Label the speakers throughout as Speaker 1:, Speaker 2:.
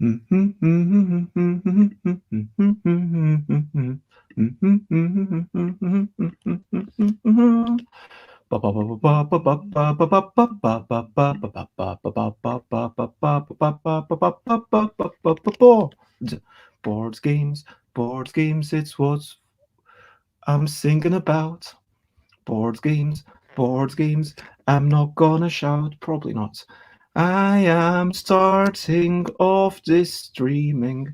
Speaker 1: Board games, it's what I'm singing about. Board games, board games. I'm not gonna shout, probably not. I am starting off this streaming,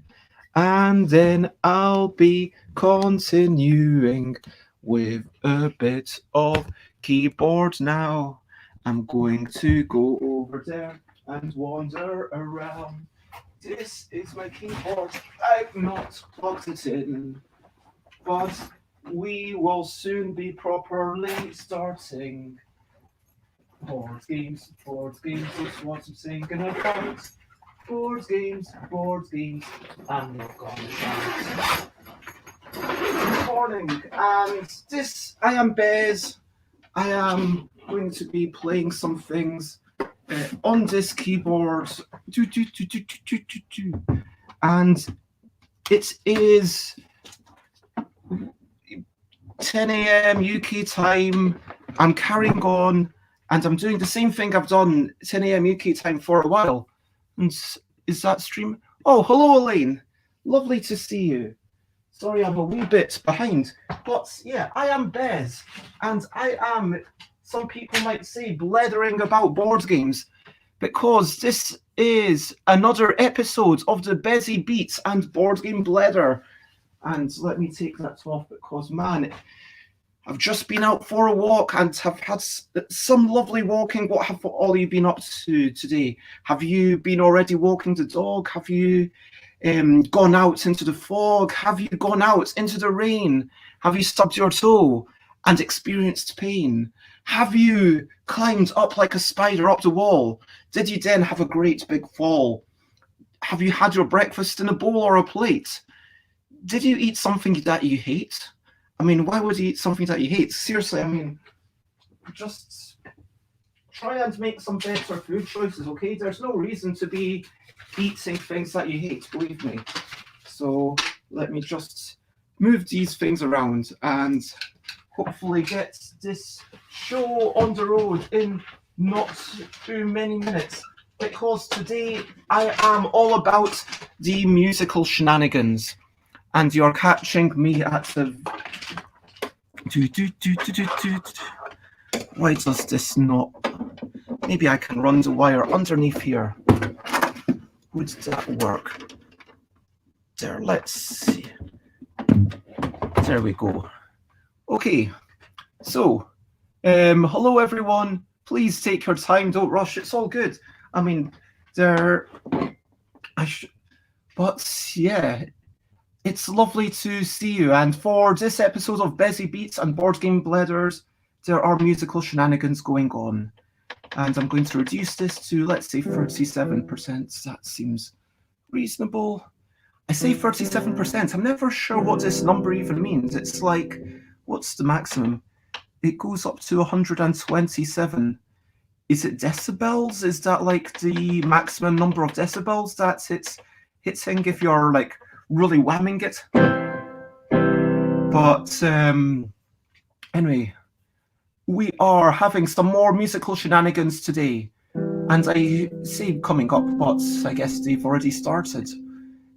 Speaker 1: and then I'll be continuing with a bit of keyboard now. I'm going to go over there and wander around. This is my keyboard. I've not plugged it in, but we will soon be properly starting. Board games, that's what I'm thinking about. Board games, I'm not gonna shout. Good morning, and this, I am Bez. I am going to be playing some things on this keyboard. And it is 10 a.m. UK time. I'm carrying on, and I'm doing the same thing I've done 10 a.m. UK time for a while. And is that stream? Oh, hello, Elaine. Lovely to see you. Sorry, I'm a wee bit behind. But yeah, I am Bez, and I am, some people might say, blethering about board games, because this is another episode of the Bezzy Beats and Board Game Blether. And let me take that off because, man, I've just been out for a walk and have had some lovely walking. What have all you been up to today? Have you been already walking the dog? Have you gone out into the fog? Have you gone out into the rain? Have you stubbed your toe and experienced pain? Have you climbed up like a spider up the wall? Did you then have a great big fall? Have you had your breakfast in a bowl or a plate? Did you eat something that you hate? I mean, why would you eat something that you hate? Seriously, I mean, just try and make some better food choices, okay? There's no reason to be eating things that you hate, believe me. So let me just move these things around and hopefully get this show on the road in not too many minutes, because today I am all about the musical shenanigans, and you're catching me at the... Why does this not... Maybe I can run the wire underneath here. Would that work? There, let's see. There we go. Okay, so, hello everyone. Please take your time, don't rush, it's all good. I mean, but yeah, it's lovely to see you. And for this episode of Busy Beats and Board Game Blethers, there are musical shenanigans going on. And I'm going to reduce this to, let's say, 37%. That seems reasonable. I say 37%. I'm never sure what this number even means. It's like, what's the maximum? It goes up to 127. Is it decibels? Is that like the maximum number of decibels that it's hitting if you're like really whamming it? But anyway, we are having some more musical shenanigans today. And I say coming up, but I guess they've already started.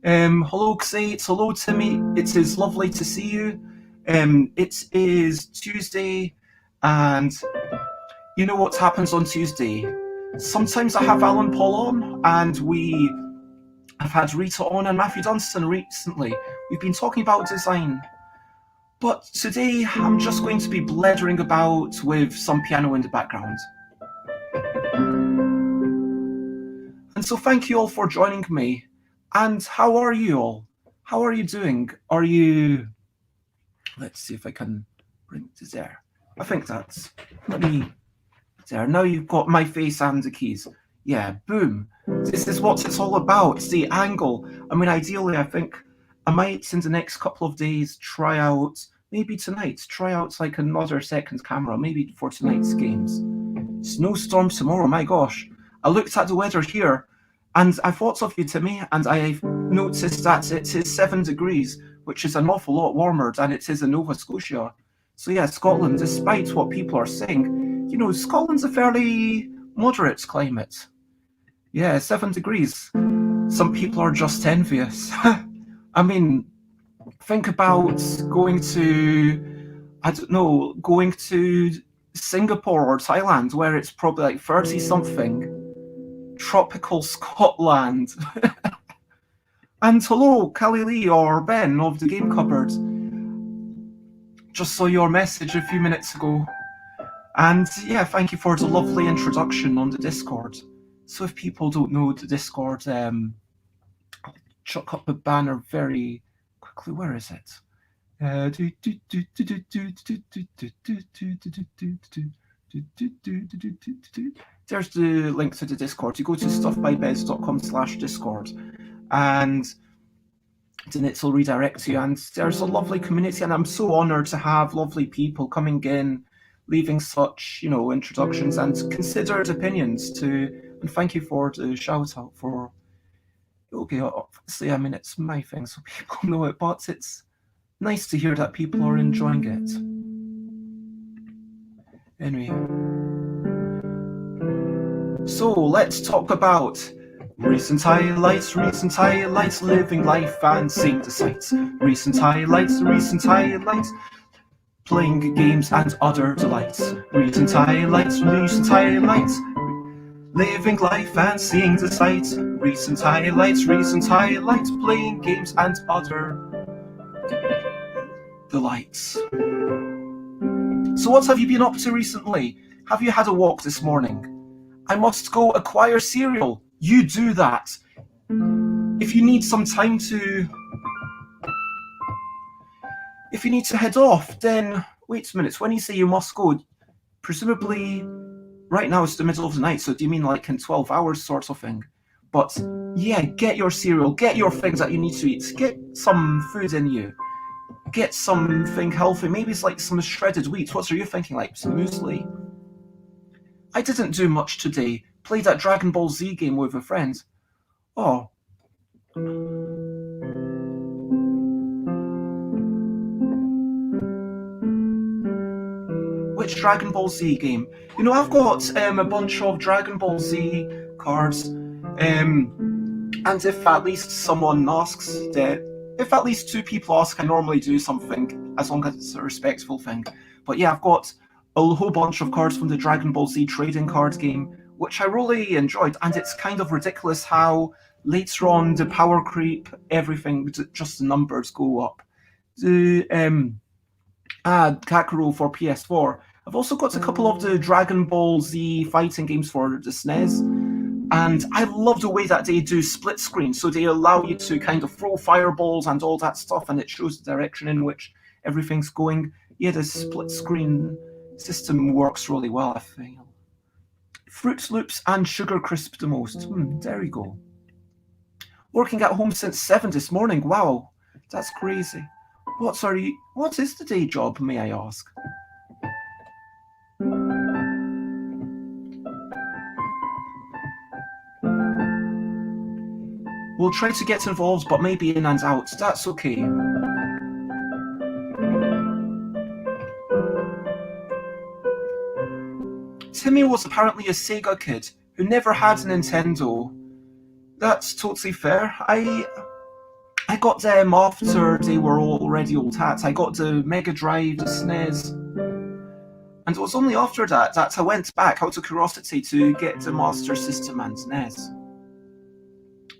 Speaker 1: Hello, Xate. Hello, Timmy. It is lovely to see you. It is Tuesday, and you know what happens on Tuesday? Sometimes I have Alan Paul on, and we have had Rita on and Matthew Dunstan recently. We've been talking about design. But today I'm just going to be blethering about with some piano in the background. And so thank you all for joining me. And how are you all? How are you doing? Are you... Let's see if I can bring it there. I think that's... Let me... There, now you've got my face and the keys. Yeah, boom. This is what it's all about. It's the angle. I mean, ideally, I think I might, in the next couple of days, try out... Maybe tonight, try out like another second camera, maybe for tonight's games. Snowstorm tomorrow, my gosh. I looked at the weather here, And I thought of you, Timmy, and I've noticed that it is 7 degrees, which is an awful lot warmer than it is in Nova Scotia. So yeah, Scotland, despite what people are saying, Scotland's a fairly moderate climate. Yeah, 7 degrees. Some people are just envious. I mean, think about going to Singapore or Thailand, where it's probably like 30 something. Tropical Scotland. And hello, Callie Lee or Ben of the Game Cupboard. Just saw your message a few minutes ago. And yeah, thank you for the lovely introduction on the Discord. So if people don't know the Discord, I'll chuck up a banner very quickly. Where is it? There's the link to the Discord. You go to stuffbybez.com/Discord and then it'll redirect you. And there's a lovely community, and I'm so honoured to have lovely people coming in, leaving such, introductions and considered opinions and thank you for the shout out for, okay, obviously, I mean, it's my thing, so people know it, but it's nice to hear that people are enjoying it. Anyway. So let's talk about recent highlights, living life and seeing the sights. Recent highlights, playing games and other delights. Recent highlights, living life and seeing the sights. Recent highlights, playing games and other delights. So what have you been up to recently? Have you had a walk this morning? I must go acquire cereal. You do that. If you need some time to head off, then wait a minute. When you say you must go, presumably right now it's the middle of the night, so do you mean like in 12 hours sort of thing? But yeah, get your cereal, get your things that you need to eat, get some food in you, get something healthy. Maybe it's like some shredded wheat. What are you thinking, like some muesli? I didn't do much today. Played that Dragon Ball Z game with a friend. Oh. Which Dragon Ball Z game? I've got a bunch of Dragon Ball Z cards. And if at least someone asks, if at least 2 people ask, I normally do something, as long as it's a respectful thing. But yeah, I've got a whole bunch of cards from the Dragon Ball Z trading card game, which I really enjoyed, and it's kind of ridiculous how later on the power creep, everything, just the numbers go up. The Kakarot for PS4. I've also got a couple of the Dragon Ball Z fighting games for the SNES, and I love the way that they do split screen, so they allow you to kind of throw fireballs and all that stuff, and it shows the direction in which everything's going. Yeah, the split screen system works really well, I feel. Fruit Loops and Sugar Crisp the most. There you go. Working at home since 7 this morning. Wow, that's crazy. What is the day job, may I ask? We'll try to get involved, but maybe in and out. That's okay. Timmy was apparently a Sega kid who never had a Nintendo. That's totally fair. I got them after they were already old hats. I got the Mega Drive, the SNES, and it was only after that I went back out of curiosity to get the Master System and NES.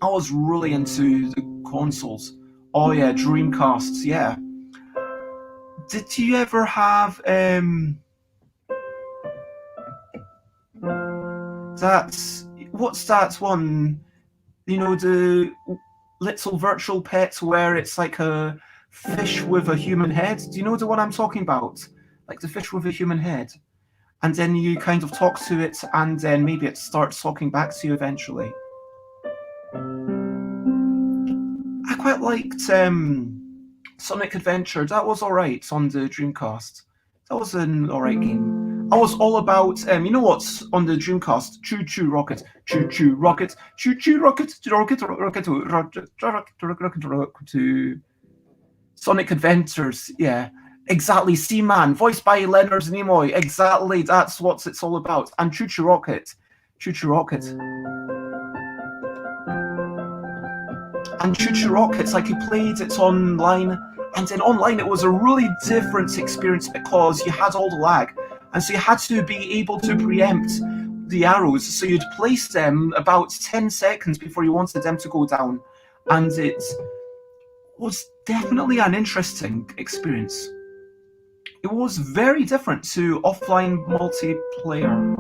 Speaker 1: I was really into the consoles. Oh yeah, Dreamcasts, yeah. Did you ever have what's that one? The little virtual pet where it's like a fish with a human head? Do you know the one I'm talking about? Like the fish with a human head. And then you kind of talk to it, and then maybe it starts talking back to you eventually. I quite liked Sonic Adventure. That was alright on the Dreamcast. That was an alright game. I was all about, you know what's on the Dreamcast? Choo Choo Rocket, Choo Choo Rocket, Choo Choo Rocket, Rocket, Rocket, to Sonic Adventures. Yeah, exactly. Seaman, voiced by Leonard Nimoy. Exactly, that's what it's all about. And Choo Choo Rocket, Choo Choo Rocket. And Choo Choo Rockets, like you played it online, and then online it was a really different experience because you had all the lag, and so you had to be able to preempt the arrows, so you'd place them about 10 seconds before you wanted them to go down, and it was definitely an interesting experience. It was very different to offline multiplayer.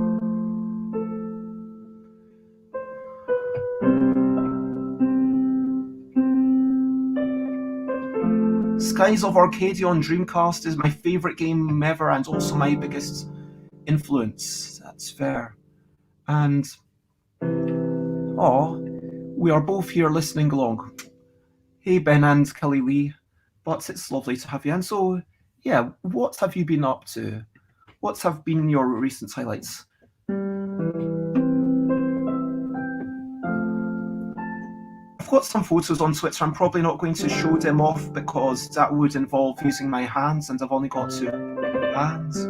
Speaker 1: Skies of Arcadia on Dreamcast is my favourite game ever and also my biggest influence. That's fair. And, we are both here listening along. Hey Ben and Kelly Lee, but it's lovely to have you. And so, yeah, what have you been up to? What have been your recent highlights? I've got some photos on Twitter. I'm probably not going to show them off because that would involve using my hands, and I've only got 2 hands.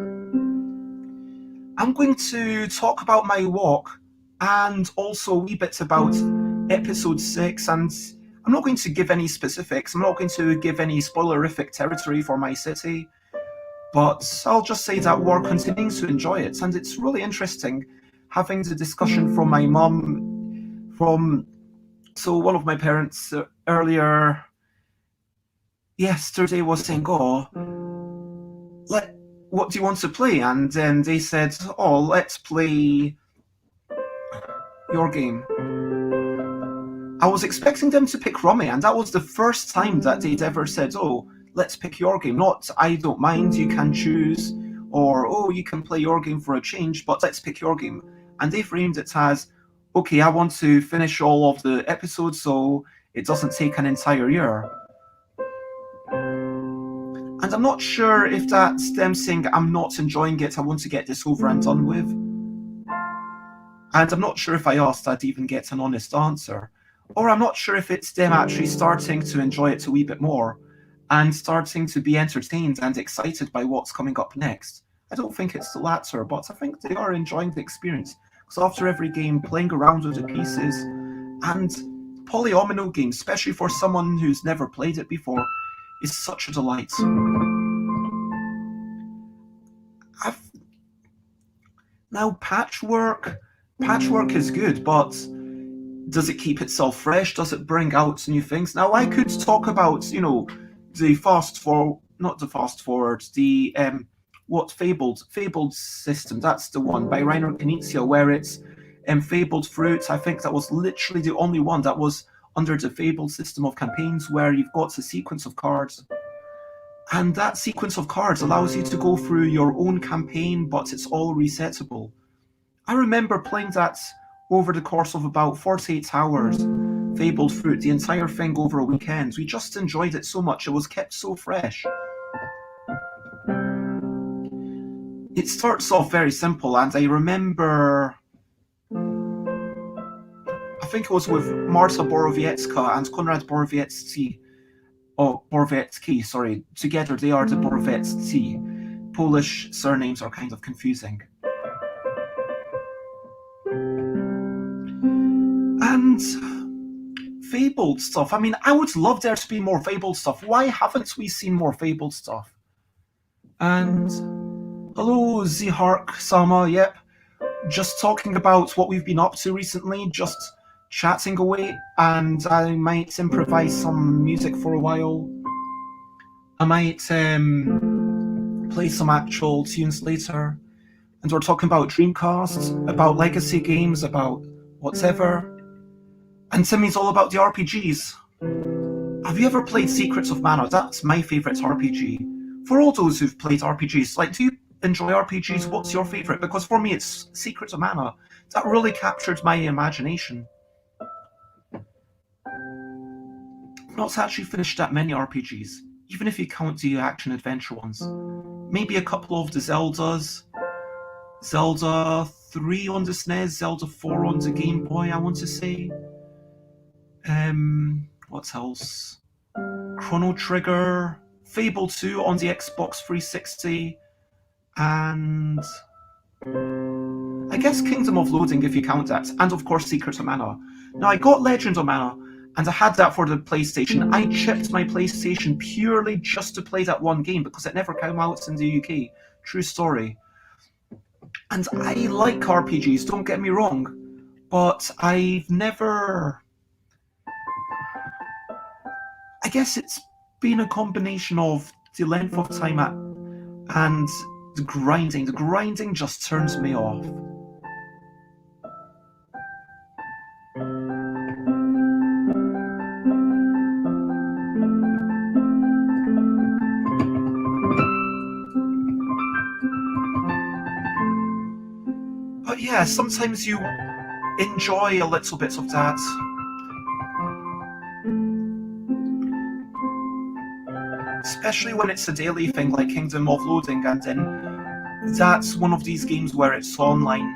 Speaker 1: I'm going to talk about my walk and also a wee bit about episode 6, and I'm not going to give any specifics. I'm not going to give any spoilerific territory for my city, but I'll just say that we're continuing to enjoy it, and it's really interesting having the discussion from my mum. So one of my parents earlier yesterday was saying, what do you want to play? And then they said, let's play your game. I was expecting them to pick Rummy, and that was the first time that they'd ever said, let's pick your game. Not, I don't mind, you can choose, or, you can play your game for a change, but let's pick your game. And they framed it as, okay, I want to finish all of the episodes so it doesn't take an entire year. And I'm not sure if that's them saying I'm not enjoying it, I want to get this over and done with. And I'm not sure if I asked I'd even get an honest answer. Or I'm not sure if it's them actually starting to enjoy it a wee bit more and starting to be entertained and excited by what's coming up next. I don't think it's the latter, but I think they are enjoying the experience. Because after every game, playing around with the pieces and polyomino games, especially for someone who's never played it before, is such a delight. Now, patchwork is good, but does it keep itself fresh? Does it bring out new things? Now, I could talk about, the Fabled system. That's the one by Reiner Knizia, where it's Fabled Fruit. I think that was literally the only one that was under the Fabled system of campaigns, where you've got a sequence of cards. And that sequence of cards allows you to go through your own campaign, but it's all resettable. I remember playing that over the course of about 48 hours, Fabled Fruit, the entire thing over a weekend. We just enjoyed it so much. It was kept so fresh. It starts off very simple, and I remember, I think it was with Marta Borowiecka and Konrad Borowiecki. Together they are the Borowiecki. Polish surnames are kind of confusing. And Fabled stuff. I mean, I would love there to be more Fabled stuff. Why haven't we seen more Fabled stuff? And hello, Zihark Sama, yep. Just talking about what we've been up to recently, just chatting away, and I might improvise some music for a while. I might play some actual tunes later. And we're talking about Dreamcast, about legacy games, about whatever. And Timmy's all about the RPGs. Have you ever played Secrets of Mana? That's my favourite RPG. For all those who've played RPGs, do you enjoy RPGs? What's your favourite? Because for me, it's Secrets of Mana. That really captured my imagination. I've not actually finished that many RPGs, even if you count the action-adventure ones. Maybe a couple of the Zeldas. Zelda 3 on the SNES, Zelda 4 on the Game Boy, I want to say. What else? Chrono Trigger, Fable 2 on the Xbox 360, and I guess Kingdom of Loading if you count that, and of course Secret of Mana. Now I got Legend of Mana, and I had that for the PlayStation. I chipped my PlayStation purely just to play that one game because it never came out in the UK. True story. And I like RPGs, don't get me wrong, but I've never... I guess it's been a combination of the length of time and the grinding. The grinding just turns me off. But yeah, sometimes you enjoy a little bit of that. Especially when it's a daily thing like Kingdom of Loading, and then that's one of these games where it's online.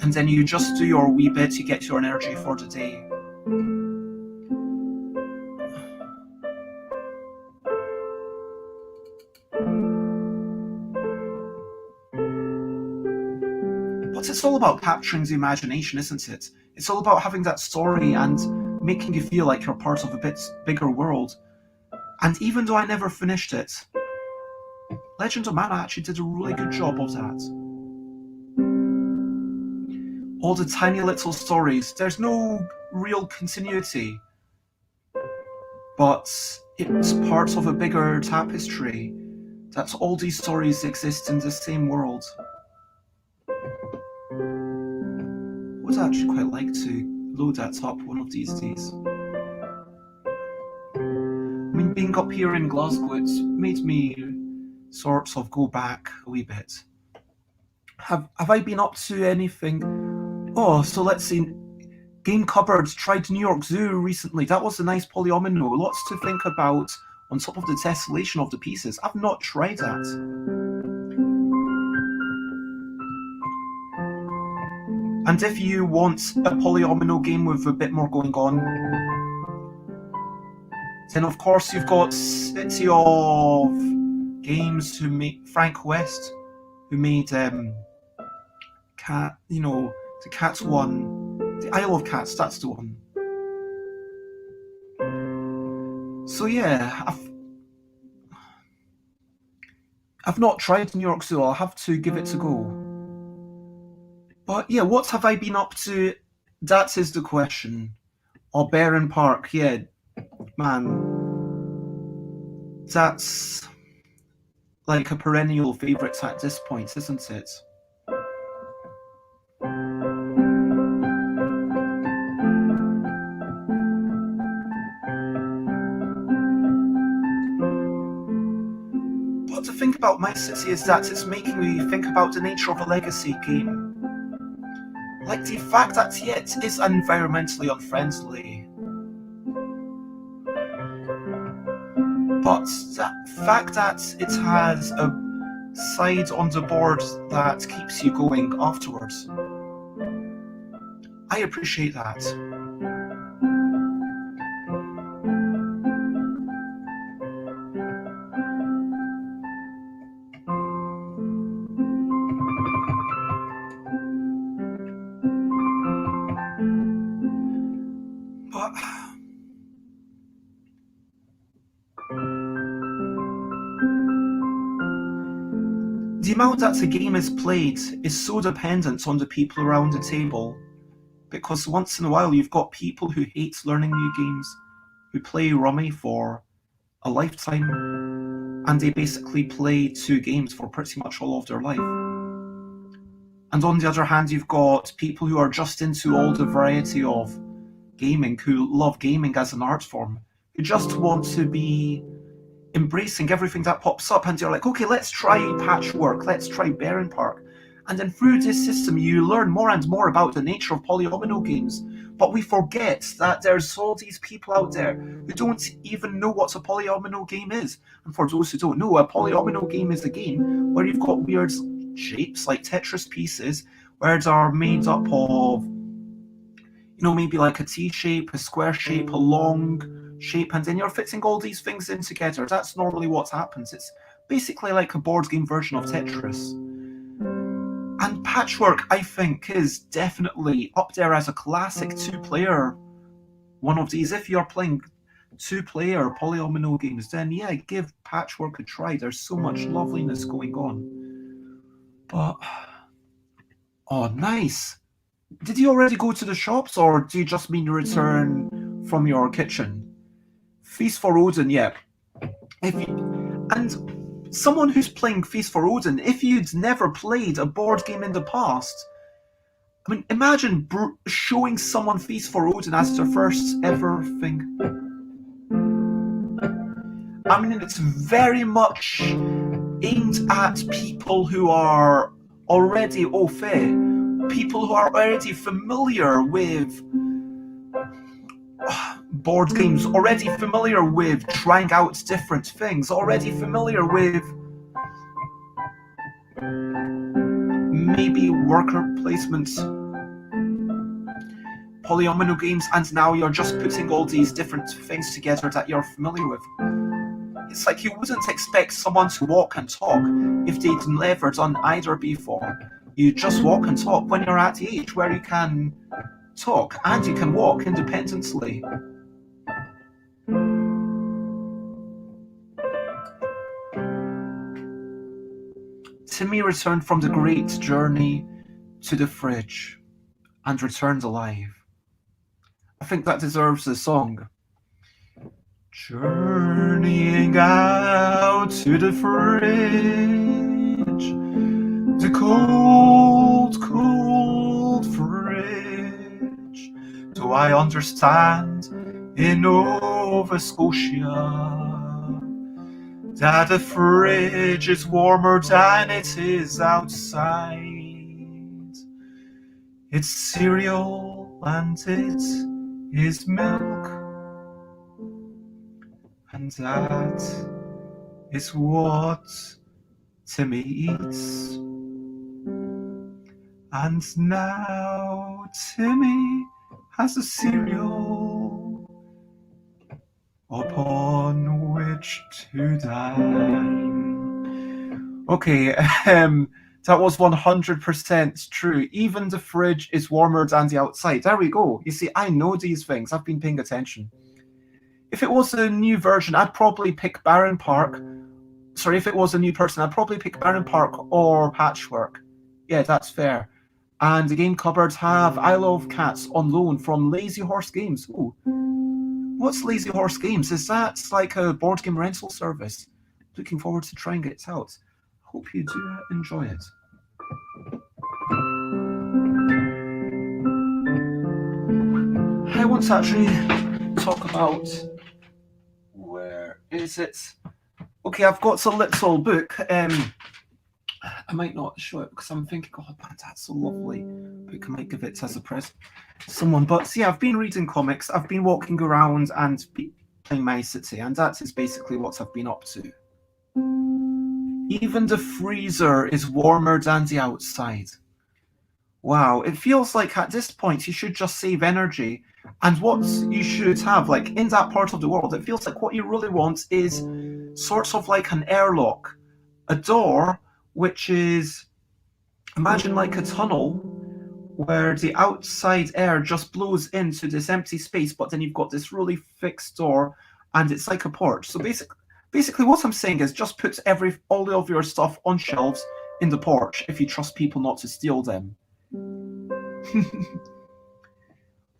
Speaker 1: And then you just do your wee bit to get your energy for the day. But it's all about capturing the imagination, isn't it? It's all about having that story and making you feel like you're part of a bit bigger world. And even though I never finished it, Legend of Mana actually did a really good job of that. All the tiny little stories, there's no real continuity, but it's part of a bigger tapestry, that all these stories exist in the same world. I would actually quite like to load that up one of these days. I mean, being up here in Glasgow, it's made me sort of go back a wee bit. Have I been up to anything? Oh, so let's see. Game Cupboard tried New York Zoo recently. That was a nice polyomino. Lots to think about on top of the tessellation of the pieces. I've not tried that. And if you want a polyomino game with a bit more going on, then of course you've got City of Games, who made Frank West, who made Cat, the Cats one, the Isle of Cats. That's the one. So yeah, I've not tried New York Zoo. I'll have to give it a go. But yeah, what have I been up to? That is the question. Or Barron Park, yeah. Man, that's like a perennial favourite at this point, isn't it? But the thing about my city is that it's making me think about the nature of a legacy game. Like the fact that it is environmentally unfriendly. But that fact that it has a side on the board that keeps you going afterwards, I appreciate that. But the amount that the game is played is so dependent on the people around the table, because once in a while you've got people who hate learning new games, who play Rummy for a lifetime, and they basically play 2 games for pretty much all of their life. And on the other hand, you've got people who are just into all the variety of gaming, who love gaming as an art form, who just want to be embracing everything that pops up, and you're like, okay, let's try Patchwork, let's try Barron Park. And then through this system you learn more and more about the nature of polyomino games, but we forget that there's all these people out there who don't even know what a polyomino game is. And for those who don't know, a polyomino game is a game where you've got weird shapes, like Tetris pieces, where they're made up of, maybe like a T shape, a square shape, a long shape, and then you're fitting all these things in together. That's normally what happens. It's basically like a board game version of Tetris. And Patchwork, I think, is definitely up there as a classic two-player one of these. If you're playing two-player polyomino games, then yeah, give Patchwork a try. There's so much loveliness going on. But, oh, nice. Did you already go to the shops, or do you just mean return from your kitchen? Feast for Odin, yeah. And someone who's playing Feast for Odin, if you'd never played a board game in the past, I mean, imagine showing someone Feast for Odin as their first ever thing. I mean, it's very much aimed at people who are already au fait, people who are already familiar with board games, already familiar with trying out different things, already familiar with maybe worker placements, polyomino games, and now you're just putting all these different things together that you're familiar with. It's like you wouldn't expect someone to walk and talk if they'd never done either before. You just walk and talk when you're at the age where you can talk and you can walk independently. Timmy returned from the great journey to the fridge and returned alive. I think that deserves a song. Journeying out to the fridge, the cold, cold fridge. Do I understand in Nova Scotia that the fridge is warmer than it is outside? It's cereal and it is milk, and that is what Timmy eats. And now Timmy has a cereal upon which to dine. Okay, that was 100% true. Even the fridge is warmer than the outside. There we go. You see, I know these things. I've been paying attention. If it was a new version, I'd probably pick Barron Park. Sorry, if it was a new person, I'd probably pick Barron Park or Patchwork. Yeah, that's fair. And the game cupboards have I Love Cats on loan from Lazy Horse Games. Ooh. What's Lazy Horse Games? Is that like a board game rental service? Looking forward to trying it out. Hope you do enjoy it. I want to actually talk about, where is it? Okay, I've got a little book. I might not show it because I'm thinking, oh, that's a lovely book. I might give it as a present to someone. But yeah, I've been reading comics. I've been walking around and playing My City, and that is basically what I've been up to. Even the freezer is warmer than the outside. Wow, it feels like at this point you should just save energy. And what you should have, like in that part of the world, it feels like what you really want is sort of like an airlock, a door, which is, imagine like a tunnel where the outside air just blows into this empty space, but then you've got this really fixed door and it's like a porch. So basically what I'm saying is just put all of your stuff on shelves in the porch if you trust people not to steal them.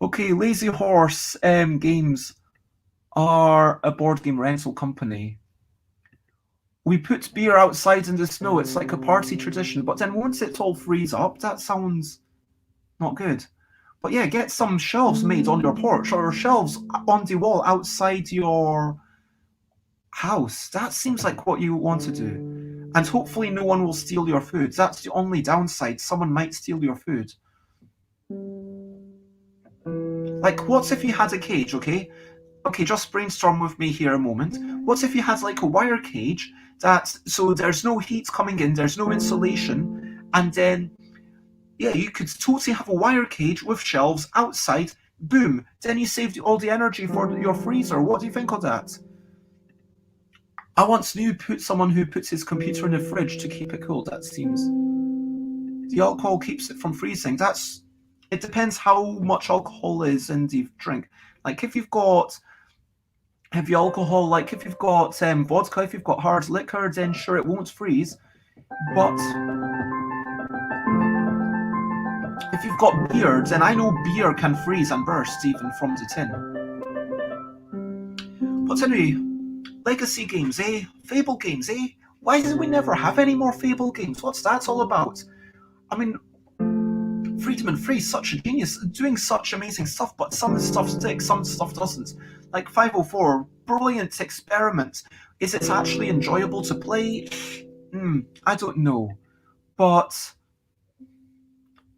Speaker 1: Okay, Lazy Horse Games are a board game rental company. We put beer outside in the snow. It's like a party tradition. But then once it all frees up, that sounds not good. But yeah, get some shelves made on your porch or shelves on the wall outside your house. That seems like what you want to do. And hopefully no one will steal your food. That's the only downside. Someone might steal your food. Like, what if you had a cage, okay? Okay, just brainstorm with me here a moment. What if you had like a wire cage so there's no heat coming in, there's no insulation, And then, yeah, you could totally have a wire cage with shelves outside. Boom. Then you saved all the energy for your freezer. What do you think of that? I once knew someone who puts his computer in the fridge to keep it cool. That seems... The alcohol keeps it from freezing. It depends how much alcohol is in the drink. Like if you've got heavy alcohol, like if you've got vodka, if you've got hard liquor, then sure, it won't freeze. But if you've got beer, then I know beer can freeze and burst even from the tin. But anyway, legacy games, eh? Fable games, eh? Why did we never have any more Fable games? What's that all about? I mean, Freedom and Free, such a genius, doing such amazing stuff, but some stuff sticks, some stuff doesn't. Like 504, brilliant experiment. Is it actually enjoyable to play? I don't know. But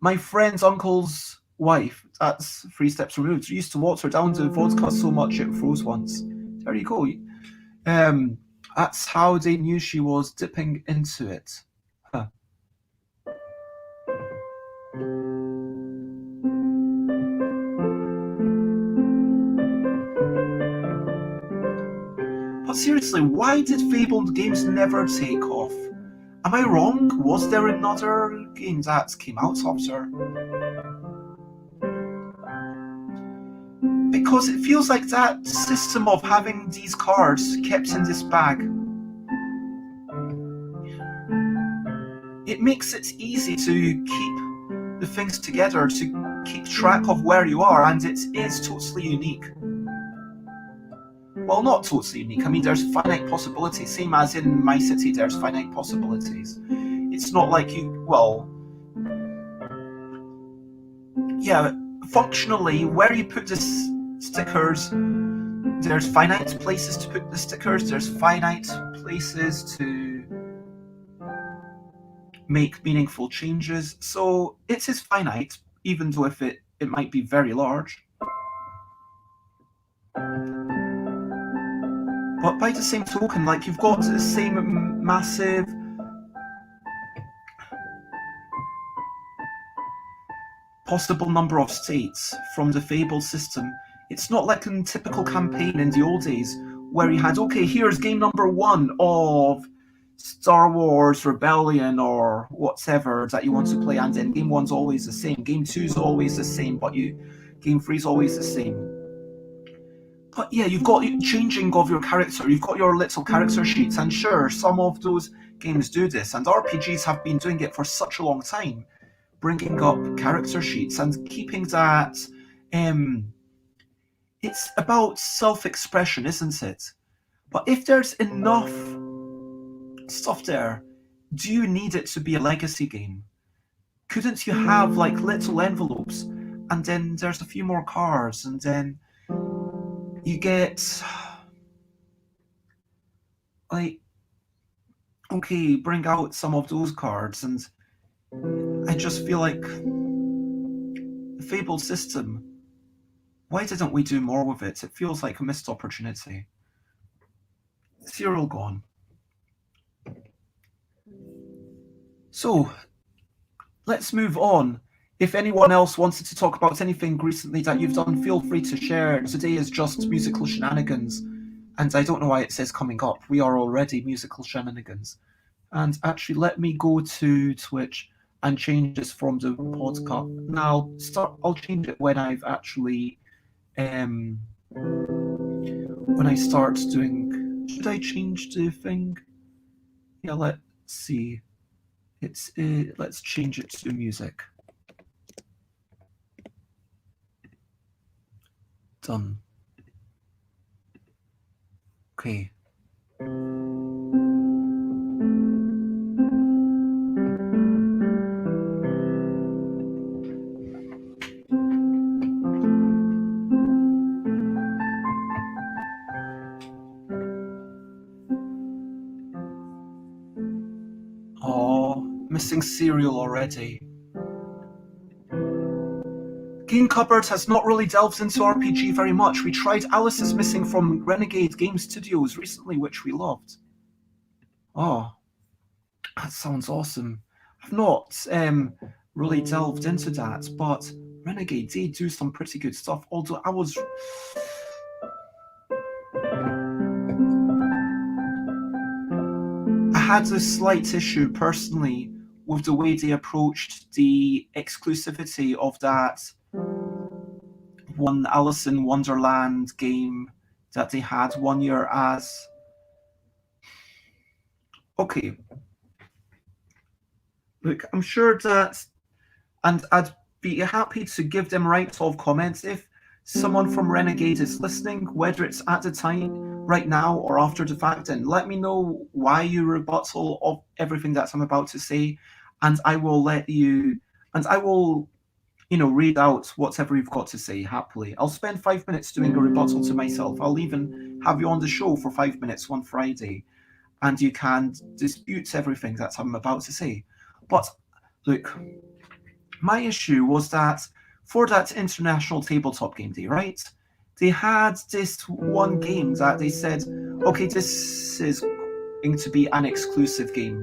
Speaker 1: my friend's uncle's wife, that's 3 steps removed, used to water down the vodka so much it froze once. There you go. That's how they knew she was dipping into it. Huh. But seriously, why did fabled games never take off? Am I wrong? Was there another game that came out after? Because it feels like that system of having these cards kept in this bag, it makes it easy to keep the things together, to keep track of where you are, and it is totally unique. Well, not totally unique. I mean, there's finite possibilities, same as in my city, there's finite possibilities. It's not like functionally, where you put the stickers, there's finite places to put the stickers, there's finite places to make meaningful changes. So it is finite, even though if it might be very large. But by the same token, like, you've got the same massive possible number of states from the Fable system. It's not like a typical campaign in the old days where you had, okay, here's game number 1 of Star Wars Rebellion or whatever that you want to play, and then game 1's always the same, game 2's always the same, but game 3's always the same. But yeah, you've got changing of your character, you've got your little character sheets, and sure, some of those games do this, and RPGs have been doing it for such a long time, bringing up character sheets and keeping that. It's about self-expression, isn't it? But if there's enough stuff there, do you need it to be a legacy game? Couldn't you have like little envelopes, and then there's a few more cards, and then you get like, okay, bring out some of those cards, and I just feel like the Fable system, why didn't we do more with it? It feels like a missed opportunity. Serial gone. So, let's move on. If anyone else wanted to talk about anything recently that you've done, feel free to share. Today is just musical shenanigans, and I don't know why it says coming up. We are already musical shenanigans. And actually, let me go to Twitch and change this from the podcast. Now, I'll change it when I've actually, when I start doing. Should I change the thing? Yeah, let's see. Let's change it to music. Done. Okay. Missing cereal already. Game Cupboard has not really delved into RPG very much. We tried Alice is Missing from Renegade Game Studios recently, which we loved. Oh, that sounds awesome. I've not really delved into that, but Renegade did do some pretty good stuff. Although I had a slight issue personally with the way they approached the exclusivity of that one Alice in Wonderland game that they had 1 year as. Okay. Look, I'm sure that, and I'd be happy to give them right of comments if someone from Renegade is listening, whether it's at the time, right now, or after the fact, and let me know why you rebuttal of everything that I'm about to say, and I will read out whatever you've got to say happily. I'll spend 5 minutes doing a rebuttal to myself. I'll even have you on the show for 5 minutes one Friday, and you can dispute everything that I'm about to say. But look, my issue was that for that International Tabletop Game Day, right, they had this one game that they said, okay, this is going to be an exclusive game.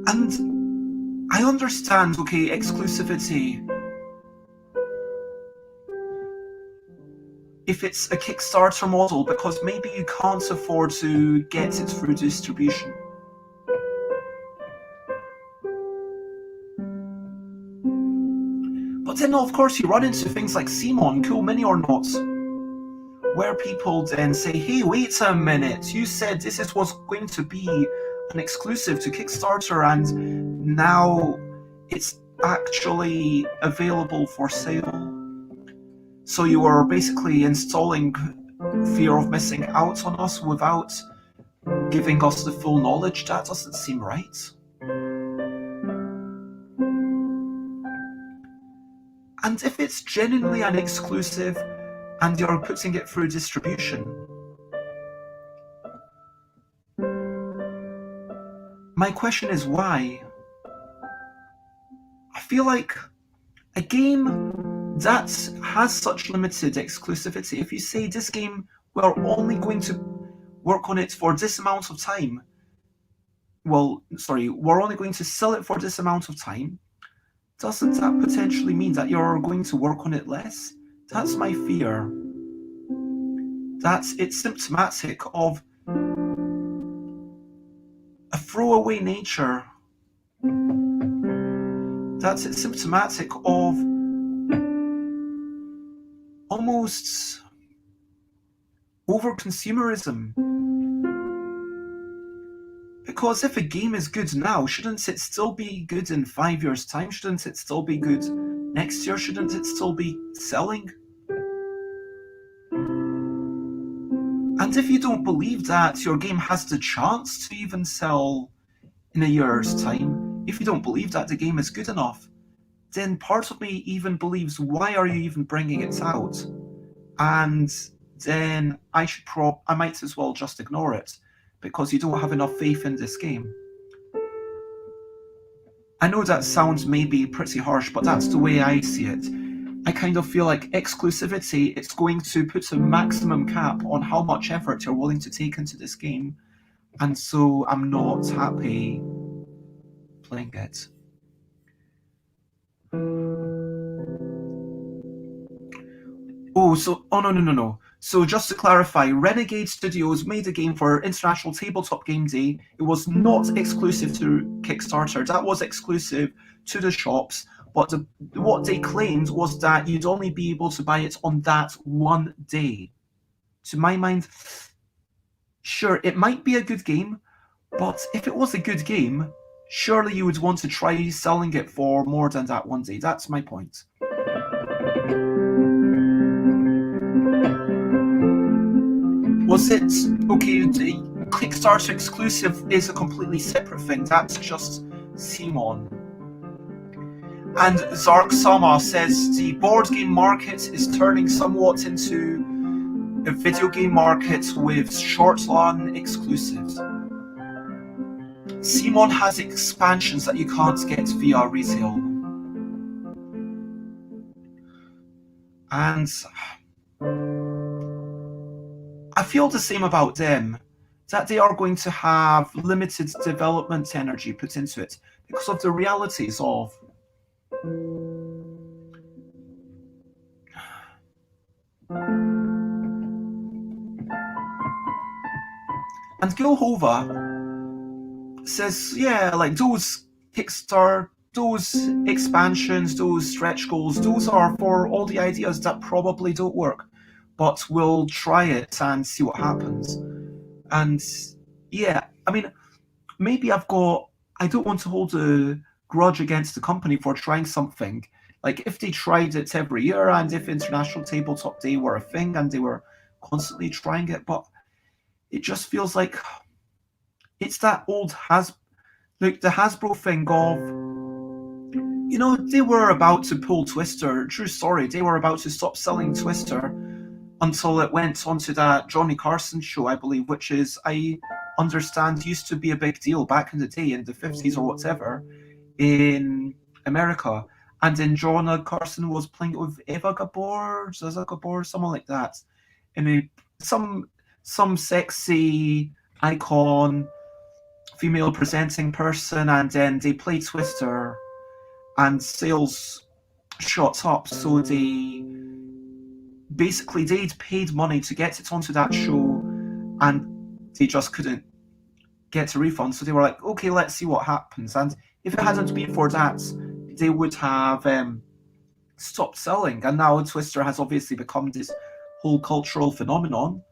Speaker 1: And I understand, okay, exclusivity. If it's a Kickstarter model, because maybe you can't afford to get it through distribution. But then, of course, you run into things like Simon, Cool Mini or Not, where people then say, hey, wait a minute, you said this was going to be an exclusive to Kickstarter, and now it's actually available for sale. So you are basically installing fear of missing out on us without giving us the full knowledge. That doesn't seem right. And if it's genuinely an exclusive and you're putting it through distribution, my question is why? I feel like a game that has such limited exclusivity, if you say this game, we're only going to work on it for this amount of time, we're only going to sell it for this amount of time, doesn't that potentially mean that you're going to work on it less? That's my fear. That it's symptomatic of a throwaway nature. That it's symptomatic of almost over-consumerism. Because if a game is good now, shouldn't it still be good in 5 years' time? Shouldn't it still be good next year? Shouldn't it still be selling? And if you don't believe that your game has the chance to even sell in a year's time, if you don't believe that the game is good enough, then part of me even believes, why are you even bringing it out? And then I might as well just ignore it, because you don't have enough faith in this game. I know that sounds maybe pretty harsh, but that's the way I see it. I kind of feel like exclusivity, it's going to put a maximum cap on how much effort you're willing to take into this game, and so I'm not happy playing it. No. So just to clarify, Renegade Studios made a game for International Tabletop Game Day. It was not exclusive to Kickstarter. That was exclusive to the shops. But what they claimed was that you'd only be able to buy it on that one day. To my mind, sure, it might be a good game, but if it was a good game, surely you would want to try selling it for more than that one day. That's my point. Was it, okay, the Kickstarter exclusive is a completely separate thing. That's just Simon. And Zark Sama says the board game market is turning somewhat into a video game market with short-run exclusives. Simon has expansions that you can't get via retail. And I feel the same about them, that they are going to have limited development energy put into it because of the realities of and Gilhova says, yeah, like those Kickstarter, those expansions, those stretch goals, those are for all the ideas that probably don't work, but we'll try it and see what happens. And yeah, I mean, maybe I don't want to hold a grudge against the company for trying something. Like if they tried it every year and if International Tabletop Day were a thing and they were constantly trying it, but it just feels like it's that old the Hasbro thing of, you know, they were about to pull Twister. True story, they were about to stop selling Twister until it went onto that Johnny Carson show, I believe, which is, I understand, used to be a big deal back in the day in the 50s or whatever in America. And then Johnny Carson was playing it with Eva Gabor, Zaza Gabor, someone like that. And some sexy icon, female presenting person, and then they played Twister and sales shot up, so they'd paid money to get it onto that show and they just couldn't get a refund, so they were like, okay, let's see what happens. And if it hadn't been for that, they would have stopped selling, and now Twister has obviously become this whole cultural phenomenon.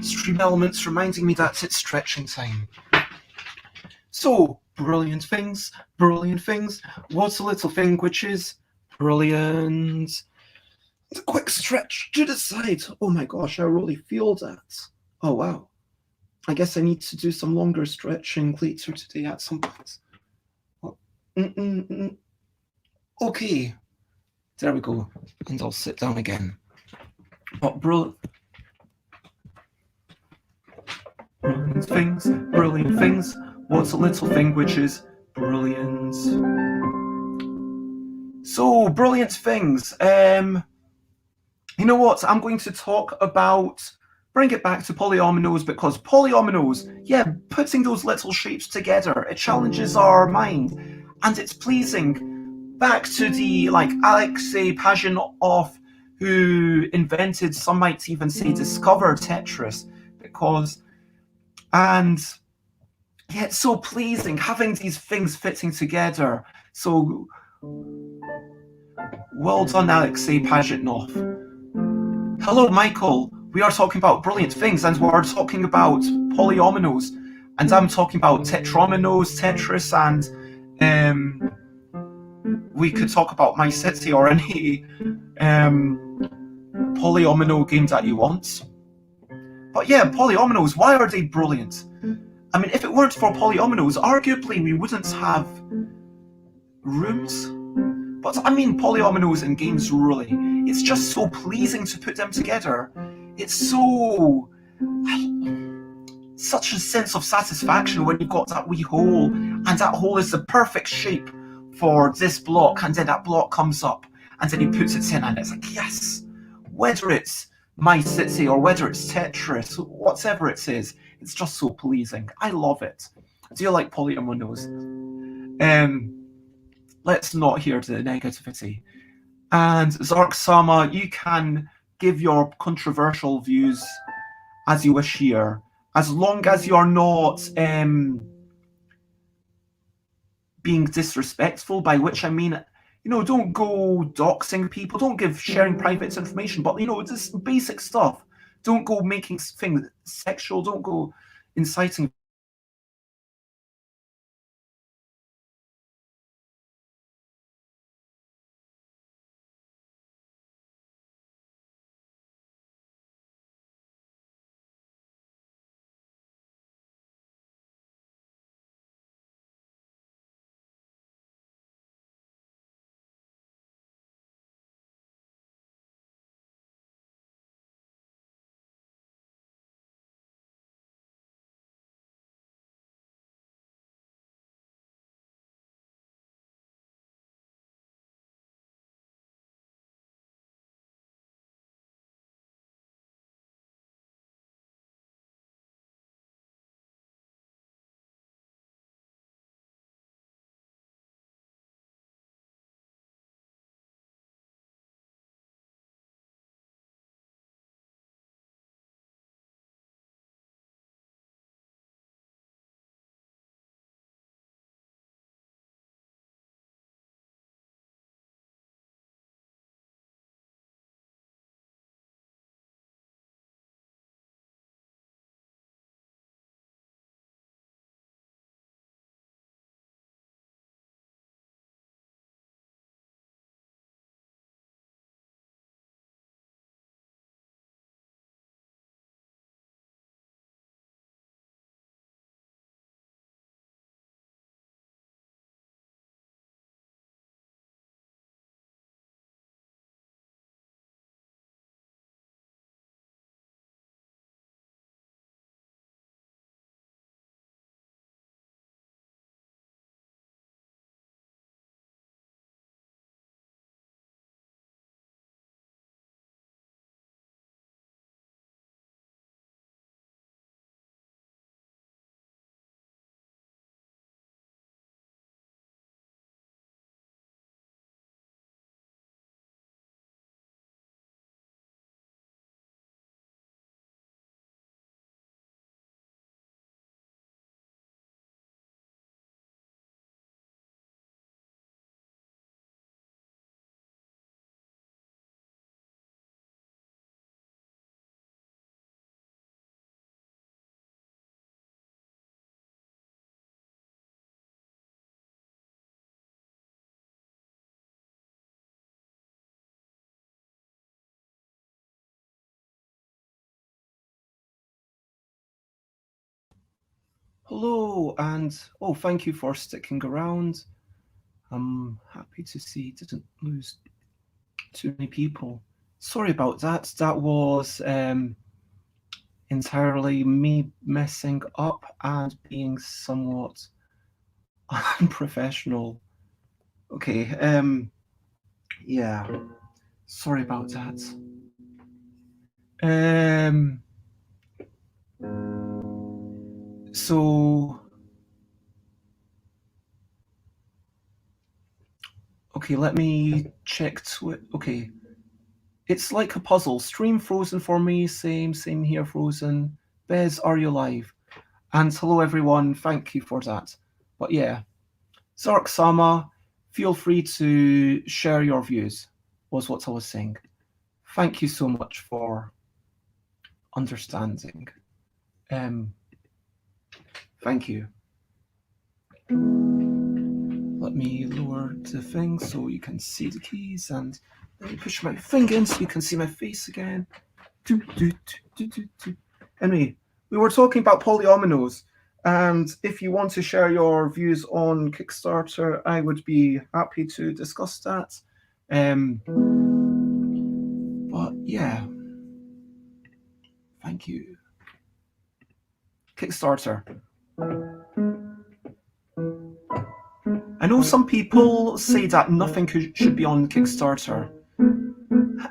Speaker 1: Stream elements reminding me that it's stretching time. So, brilliant things. What's a little thing which is brilliant? A quick stretch to the side. Oh my gosh, I really feel that. Oh wow. I guess I need to do some longer stretching later today at some point. Okay. There we go. And I'll sit down again. Oh, brilliant things. What's a little thing which is brilliant? So, brilliant things. You know what? I'm going to talk about, bring it back to polyominoes, because polyominoes, yeah, putting those little shapes together, it challenges our mind, and it's pleasing. Back to the, like, Alexei Pajitnov, who invented, some might even say discovered Tetris, because, and yeah, it's so pleasing having these things fitting together. So, well done, Alexei Pajitnov. Hello, Michael. We are talking about brilliant things, and we're talking about polyominoes, and I'm talking about tetrominoes, Tetris, and we could talk about My City or any polyomino game that you want. But yeah, polyominoes, why are they brilliant? I mean, if it weren't for polyominoes, arguably we wouldn't have rooms. But I mean, polyominoes in games, really, it's just so pleasing to put them together. It's such a sense of satisfaction when you've got that wee hole, and that hole is the perfect shape for this block, and then that block comes up, and then he puts it in, and it's like, yes! Whether it's My City or whether it's Tetris, whatever it is, it's just so pleasing. I love it. Do you like polyominoes? Let's not hear the negativity. And Zark-sama, you can give your controversial views as you wish here, as long as you're not being disrespectful, by which I mean, don't go doxing people, don't give sharing private information, but, just basic stuff. Don't go making things sexual, don't go inciting. Hello, and thank you for sticking around. I'm happy to see didn't lose too many people. Sorry about that. That was entirely me messing up and being somewhat unprofessional. Okay, yeah. Sorry about that. So okay, let me check okay. It's like a puzzle. Stream frozen for me. Same here, frozen. Bez, are you live? And hello, everyone. Thank you for that. But yeah, Zark Sama, feel free to share your views, was what I was saying. Thank you so much for understanding. Thank you. Let me lower the thing so you can see the keys, and let me push my thing in so you can see my face again. Anyway, we were talking about polyominoes, and if you want to share your views on Kickstarter, I would be happy to discuss that. But yeah, thank you. Kickstarter. I know some people say that nothing should be on Kickstarter.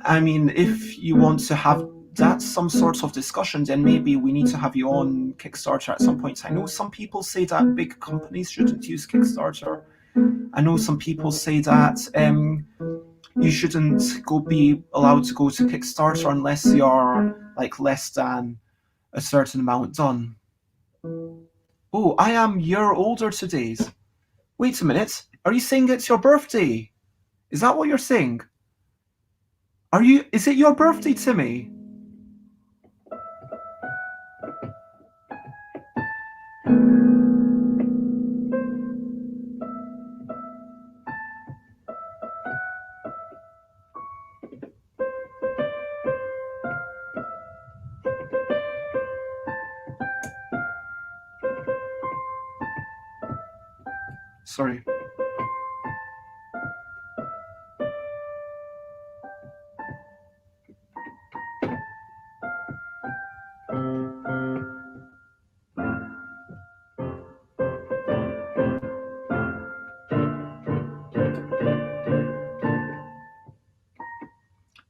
Speaker 1: I mean, if you want to have that some sort of discussion, then maybe we need to have you on Kickstarter at some point. I know some people say that big companies shouldn't use Kickstarter. I know some people say that you shouldn't be allowed to go to Kickstarter unless you're like less than a certain amount done. Oh, I am a year older today. Wait a minute. Are you saying it's your birthday? Is that what you're saying? Is it your birthday, Timmy? Sorry.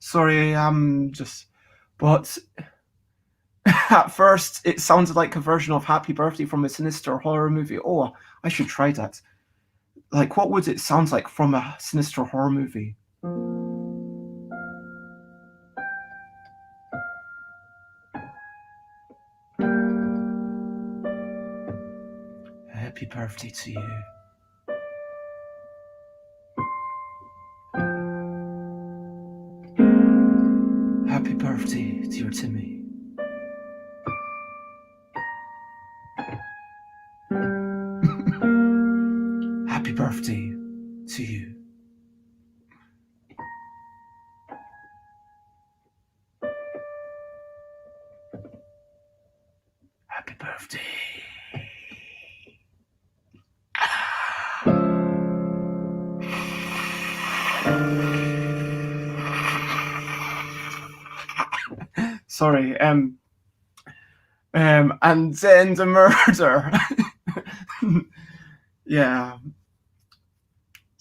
Speaker 1: Sorry, but at first it sounded like a version of Happy Birthday from a sinister horror movie. Oh, I should try that. Like, what would it sound like from a sinister horror movie? Happy birthday to you. Happy birthday, dear Timmy. Happy birthday to you. Happy birthday. Sorry, and then the murder. Yeah.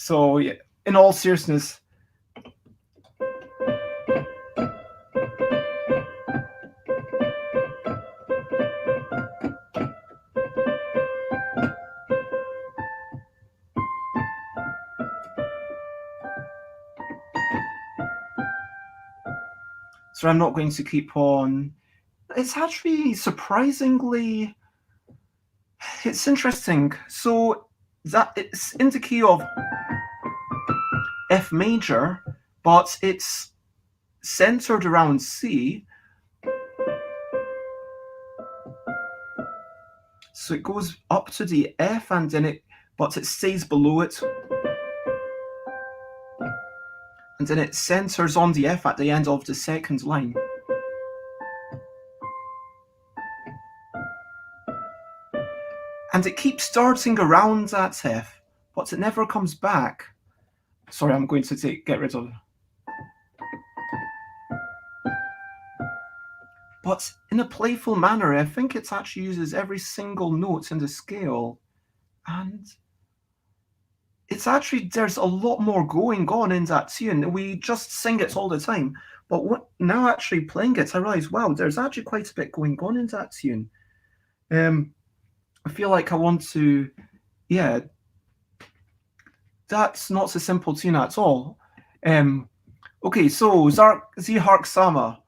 Speaker 1: So, yeah, in all seriousness, so I'm not going to keep on. It's actually surprisingly, it's interesting. So that it's in the key of F major, but it's centered around C. So it goes up to the F and then but it stays below it. And then it centers on the F at the end of the second line. And it keeps starting around that F, but it never comes back. Sorry, I'm going to get rid of. But in a playful manner, I think it actually uses every single note in the scale. And it's actually, there's a lot more going on in that tune. We just sing it all the time. But now actually playing it, I realize, wow, there's actually quite a bit going on in that tune. I feel like I want to, yeah, that's not a simple tune at all. Okay, so Sie Hark Sama.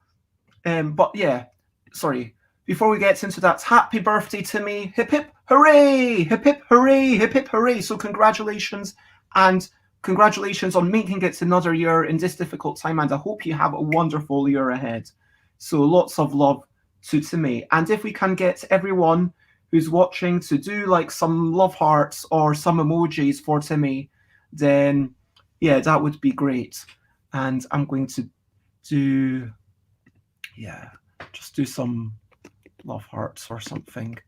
Speaker 1: But yeah, sorry. Before we get into that, happy birthday to me. Hip hip hooray! Hip hip hooray! Hip hip hooray! So congratulations, and congratulations on making it another year in this difficult time, and I hope you have a wonderful year ahead. So lots of love to Timmy. And if we can get everyone who's watching to do like some love hearts or some emojis for Timmy, then yeah, that would be great. And I'm going to do, yeah, just do some love hearts or something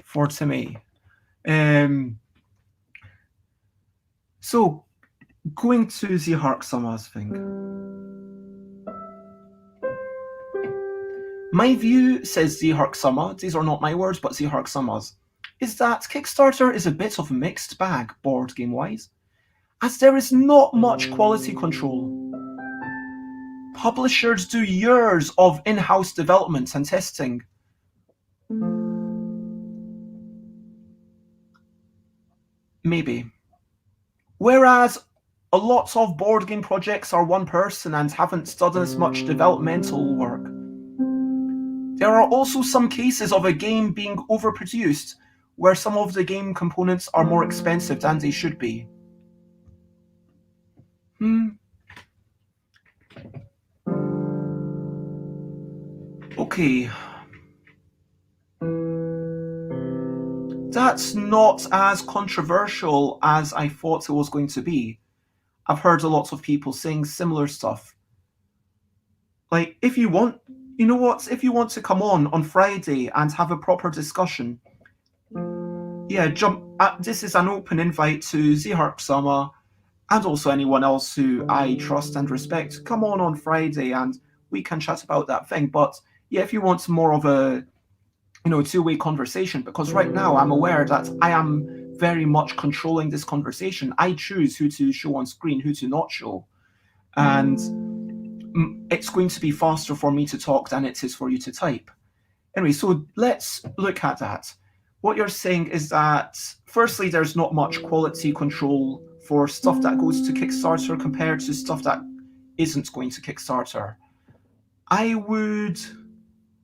Speaker 1: for Timmy. So going to the Hark Sama's thing. My view, says the Hark Sama, these are not my words, but the Hark Sama's, is that Kickstarter is a bit of a mixed bag board game wise, as there is not much quality control. Publishers do years of in-house development and testing. Maybe. Whereas a lot of board game projects are one person and haven't done as much developmental work. There are also some cases of a game being overproduced, where some of the game components are more expensive than they should be. Okay. That's not as controversial as I thought it was going to be. I've heard a lot of people saying similar stuff. Like, if you want, you know what? If you want to come on Friday and have a proper discussion, yeah, jump. This is an open invite to Zihark Sama and also anyone else who I trust and respect. Come on Friday and we can chat about that thing. But yeah, if you want more of a two-way conversation, because right now I'm aware that I am very much controlling this conversation. I choose who to show on screen, who to not show. And it's going to be faster for me to talk than it is for you to type. Anyway, so let's look at that. What you're saying is that, firstly, there's not much quality control for stuff that goes to Kickstarter compared to stuff that isn't going to Kickstarter. I would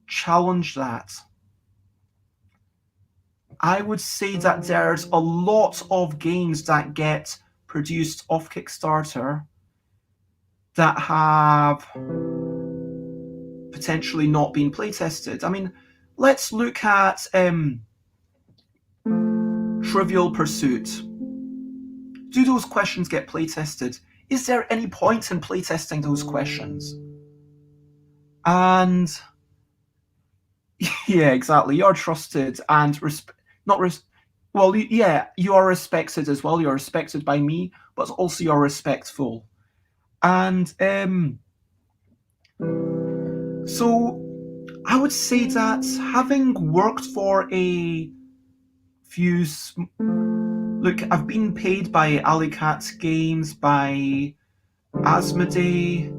Speaker 1: challenge that. I would say that there's a lot of games that get produced off Kickstarter that have potentially not been playtested. I mean, let's look at Trivial Pursuit. Do those questions get playtested? Is there any point in playtesting those questions? And yeah, exactly. You're trusted and you are respected as well. You're respected by me, but also you're respectful. And so I would say that having worked for a few... Look, I've been paid by Alicat Games, by Asmodee,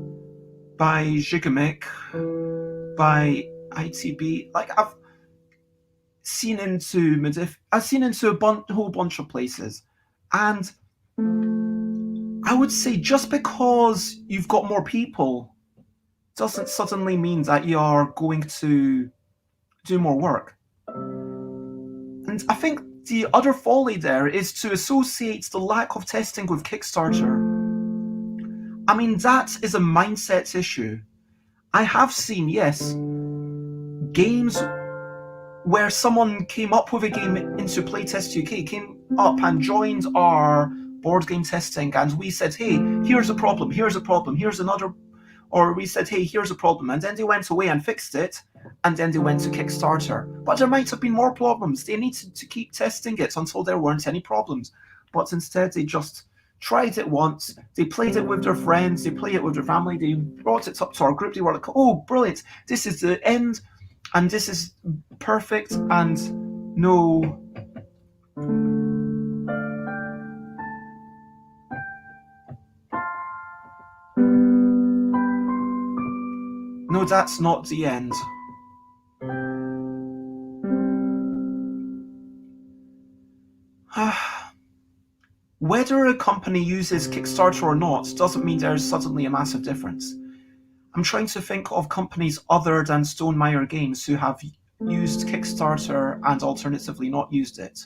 Speaker 1: by Gigamic, by ITB. Like, I've seen into Medif. I've seen into a whole bunch of places. And I would say just because you've got more people doesn't suddenly mean that you're going to do more work. And I think the other folly there is to associate the lack of testing with Kickstarter. I mean, that is a mindset issue. I have seen, yes, games where someone came up with a game into Playtest UK, came up and joined our board game testing, and we said, hey, here's a problem, here's another, or we said, hey, here's a problem, and then they went away and fixed it, and then they went to Kickstarter. But there might have been more problems. They needed to keep testing it until there weren't any problems. But instead, they just tried it once, they played it with their friends, they played it with their family, they brought it up to our group, they were like, oh, brilliant, this is the end, and this is perfect, and no... No, that's not the end. Whether a company uses Kickstarter or not doesn't mean there's suddenly a massive difference. I'm trying to think of companies other than Stonemaier Games who have used Kickstarter and alternatively not used it.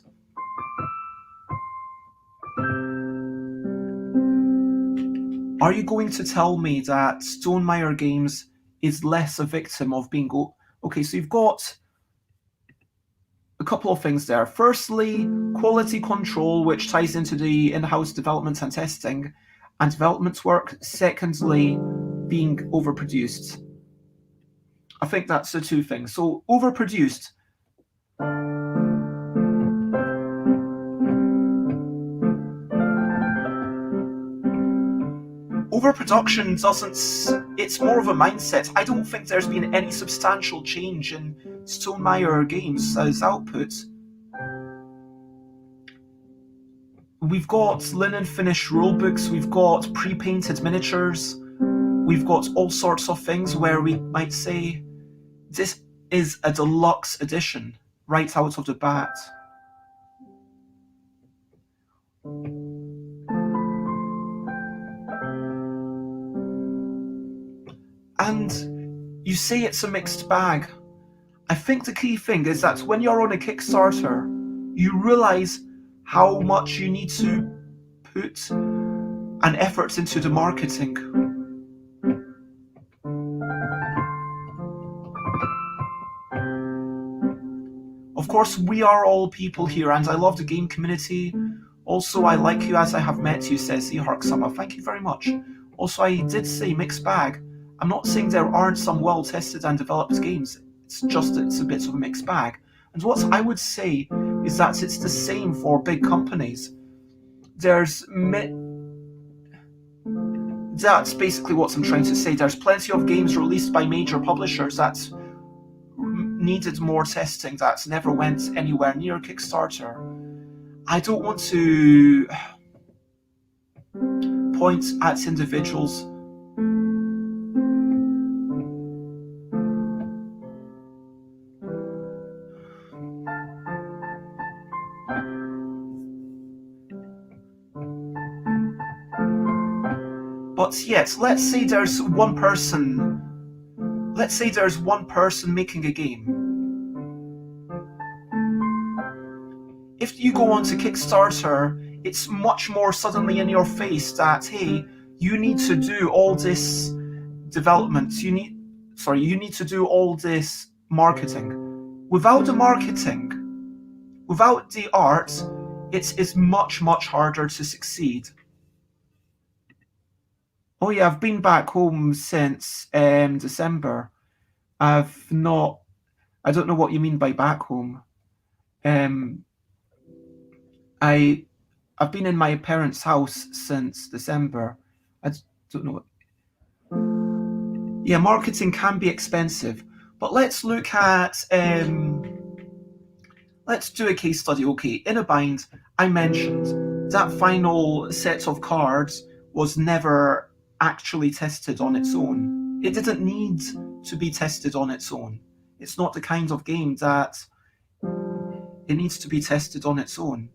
Speaker 1: Are you going to tell me that Stonemaier Games is less a victim of being... Okay, so you've got a couple of things there. Firstly, quality control, which ties into the in-house development and testing and development work. Secondly, being overproduced. I think that's the two things. So, overproduced. Overproduction doesn't... It's more of a mindset. I don't think there's been any substantial change in Stonemaier Games' output. We've got linen finished rulebooks, we've got pre-painted miniatures, we've got all sorts of things where we might say, this is a deluxe edition, right out of the bat. And you say it's a mixed bag. I think the key thing is that when you're on a Kickstarter, you realize how much you need to put an effort into the marketing. Of course, we are all people here, and I love the game community. Also, I like you as I have met you, says Eharksama. Thank you very much. Also, I did say mixed bag. I'm not saying there aren't some well-tested and developed games. It's just that it's a bit of a mixed bag. And what I would say is that it's the same for big companies. That's basically what I'm trying to say. There's plenty of games released by major publishers that needed more testing, that never went anywhere near Kickstarter. I don't want to point at individuals. But yet, let's say there's one person making a game. If you go onto Kickstarter, it's much more suddenly in your face that, hey, you need to do all this development, you need to do all this marketing. Without the marketing, without the art, it is much, much harder to succeed. Oh yeah, I've been back home since December. I don't know what you mean by back home. I've been in my parents' house since December. I don't know what. Yeah, marketing can be expensive, but let's look at let's do a case study. Okay, in a bind, I mentioned that final set of cards was never actually tested on its own. It didn't need to be tested on its own. It's not the kind of game that it needs to be tested on its own.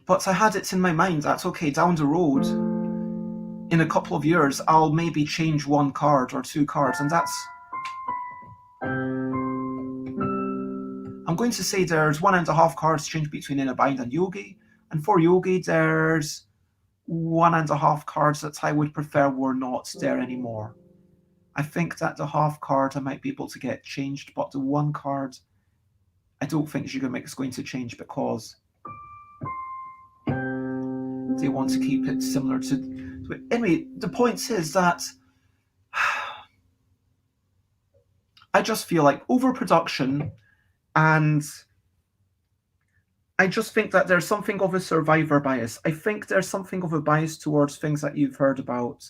Speaker 1: But I had it in my mind that, okay, down the road, in a couple of years, I'll maybe change one card or two cards, and that's... I'm going to say there's 1.5 cards change between In a Bind and Yogi, and for Yogi, there's 1.5 cards that I would prefer were not there anymore. I think that the half card I might be able to get changed, but the one card I don't think Gigamix is going to change because they want to keep it similar to it. Anyway, the point is that I just feel like overproduction, and I just think that there's something of a survivor bias. I think there's something of a bias towards things that you've heard about,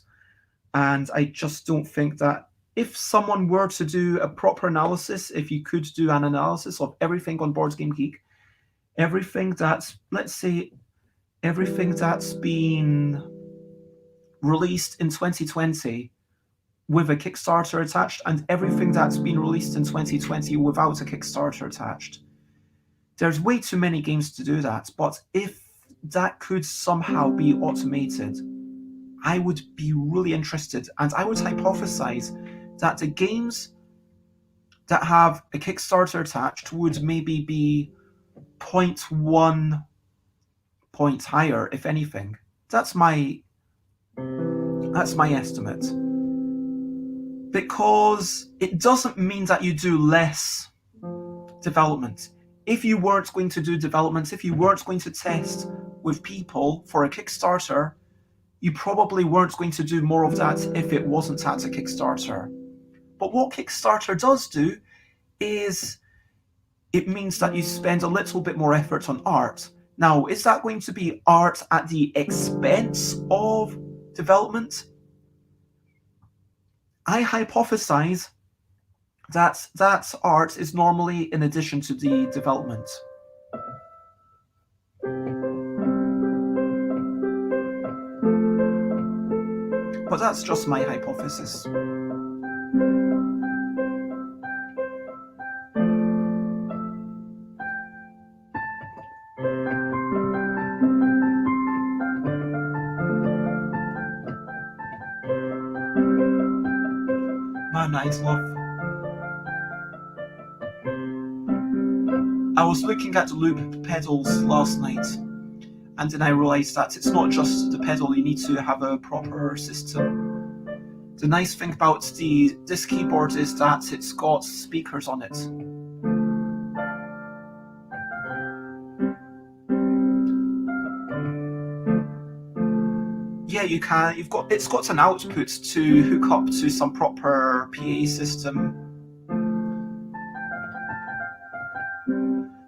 Speaker 1: and I just don't think that if someone were to do a proper analysis, if you could do an analysis of everything on Board Game Geek, everything that's, let's say, everything that's been released in 2020 with a Kickstarter attached, and everything that's been released in 2020 without a Kickstarter attached. There's way too many games to do that, but if that could somehow be automated, I would be really interested, and I would hypothesize that the games that have a Kickstarter attached would maybe be 0.1 point higher, if anything. That's my estimate. Because it doesn't mean that you do less development. If you weren't going to do development, if you weren't going to test with people for a Kickstarter, you probably weren't going to do more of that if it wasn't at a Kickstarter. But what Kickstarter does do is it means that you spend a little bit more effort on art. Now, is that going to be art at the expense of development? I hypothesize that art is normally in addition to the development. But that's just my hypothesis. Man, nice love. I was looking at the loop pedals last night, and then I realised that it's not just the pedal, you need to have a proper system. The nice thing about this keyboard is that it's got speakers on it. Yeah, you can. It's got an output to hook up to some proper PA system,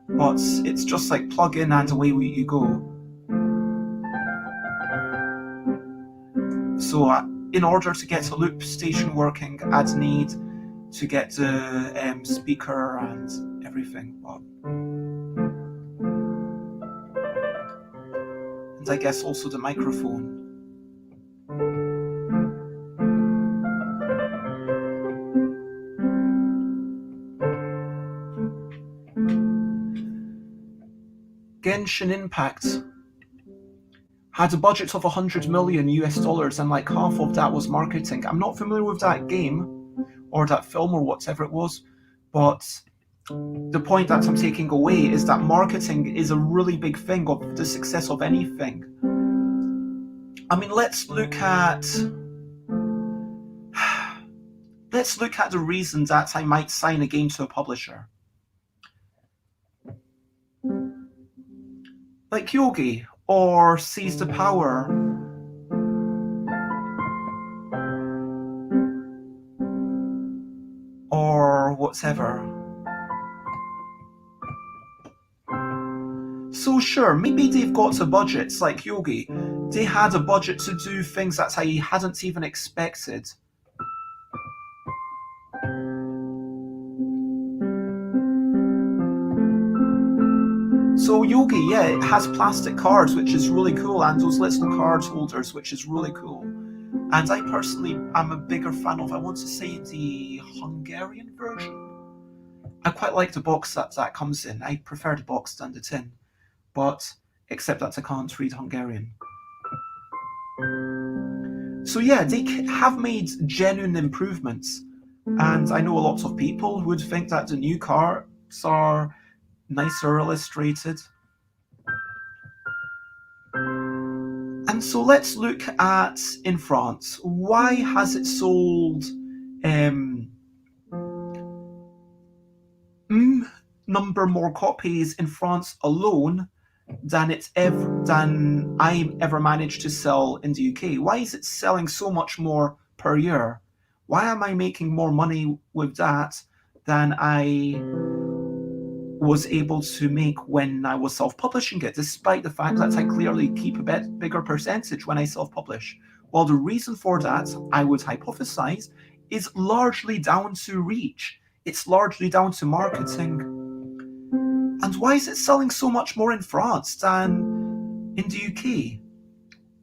Speaker 1: but it's just like plug in and away you go. So in order to get a loop station working, I'd need to get the speaker and everything. And I guess also the microphone. Genshin Impact had a budget of $100 million US, and like half of that was marketing. I'm not familiar with that game or that film or whatever it was, but the point that I'm taking away is that marketing is a really big thing of the success of anything. I mean, let's look at the reason that I might sign a game to a publisher. Like Yogi or Seize the Power. Or whatever. So sure, maybe they've got a budget, like Yogi. They had a budget to do things that I hadn't even expected. So Yogi, yeah, it has plastic cards, which is really cool, and those little card holders, which is really cool. And I personally am a bigger fan of, I want to say, the Hungarian version. I quite like the box that comes in. I prefer the box than the tin. But, except that I can't read Hungarian. So yeah, they have made genuine improvements. And I know a lot of people who would think that the new cards are nicer illustrated. And so let's look at in France. Why has it sold number more copies in France alone than I ever managed to sell in the UK? Why is it selling so much more per year? Why am I making more money with that than I was able to make when I was self-publishing it, despite the fact that I clearly keep a bit bigger percentage when I self-publish? Well, the reason for that, I would hypothesize, is largely down to reach. It's largely down to marketing. And why is it selling so much more in France than in the UK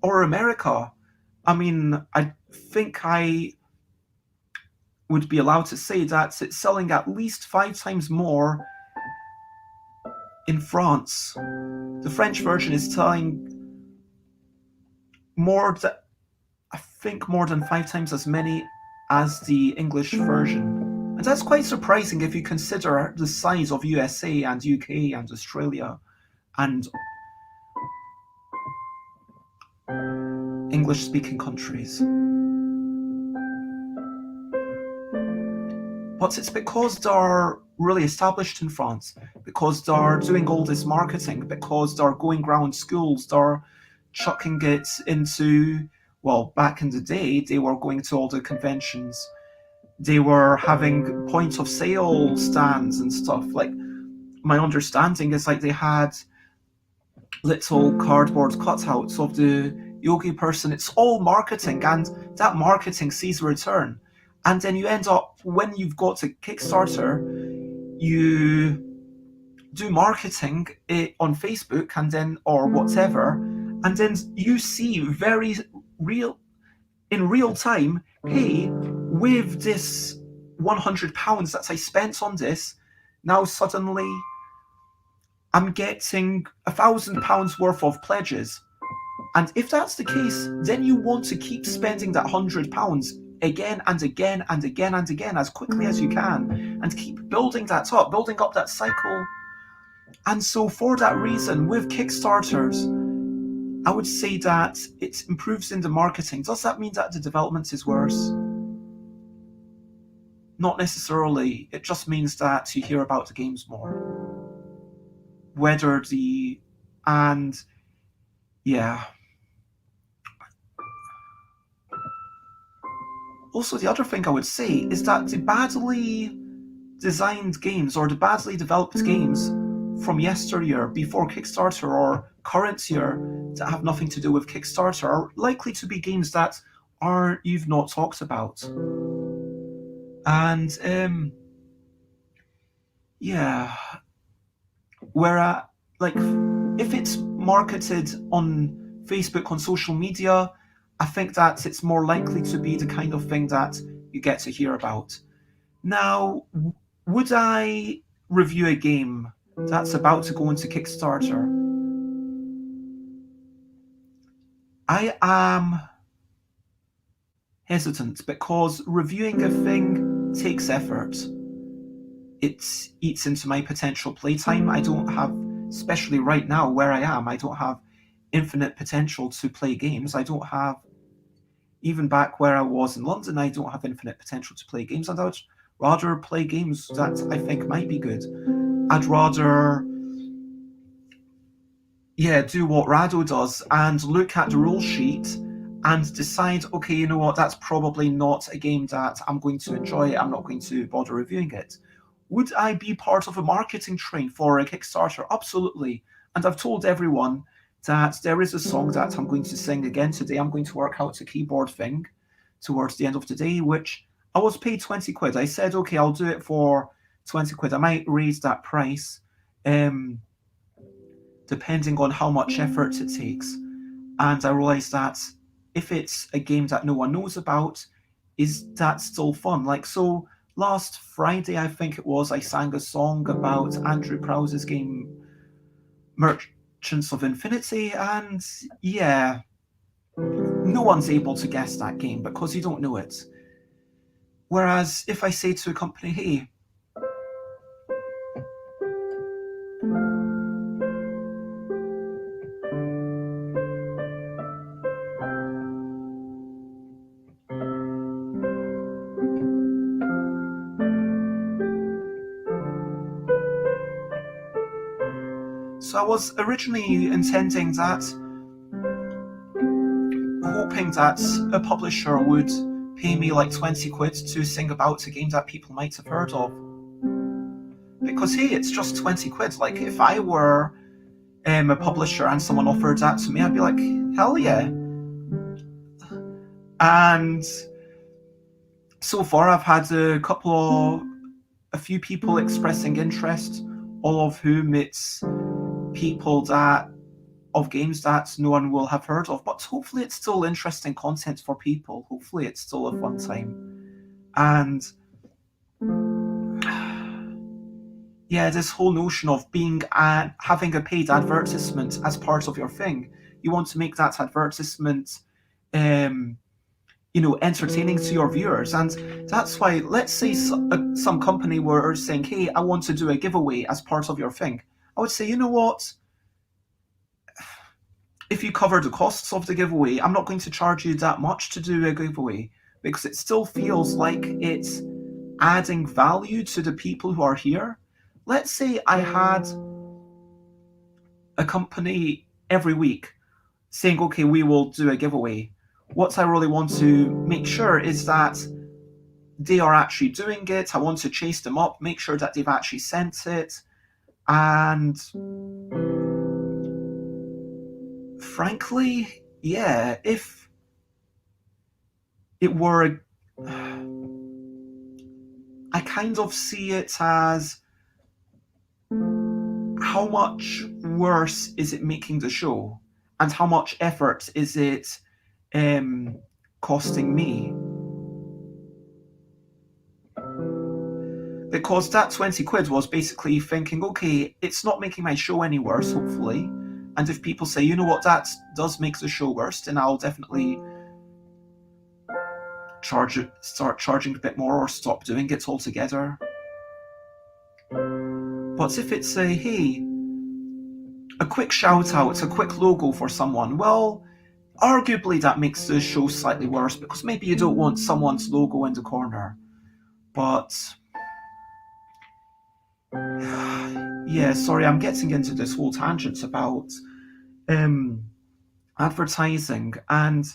Speaker 1: or America? I mean, I think I would be allowed to say that it's selling at least 5 times more in France. The French version is selling more than 5 times as many as the English version. And that's quite surprising if you consider the size of USA and UK and Australia and English-speaking countries. But it's because they're really established in France, because they're doing all this marketing, because they're going around schools, they're chucking it into, well, back in the day, they were going to all the conventions. They were having point of sale stands and stuff. Like, my understanding is like they had little cardboard cutouts of the Yogi person. It's all marketing, and that marketing sees a return. And then you end up, when you've got a Kickstarter, you do marketing on Facebook and then, or whatever, and then you see in real time, hey, with this £100 that I spent on this, now suddenly I'm getting £1,000 worth of pledges. And if that's the case, then you want to keep spending that £100 again and again and again and again as quickly as you can, and keep building that up, building up that cycle And so for that reason, with Kickstarters, I would say that it improves in the marketing. Does that mean that the development is worse? Not necessarily. It just means that you hear about the games more. Yeah. Also, the other thing I would say is that the badly designed games or the badly developed games from yesteryear, before Kickstarter, or current year that have nothing to do with Kickstarter are likely to be games that you've not talked about. And yeah, whereas like if it's marketed on Facebook, on social media, I think that it's more likely to be the kind of thing that you get to hear about. Now, would I review a game that's about to go into Kickstarter? I am hesitant because reviewing a thing takes effort. It eats into my potential playtime. I don't have, especially right now where I am, I don't have infinite potential to play games. I don't have, even back where I was in London, I don't have infinite potential to play games. And I would rather play games that I think might be good. I'd rather do what Rado does and look at the rule sheet and decide, okay, you know what, that's probably not a game that I'm going to enjoy. I'm not going to bother reviewing it. Would I be part of a marketing train for a Kickstarter? Absolutely. And I've told everyone that there is a song that I'm going to sing again today. I'm going to work out a keyboard thing towards the end of the day, which I was paid 20 quid. I said, okay, I'll do it for 20 quid. I might raise that price depending on how much effort it takes. And I realized that if it's a game that no one knows about, is that still fun? Like, so last Friday, I think it was, I sang a song about Andrew Prowse's game Merchants of Infinity, and yeah, no one's able to guess that game because you don't know it. Whereas if I say to a company, hey, so I was originally intending that, hoping that a publisher would pay me like 20 quid to sing about a game that people might have heard of. Because hey, it's just 20 quid. Like, if I were a publisher and someone offered that to me, I'd be like, hell yeah. And so far I've had a few people expressing interest, all of whom it's people of games that no one will have heard of, but hopefully it's still interesting content for people. Hopefully it's still a fun time. And yeah, this whole notion of having a paid advertisement as part of your thing. You want to make that advertisement entertaining to your viewers. And that's why, let's say some company were saying, hey, I want to do a giveaway as part of your thing. I would say, you know what? If you cover the costs of the giveaway, I'm not going to charge you that much to do a giveaway, because it still feels like it's adding value to the people who are here. Let's say I had a company every week saying, okay, we will do a giveaway. What I really want to make sure is that they are actually doing it. I want to chase them up, make sure that they've actually sent it. And frankly, yeah, if it were, I kind of see it as, how much worse is it making the show? And how much effort is it costing me? Because that 20 quid was basically thinking, okay, it's not making my show any worse, hopefully. And if people say, you know what, that does make the show worse, then I'll definitely start charging a bit more, or stop doing it altogether. But if it's a, hey, a quick shout out, a quick logo for someone, well, arguably that makes the show slightly worse because maybe you don't want someone's logo in the corner. But yeah, sorry, I'm getting into this whole tangent about advertising. And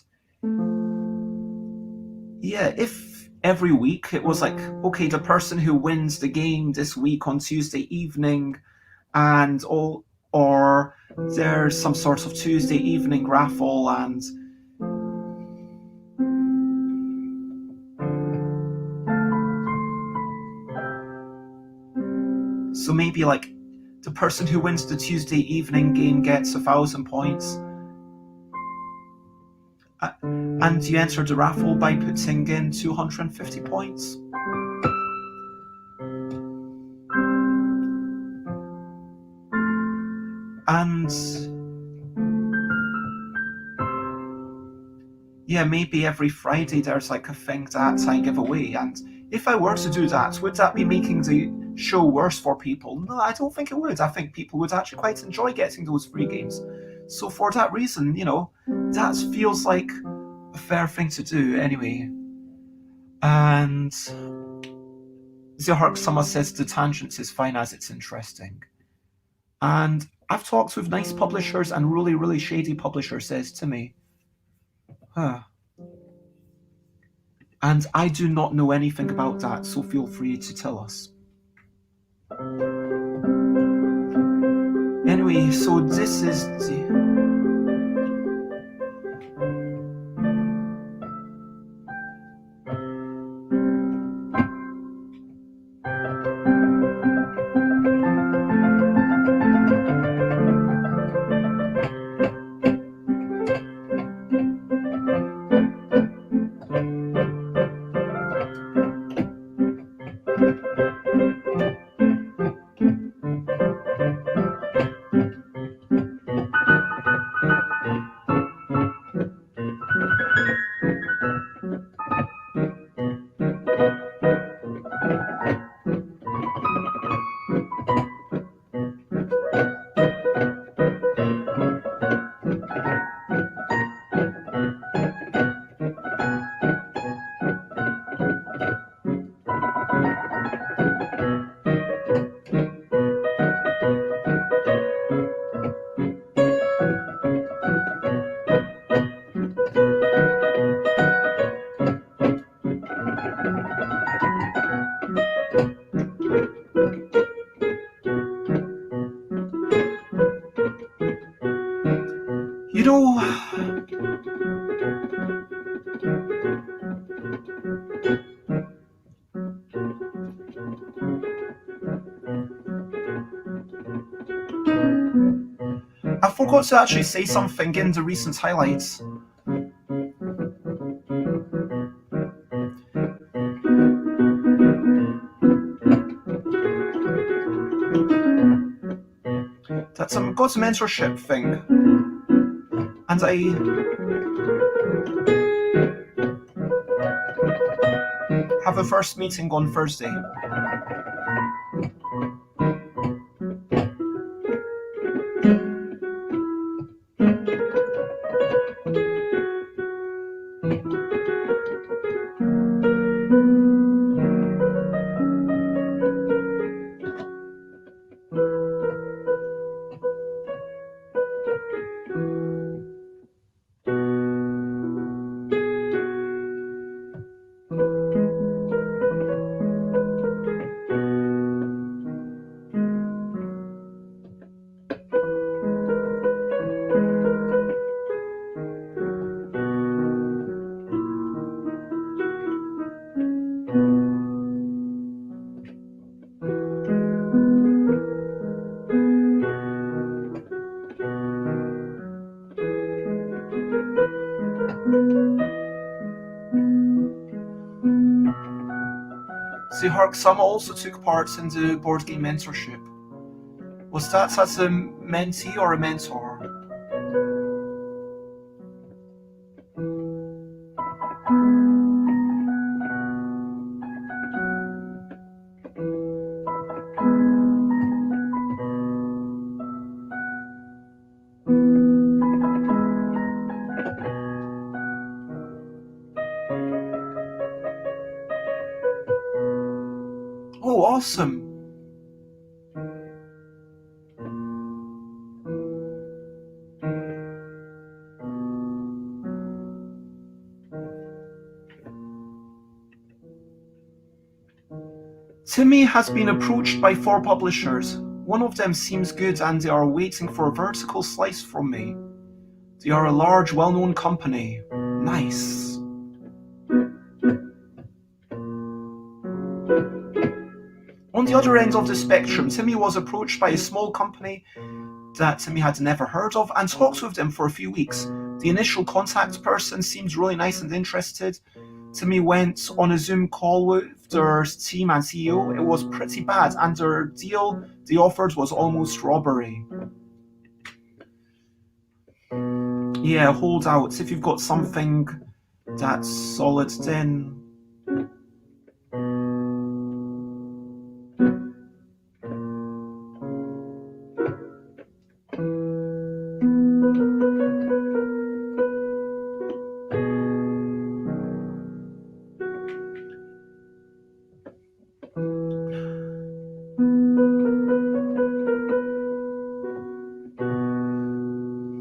Speaker 1: yeah, if every week it was like, okay, the person who wins the game this week on Tuesday evening, and all, or there's some sort of Tuesday evening raffle, and so maybe like the person who wins the Tuesday evening game gets 1,000 points. And you enter the raffle by putting in 250 points. And yeah, maybe every Friday there's like a thing that I give away. And if I were to do that, would that be making the show worse for people? No, I don't think it would. I think people would actually quite enjoy getting those free games. So for that reason, that feels like a fair thing to do anyway. And Zihark Sama says the tangents is fine as it's interesting. And I've talked with nice publishers and really, really shady publishers, says to me. And I do not know anything about that, so feel free to tell us. Anyway, so this is the... I forgot to actually say something in the recent highlights. That's got some mentorship thing. And I have a first meeting on Thursday. Zihark Sama also took part in the board game mentorship. Was that as a mentee or a mentor? awesome. Timmy has been approached by 4 publishers. One of them seems good and they are waiting for a vertical slice from me. They are a large, well-known company. Nice. On the other end of the spectrum, Timmy was approached by a small company that Timmy had never heard of and talked with them for a few weeks. The initial contact person seemed really nice and interested. Timmy went on a Zoom call with their team and CEO. It was pretty bad, and their deal they offered was almost robbery. Yeah, hold out. If you've got something that's solid, then...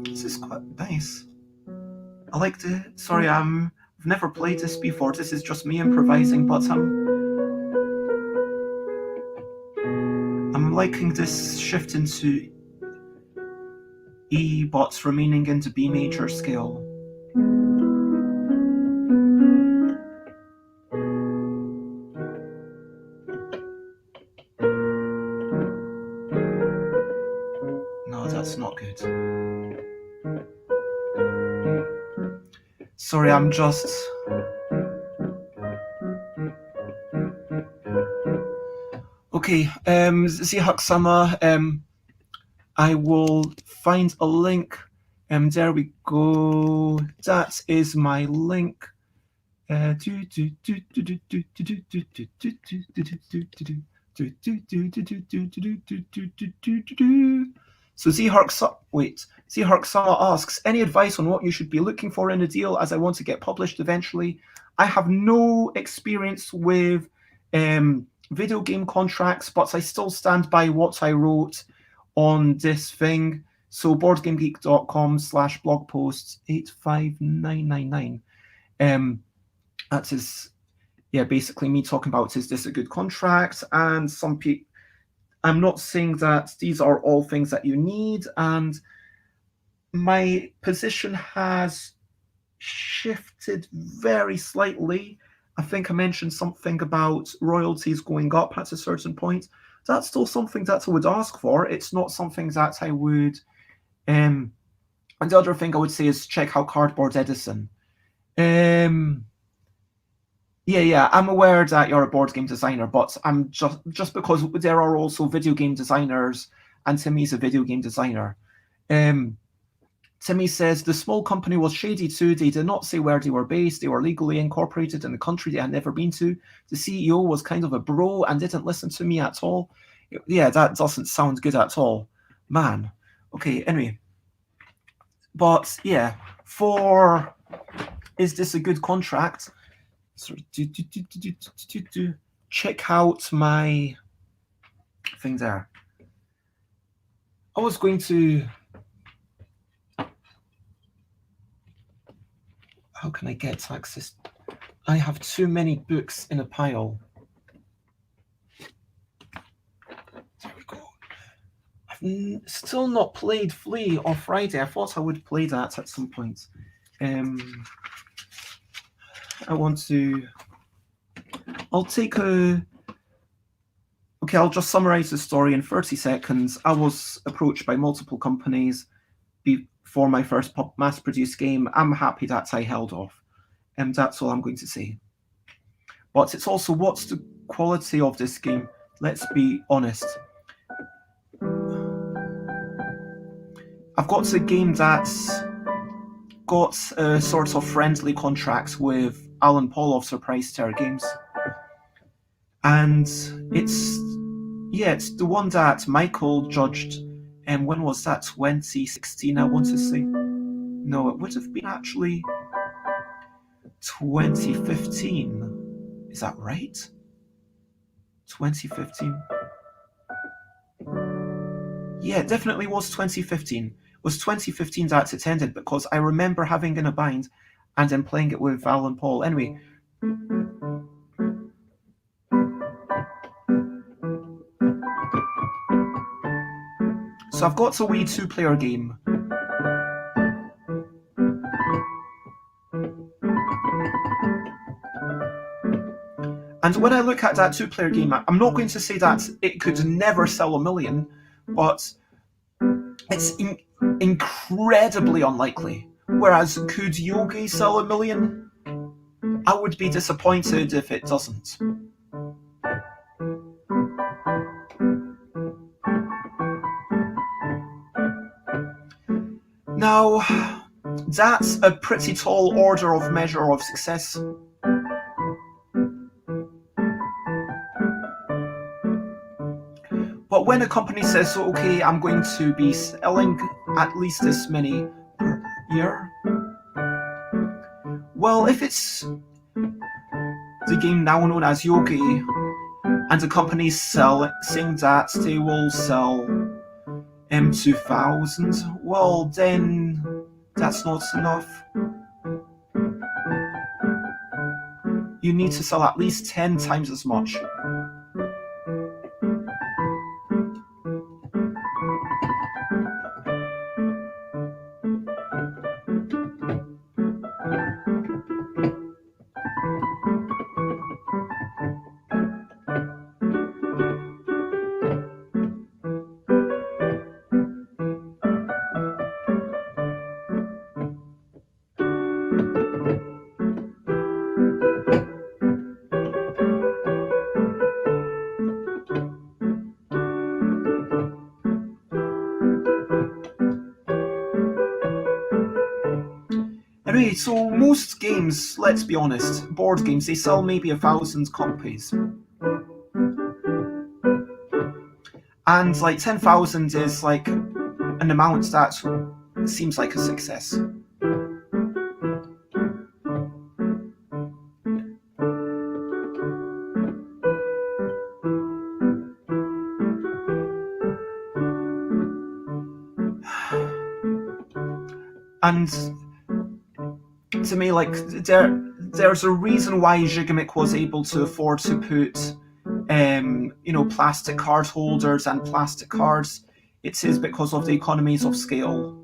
Speaker 1: This is quite nice. I like the... Sorry, I've never played this before. This is just me improvising, but I'm liking this shift into E, but remaining into B major scale. No, that's not good. Sorry, I'm just... Okay, Zihak-sama, I will find a link. There we go. That is my link. So Zihak-sama asks, any advice on what you should be looking for in a deal, as I want to get published eventually? I have no experience with video game contracts, but I still stand by what I wrote on this thing. So boardgamegeek.com/blog posts 85999. That is, yeah, basically me talking about, is this a good contract? And some people, I'm not saying that these are all things that you need, and my position has shifted very slightly. I think I mentioned something about royalties going up at a certain point. That's still something that I would ask for. It's not something that I would... and the other thing I would say is check out Cardboard Edison. Yeah, I'm aware that you're a board game designer, but I'm just because there are also video game designers, and Timmy's a video game designer. Timmy says the small company was shady too. They did not say where they were based. They were legally incorporated in a country they had never been to. The CEO was kind of a bro and didn't listen to me at all. Yeah, that doesn't sound good at all. Man. Okay, anyway. But yeah, for is this a good contract? Sorry, check out my thing there. I was going to... How can I get access? I have too many books in a pile. There we go. I've still not played Flea or Friday. I thought I would play that at some point. I want to... I'll take a... Okay, I'll just summarize the story in 30 seconds. I was approached by multiple companies for my first mass-produced game. I'm happy that I held off. And that's all I'm going to say. But it's also, what's the quality of this game? Let's be honest. I've got a game that's got a sort of friendly contract with Alan Paul of Surprise Terror Games. And it's the one that Michael judged. And when was that? 2016, I want to say. No, it would have been actually 2015. Is that right? 2015. Yeah, it definitely was 2015. It was 2015 that it ended because I remember having in a bind and then playing it with Val and Paul. Anyway. So I've got a wee 2-player game. And when I look at that 2-player game, I'm not going to say that it could never sell 1 million, but it's incredibly unlikely. Whereas could Yogi sell 1 million? I would be disappointed if it doesn't. Now, that's a pretty tall order of measure of success. But when a company says, okay, I'm going to be selling at least this many per year, well, if it's the game now known as Yogi, and the company saying that they will sell M2000, well, then that's not enough. You need to sell at least 10 times as much. Anyway, so most games, let's be honest, board games, they sell maybe 1,000 copies. And like 10,000 is like an amount that seems like a success. And to me, like, there's a reason why Gigamic was able to afford to put plastic card holders and plastic cards. It is because of the economies of scale.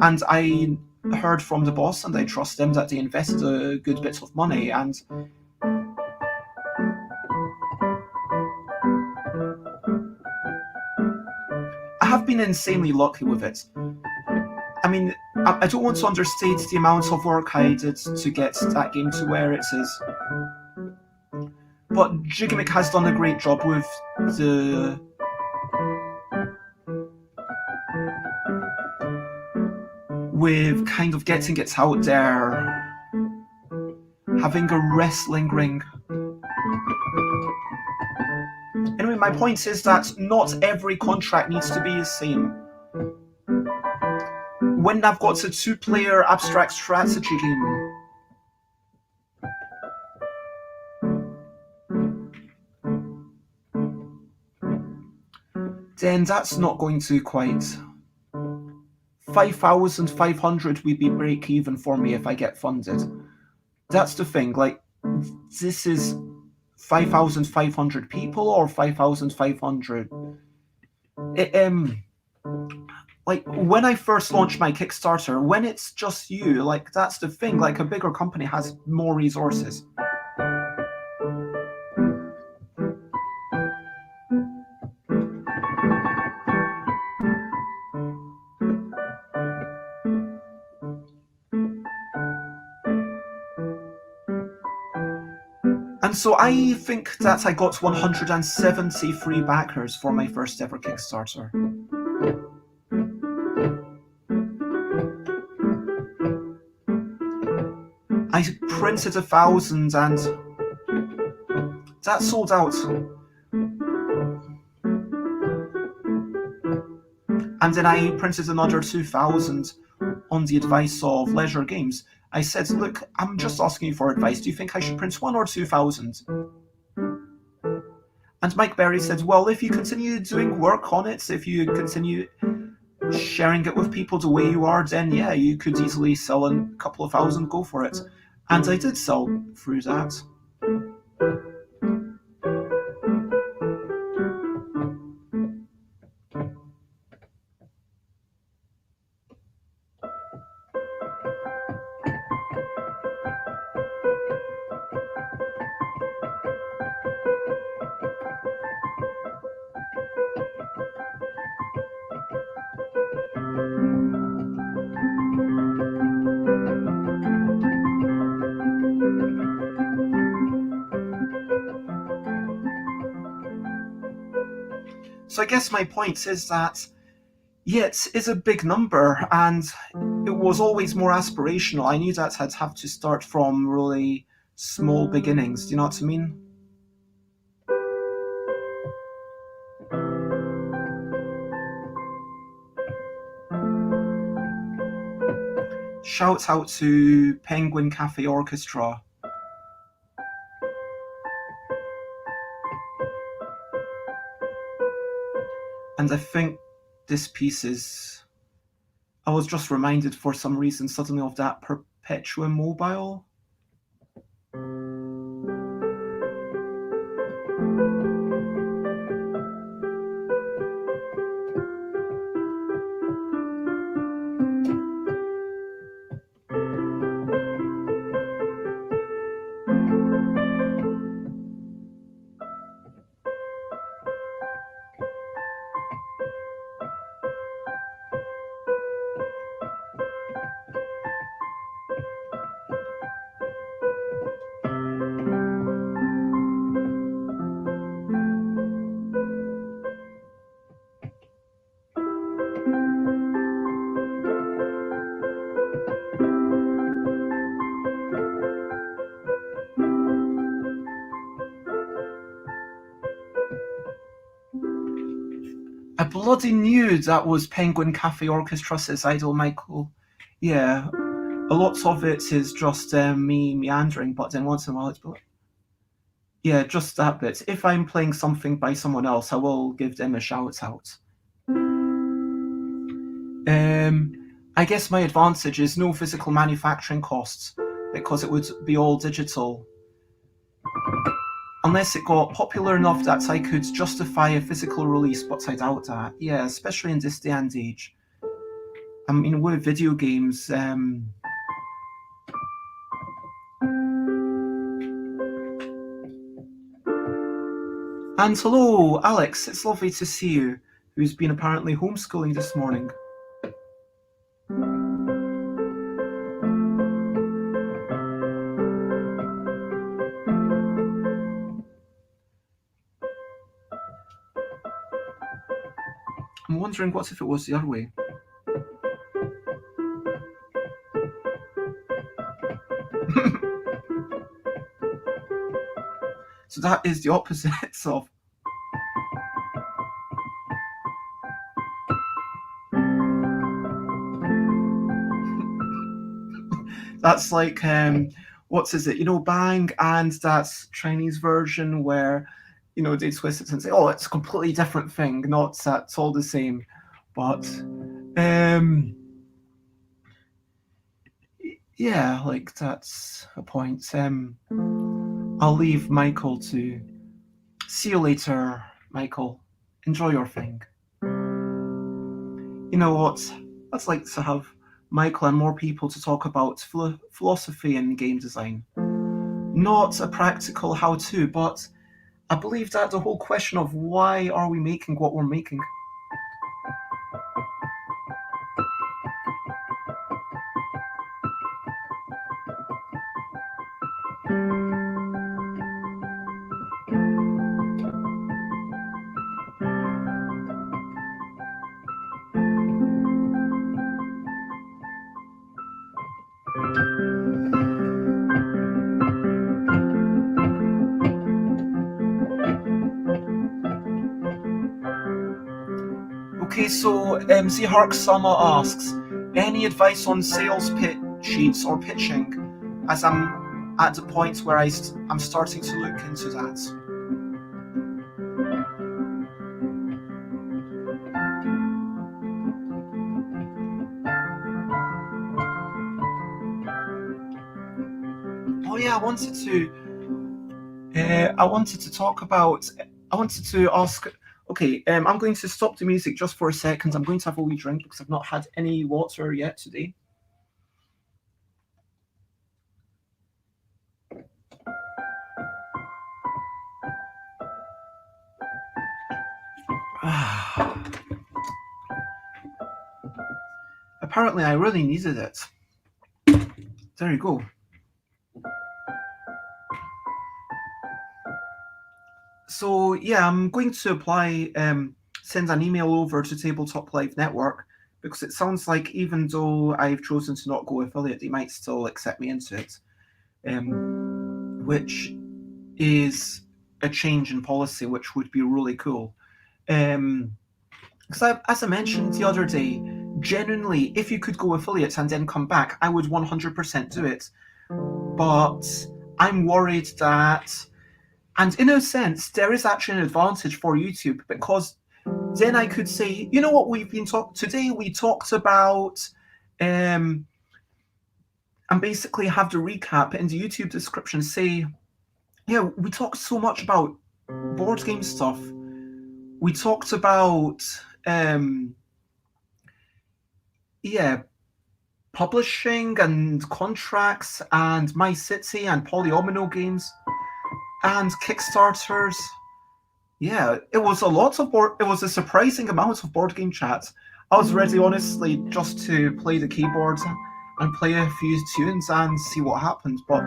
Speaker 1: And I heard from the boss, and I trust them, that they invested a good bit of money, and I have been insanely lucky with it. I mean, I don't want to understate the amount of work I did to get that game to where it is. But Gigamic has done a great job with kind of getting it out there, having a wrestling ring. Anyway, my point is that not every contract needs to be the same. When I've got a 2-player abstract strategy game, then that's not going to quite. 5,500 would be break even for me if I get funded. That's the thing, like, this is 5,500 people or 5,500. Like, when I first launched my Kickstarter, when it's just you, like, that's the thing, like, a bigger company has more resources. And so I think that I got 170 free backers for my first ever Kickstarter. I printed 1,000 and that sold out. And then I printed another 2,000 on the advice of Leisure Games. I said, look, I'm just asking you for advice. Do you think I should print 1,000 or 2,000? And Mike Berry said, well, if you continue doing work on it, if you continue sharing it with people the way you are, then yeah, you could easily sell a couple of thousand, go for it. And I did sell through that. So I guess my point is that, yeah, it is a big number, and it was always more aspirational. I knew that I'd have to start from really small beginnings. Do you know what I mean? Shouts out to Penguin Cafe Orchestra. And I think this piece is... I was just reminded for some reason suddenly of that Perpetuum Mobile. I bloody knew that was Penguin Cafe Orchestra, says Idol Michael. Yeah, a lot of it is just me meandering, but then once in a while it's... Yeah, just that bit. If I'm playing something by someone else, I will give them a shout out. I guess my advantage is no physical manufacturing costs, because it would be all digital. Unless it got popular enough that I could justify a physical release, but I doubt that. Yeah, especially in this day and age. I mean, with video games... And hello, Alex, it's lovely to see you, who's been apparently homeschooling this morning. I'm wondering what if it was the other way. So that is the opposite of... That's like, what is it? You know, Bang, and that's Chinese version where, you know, they twist it and say, oh, it's a completely different thing, not that it's all the same. But, yeah, like, that's a point. I'll leave Michael to... See you later, Michael. Enjoy your thing. You know what? I'd like to have Michael and more people to talk about philosophy in game design. Not a practical how-to, but I believe that the whole question of why are we making what we're making... Okay, so Z Hark Sama asks, any advice on sales pitch sheets or pitching, as I'm at the point where I'm starting to look into that? I wanted to talk about. I wanted to ask. Okay, I'm going to stop the music just for a second. I'm going to have a wee drink because I've not had any water yet today. Apparently, I really needed it. There you go. So yeah, I'm going to apply, send an email over to Tabletop Live Network because it sounds like even though I've chosen to not go affiliate, they might still accept me into it, which is a change in policy, which would be really cool. Because as I mentioned the other day, genuinely, if you could go affiliate and then come back, I would 100% do it. But I'm worried that, and in a sense, there is actually an advantage for YouTube because then I could say, you know what, we've been today. We talked about, and basically have the recap in the YouTube description. Say, yeah, we talked so much about board game stuff. We talked about, publishing and contracts and My City and Polyomino games and Kickstarters. Yeah, it was a lot of it was a surprising amount of board game chat. I was ready, honestly, just to play the keyboard and play a few tunes and see what happened, but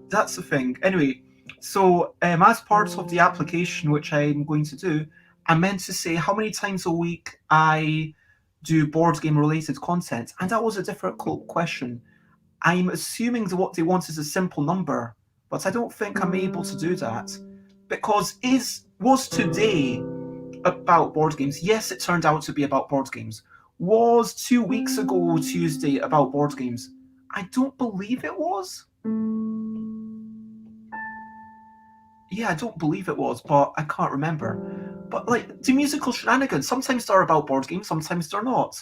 Speaker 1: that's the thing. Anyway, so as part of the application, which I'm going to do, I meant to say how many times a week I do board game related content, and that was a difficult question. I'm assuming that what they want is a simple number, but I don't think I'm able to do that. Because was today about board games? Yes, it turned out to be about board games. Was 2 weeks ago Tuesday about board games? I don't believe it was. Yeah, I don't believe it was, but I can't remember. But like the musical Shenanigans, sometimes they're about board games, sometimes they're not.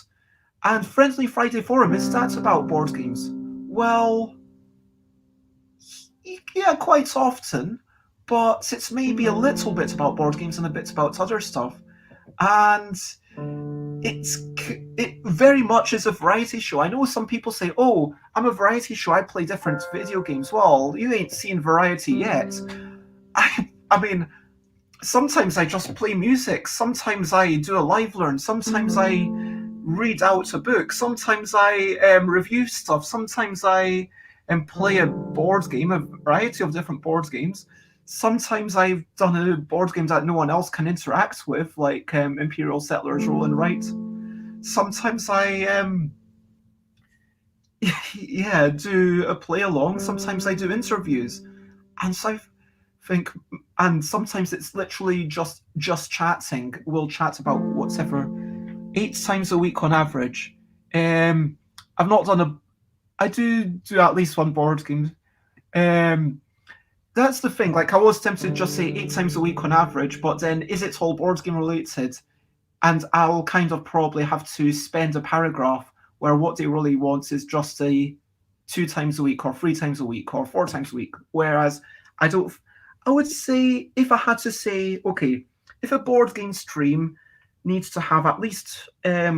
Speaker 1: And Friendly Friday Forum, is that about board games? Well, yeah, quite often, but it's maybe a little bit about board games and a bit about other stuff. And it very much is a variety show. I know some people say, "Oh, I'm a variety show. I play different video games." Well, you ain't seen variety yet. I mean, sometimes I just play music. Sometimes I do a live learn. Sometimes I read out a book. Sometimes I review stuff. Sometimes I play a board game, a variety of different board games. Sometimes I've done a board game that no one else can interact with, like Imperial Settlers Roll and Write. Sometimes I do a play along. Sometimes I do interviews, and so I think, and sometimes it's literally just chatting. We'll chat about whatever. 8 times a week on average. I've not done I do at least one board game. That's the thing. Like I was tempted to just say 8 times a week on average, but then is it all board game related? And I'll kind of probably have to spend a paragraph where what they really want is just a 2 times a week or 3 times a week or 4 times a week. Whereas I would say, if I had to say, okay, if a board game stream needs to have at least a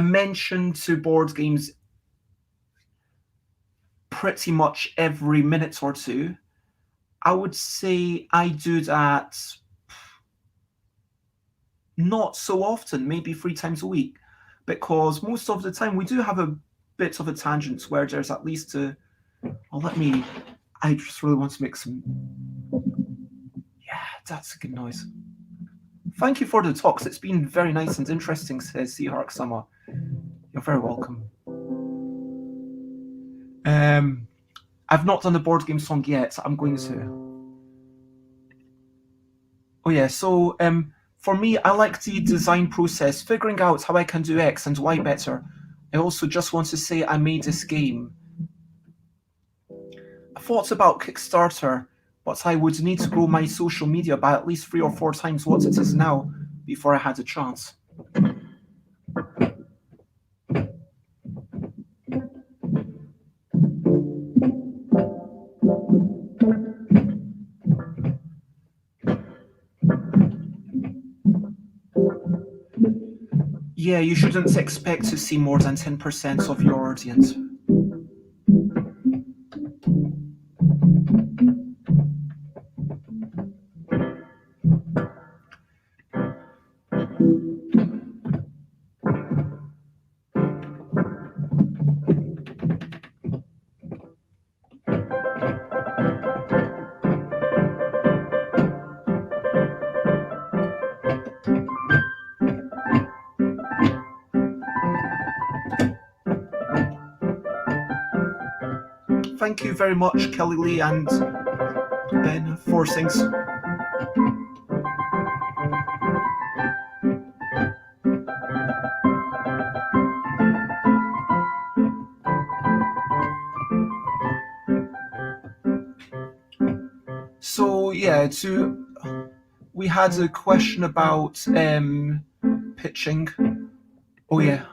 Speaker 1: mention to board games pretty much every minute or two, I would say I do that not so often, maybe 3 times a week, because most of the time we do have a bit of a tangent where there's at least I just really want to make some. Yeah, that's a good noise. Thank you for the talks. It's been very nice and interesting, says Seahawk Summer. You're very welcome. I've not done the board game song yet. I'm going to. Oh yeah, so for me, I like the design process, figuring out how I can do X and Y better. I also just want to say I made this game. I thought about Kickstarter, but I would need to grow my social media by at least 3 or 4 times what it is now before I had a chance. Yeah, you shouldn't expect to see more than 10% of your audience. Thank you very much, Kelly Lee and Ben Forsings. So yeah, we had a question about pitching. Oh yeah.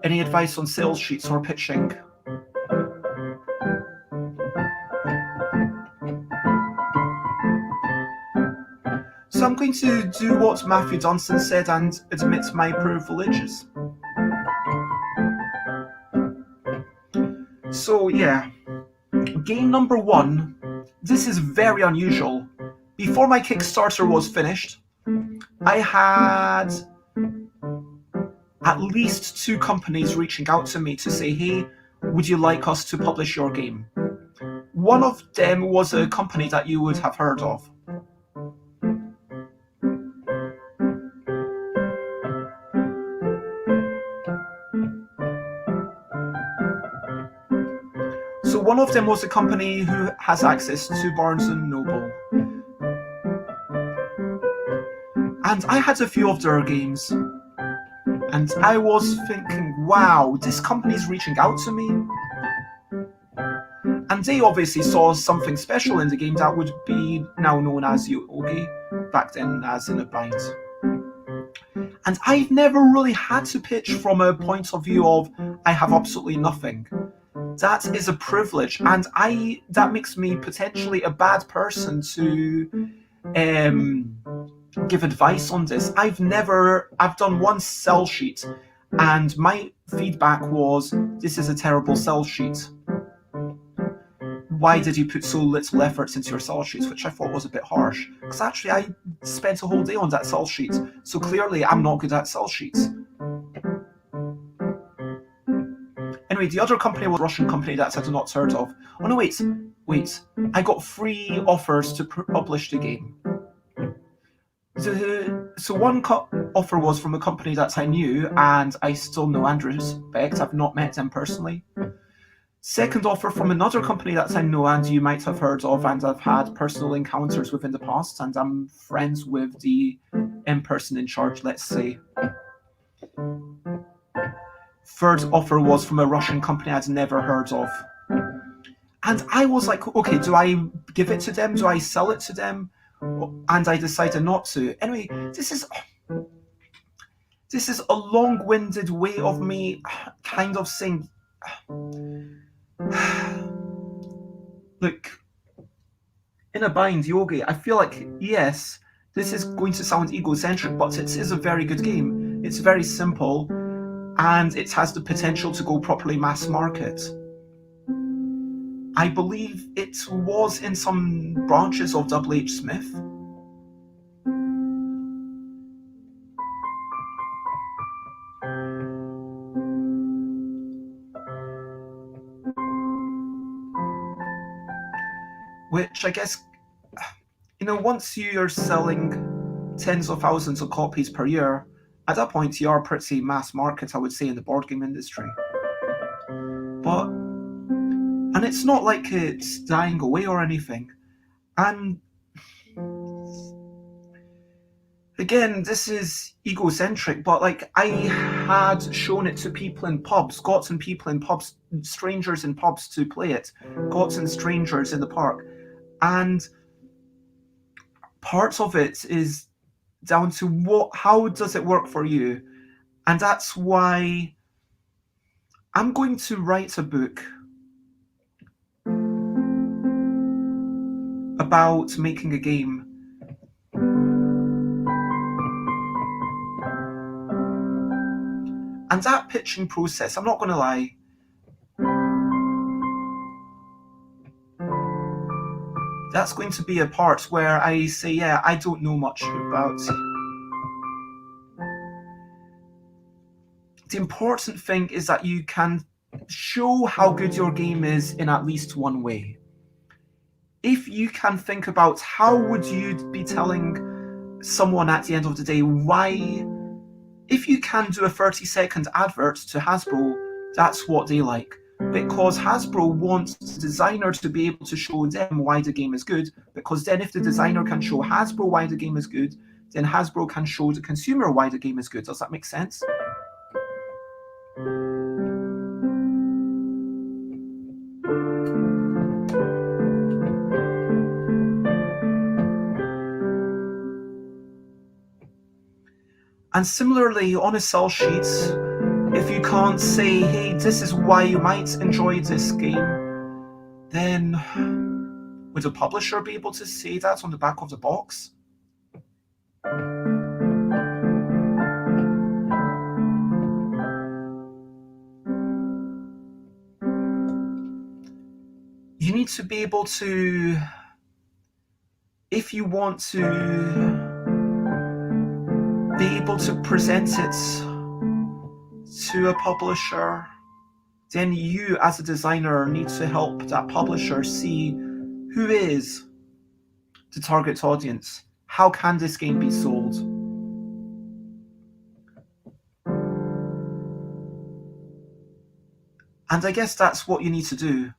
Speaker 1: Any advice on sales sheets or pitching? So I'm going to do what Matthew Dunstan said and admit my privileges. So yeah, game number 1. This is very unusual. Before my Kickstarter was finished, I had at least 2 companies reaching out to me to say, hey, would you like us to publish your game? One of them was a company that you would have heard of. So one of them was a company who has access to Barnes & Noble. And I had a few of their games. And I was thinking, wow, this company's reaching out to me. And they obviously saw something special in the game that would be now known as Yogi, back then as in a bind. And I've never really had to pitch from a point of view of I have absolutely nothing. That is a privilege, and that makes me potentially a bad person to give advice on this. I've done one sell sheet, and my feedback was, this is a terrible sell sheet. Why did you put so little effort into your sell sheets? Which I thought was a bit harsh, because actually I spent a whole day on that sell sheet, so clearly I'm not good at sell sheets. Anyway, the other company was a Russian company that I'd not heard of. Oh no, wait. I got 3 offers to publish the game. So one offer was from a company that I knew and I still know and respect. I've not met them personally. Second offer from another company that I know and you might have heard of and I've had personal encounters with in the past, and I'm friends with the person in charge, let's say. Third offer was from a Russian company I'd never heard of. And I was like, okay, do I give it to them? Do I sell it to them? And I decided not to. Anyway, this is a long-winded way of me kind of saying, look, in a bind, Yogi, I feel like, yes, this is going to sound egocentric, but it is a very good game. It's very simple, and it has the potential to go properly mass market. I believe it was in some branches of W.H. Smith. Which I guess, once you're selling tens of thousands of copies per year, at that point you are pretty mass market, I would say, in the board game industry. And it's not like it's dying away or anything. And again, this is egocentric, but I had shown it to people in pubs, gotten people in pubs, strangers in pubs to play it, gotten strangers in the park. And parts of it is down to how does it work for you? And that's why I'm going to write a book about making a game. And that pitching process, I'm not going to lie, that's going to be a part where I say, yeah, I don't know much about. The important thing is that you can show how good your game is in at least one way. If you can think about how would you be telling someone at the end of the day why, if you can do a 30-second advert to Hasbro, that's what they like. Because Hasbro wants the designer to be able to show them why the game is good, because then if the designer can show Hasbro why the game is good, then Hasbro can show the consumer why the game is good. Does that make sense? And similarly, on a sell sheet, if you can't say, hey, this is why you might enjoy this game, then would a publisher be able to say that on the back of the box? You need to be able to, if you want to be able to present it to a publisher, then you as a designer need to help that publisher see who is the target audience. How can this game be sold? And I guess that's what you need to do.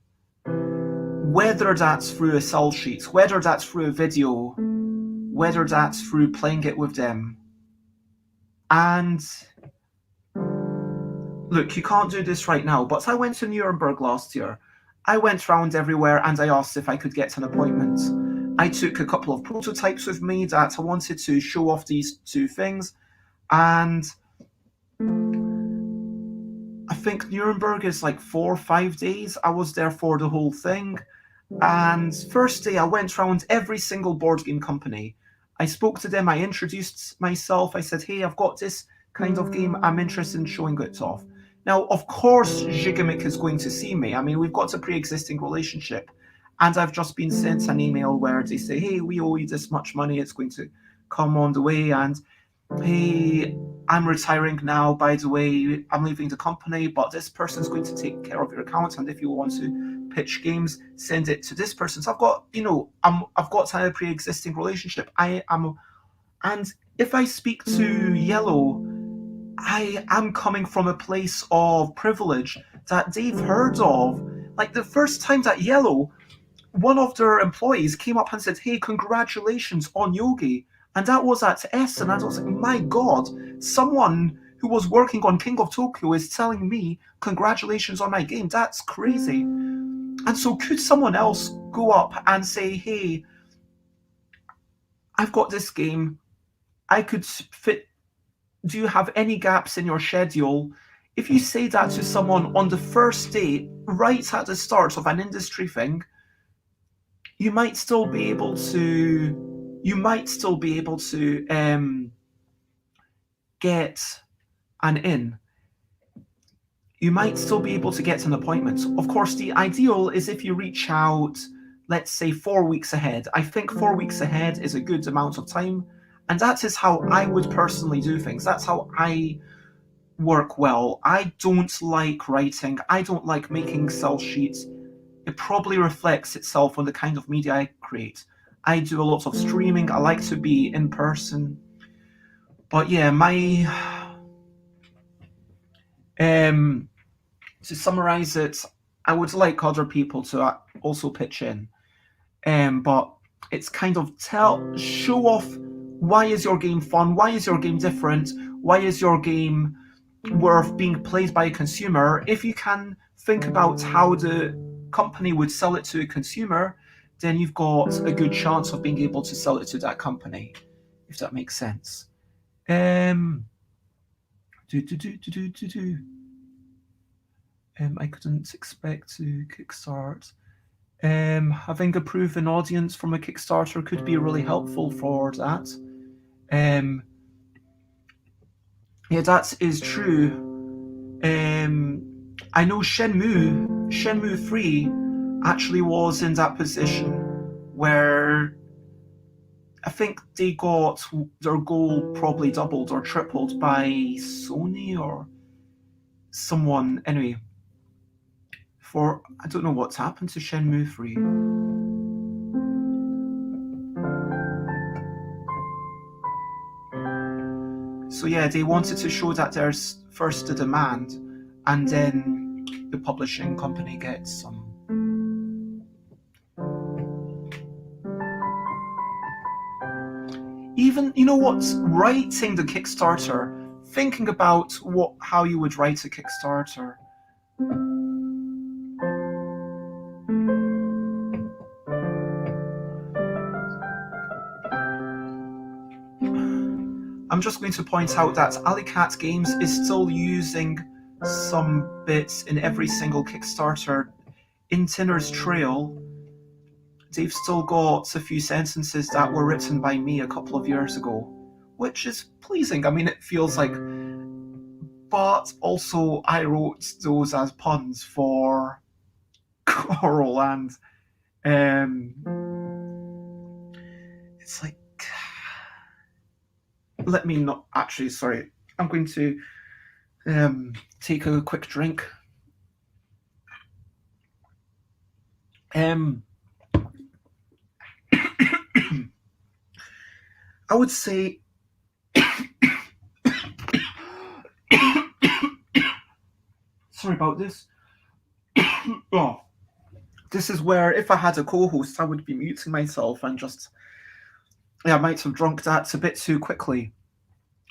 Speaker 1: Whether that's through a sell sheet, whether that's through a video, whether that's through playing it with them. And look, you can't do this right now, but I went to Nuremberg last year. I went around everywhere and I asked if I could get an appointment. I took a couple of prototypes with me that I wanted to show off these two things. And I think Nuremberg is like 4 or 5 days. I was there for the whole thing. And first day I went around every single board game company. I spoke to them, I introduced myself, I said, hey, I've got this kind of game, I'm interested in showing it off. Now, of course, Gigamic is going to see me. I mean, we've got a pre-existing relationship. And I've just been sent an email where they say, hey, we owe you this much money, it's going to come on the way. And hey, I'm retiring now, by the way, I'm leaving the company, but this person's going to take care of your account. And if you want to pitch games, send it to this person. So I've got, I've got a pre-existing relationship. And if I speak to Yellow, I am coming from a place of privilege that they've heard of. Like the first time that Yellow, one of their employees came up and said, hey, congratulations on Yogi. And that was at S, and I was like, my God, someone who was working on King of Tokyo is telling me congratulations on my game. That's crazy. And so could someone else go up and say, hey, I've got this game. I could fit. Do you have any gaps in your schedule? If you say that to someone on the first day, right at the start of an industry thing, you might still be able to get an in. You might still be able to get an appointment. Of course, the ideal is if you reach out, let's say 4 weeks ahead. I think 4 weeks ahead is a good amount of time. And that is how I would personally do things. That's how I work well. I don't like writing. I don't like making sell sheets. It probably reflects itself on the kind of media I create. I do a lot of streaming. I like to be in person. But yeah, to summarize it, I would like other people to also pitch in. But it's kind of show off, why is your game fun? Why is your game different? Why is your game worth being played by a consumer? If you can think about how the company would sell it to a consumer, then you've got a good chance of being able to sell it to that company, if that makes sense. I couldn't expect to kickstart. Having a proven audience from a Kickstarter could be really helpful for that. Yeah, that is true. I know Shenmue 3 actually was in that position where I think they got their goal probably doubled or tripled by Sony or someone. Anyway, I don't know what's happened to Shenmue 3. So yeah, they wanted to show that there's first a demand, and then the publishing company gets some. Even, you know what, writing the Kickstarter, thinking about how you would write a Kickstarter. I'm just going to point out that Alley Cat Games is still using some bits in every single Kickstarter. In Tinner's Trail, they've still got a few sentences that were written by me a couple of years ago, which is pleasing. I mean, it feels like... But also, I wrote those as puns for Coral, and it's like... Let me not... Actually, sorry. I'm going to take a quick drink. I would say... Sorry about this. Oh, this is where, if I had a co-host, I would be muting myself and just... Yeah, I might have drunk that a bit too quickly.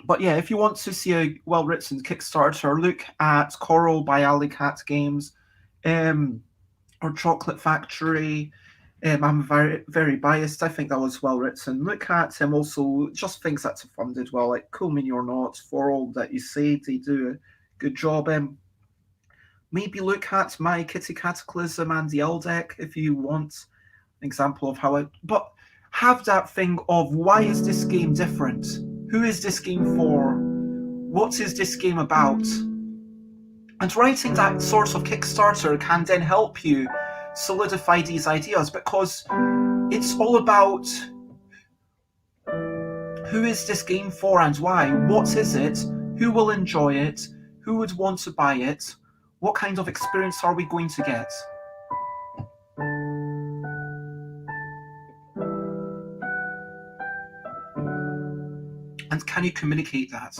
Speaker 1: But yeah, if you want to see a well-written Kickstarter, look at Coral by Alley Cat Games, or Chocolate Factory. I'm very, very biased. I think that was well-written. Look at also just things that are funded well, like Cool Mini or Not, For All That You Say. They do a good job. Maybe look at My Kitty Cataclysm and the L Deck if you want an example of how but have that thing of, why is this game different? Who is this game for? What is this game about? And writing that sort of Kickstarter can then help you solidify these ideas, because it's all about who is this game for and why? What is it? Who will enjoy it? Who would want to buy it? What kind of experience are we going to get? And can you communicate that?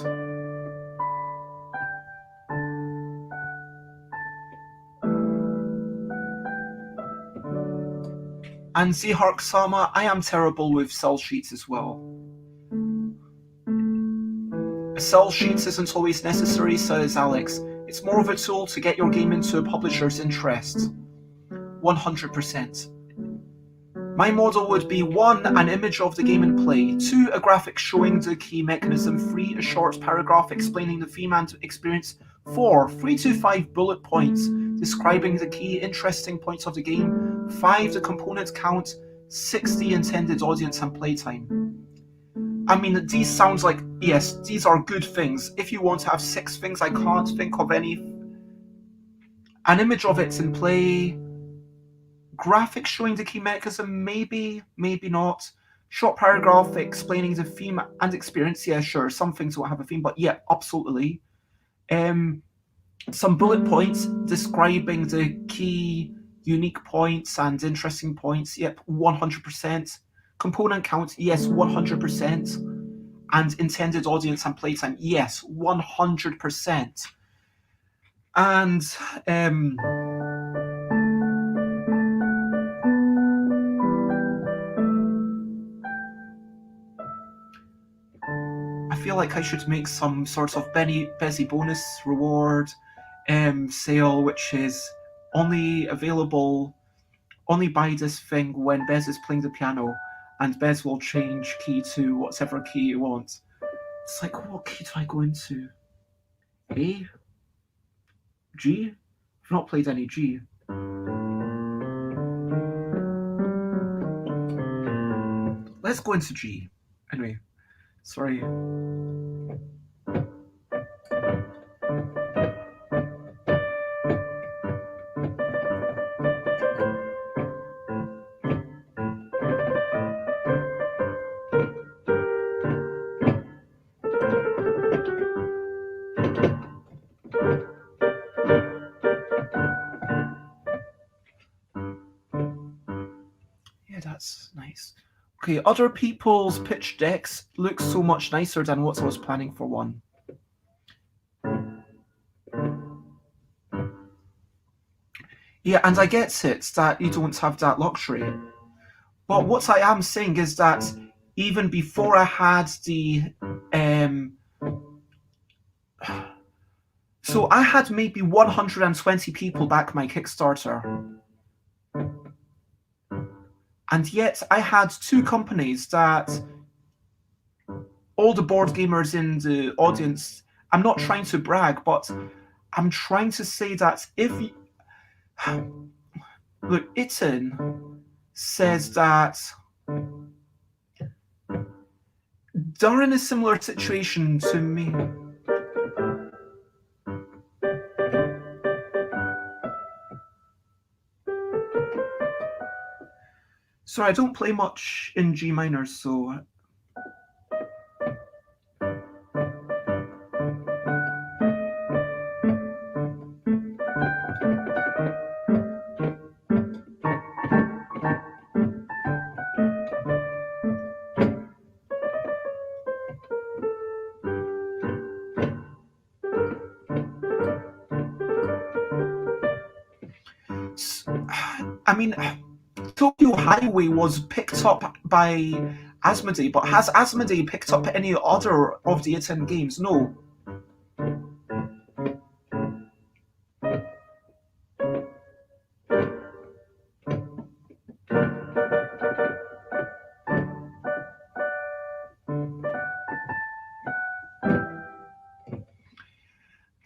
Speaker 1: And Zihark Sama, I am terrible with sell sheets as well. A sell sheet isn't always necessary, says Alex. It's more of a tool to get your game into a publisher's interest. 100%. My model would be 1, an image of the game in play, 2, a graphic showing the key mechanism, 3, a short paragraph explaining the theme and experience, 4, 3 to 5 bullet points describing the key interesting points of the game, 5, the component count, 6, the intended audience and playtime. I mean, these sounds like, yes, these are good things. If you want to have 6 things, I can't think of any. An image of it in play, graphics showing the key mechanism, maybe, maybe not. Short paragraph explaining the theme and experience, yeah, sure. Some things will have a theme, but yeah, absolutely. Some bullet points describing the key unique points and interesting points, yep, 100%. Component count, yes, 100%. And intended audience and playtime, yes, 100%. And I feel like I should make some sort of Bezzy bonus reward sale, which is only buy this thing when Bez is playing the piano, and Bez will change key to whatever key you want. It's like, what key do I go into? A? G? I've not played any G. Let's go into G. Anyway, sorry. nice. Okay, other people's pitch decks look so much nicer than what I was planning for one. Yeah, and I get it that you don't have that luxury. But what I am saying is that even before I had the so I had maybe 120 people back my Kickstarter. And yet I had two companies that all the board gamers in the audience, I'm not trying to brag, but I'm trying to say that if you, look, Itten says that they're in a similar situation to me. So I don't play much in G minor, so I mean, Tokyo Highway was picked up by Asmodee, but has Asmodee picked up any other of the Itten games? No.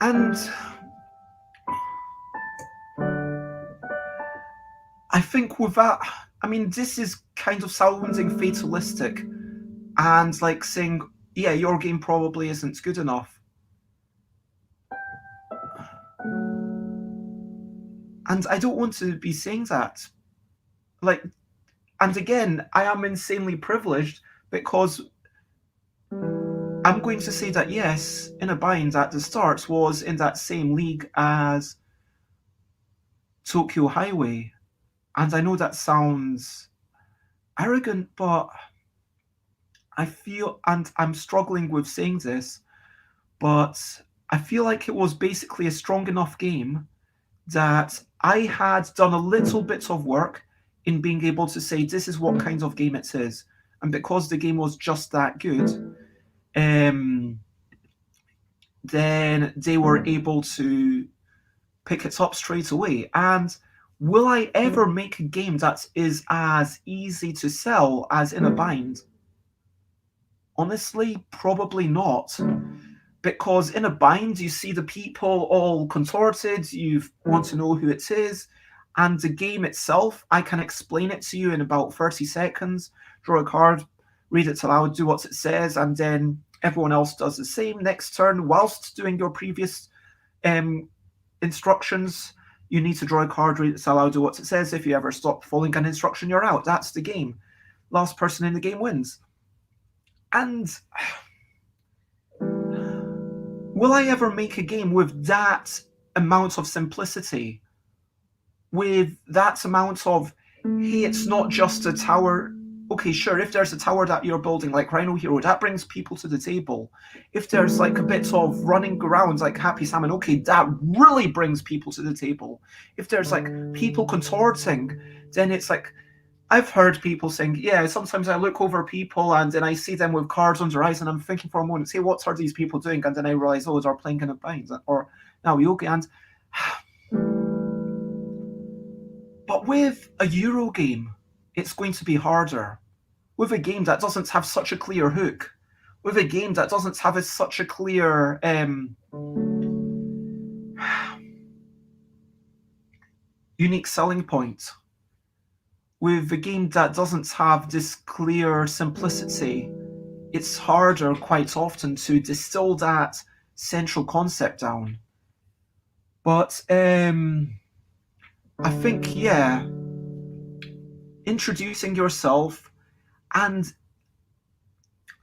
Speaker 1: And I think with that, I mean, this is kind of sounding fatalistic and like saying, yeah, your game probably isn't good enough. And I don't want to be saying that. Like, and again, I am insanely privileged because I'm going to say that yes, In a Bind at the start was in that same league as Tokyo Highway. And I know that sounds arrogant, but I feel, and I'm struggling with saying this, but I feel like it was basically a strong enough game that I had done a little bit of work in being able to say this is what kind of game it is. And because the game was just that good, then they were able to pick it up straight away. And will I ever make a game that is as easy to sell as In a Bind? Honestly, probably not. Because In a Bind, you see the people all contorted, you want to know who it is, and the game itself, I can explain it to you in about 30 seconds, draw a card, read it aloud, do what it says, and then everyone else does the same. Next turn, whilst doing your previous instructions, you need to draw a card, read it aloud, do what it says. If you ever stop following an instruction, you're out. That's the game. Last person in the game wins. And will I ever make a game with that amount of simplicity? With that amount of, hey, it's not just a tower. Okay, sure, if there's a tower that you're building like Rhino Hero, that brings people to the table. If there's like a bit of running around like Happy Salmon, okay, that really brings people to the table. If there's like people contorting, then it's like, I've heard people saying, yeah, sometimes I look over people and then I see them with cards on their eyes and I'm thinking for a moment, say, what are these people doing? And then I realize, oh, they're playing In a Bind or now yoga. And but with a Euro game, it's going to be harder. With a game that doesn't have such a clear hook, with a game that doesn't have such a clear unique selling point, with a game that doesn't have this clear simplicity, it's harder quite often to distill that central concept down. But I think, yeah, introducing yourself, and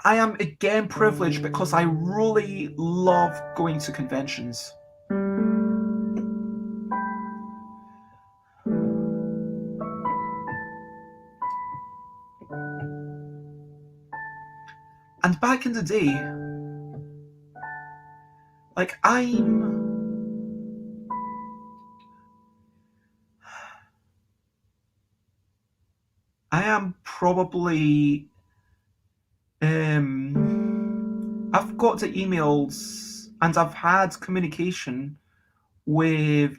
Speaker 1: I am again privileged because I really love going to conventions. And back in the day, like I am probably I've got the emails and I've had communication with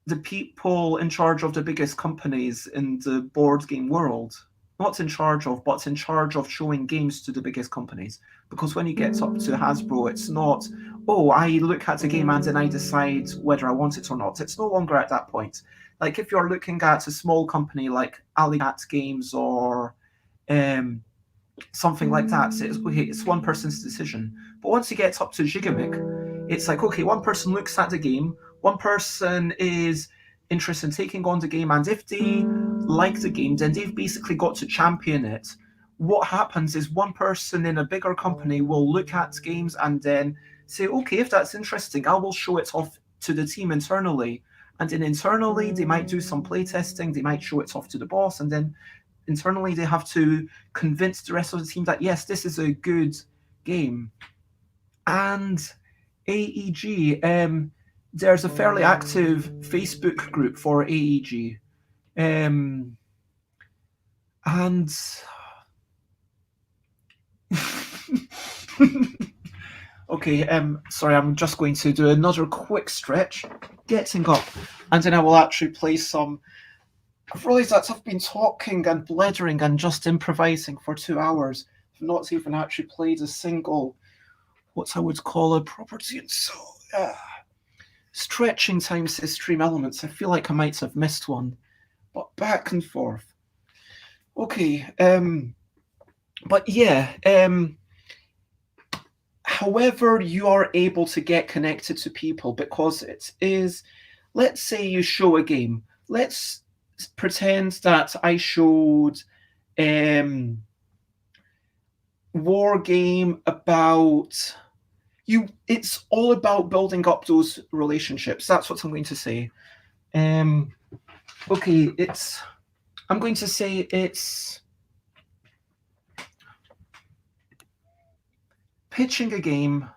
Speaker 1: the people in charge of the biggest companies in the board game world. Not in charge of, but in charge of showing games to the biggest companies. Because when you get up to Hasbro, it's not, oh, I look at a game and then I decide whether I want it or not. It's no longer at that point. Like if you're looking at a small company like Alicat Games or something like that, it's one person's decision. But once you get up to Gigamic, it's like, okay, one person looks at the game, one person is interested in taking on the game, and if they like the game, then they've basically got to champion it. What happens is one person in a bigger company will look at games and then say, okay, if that's interesting, I will show it off to the team internally. And then internally, they might do some playtesting, they might show it off to the boss, and then internally they have to convince the rest of the team that, yes, this is a good game. And AEG, there's a fairly active Facebook group for AEG. And okay, sorry, I'm just going to do another quick stretch, getting up, and then I will actually play some. I've realised that I've been talking and blethering and just improvising for 2 hours. I've not even actually played a single, what I would call a property, and so stretching time says stream elements. I feel like I might have missed one, but back and forth. Okay, but yeah, however you are able to get connected to people, because it is, let's say you show a game. Let's pretend that I showed war game about you. It's all about building up those relationships. That's what I'm going to say. Okay, I'm going to say it's pitching a game.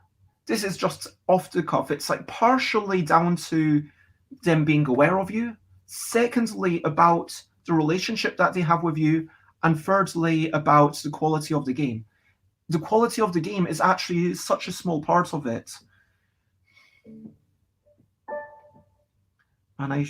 Speaker 1: This is just off the cuff. It's like partially down to them being aware of you. Secondly, about the relationship that they have with you. And thirdly, about the quality of the game. The quality of the game is actually such a small part of it. And I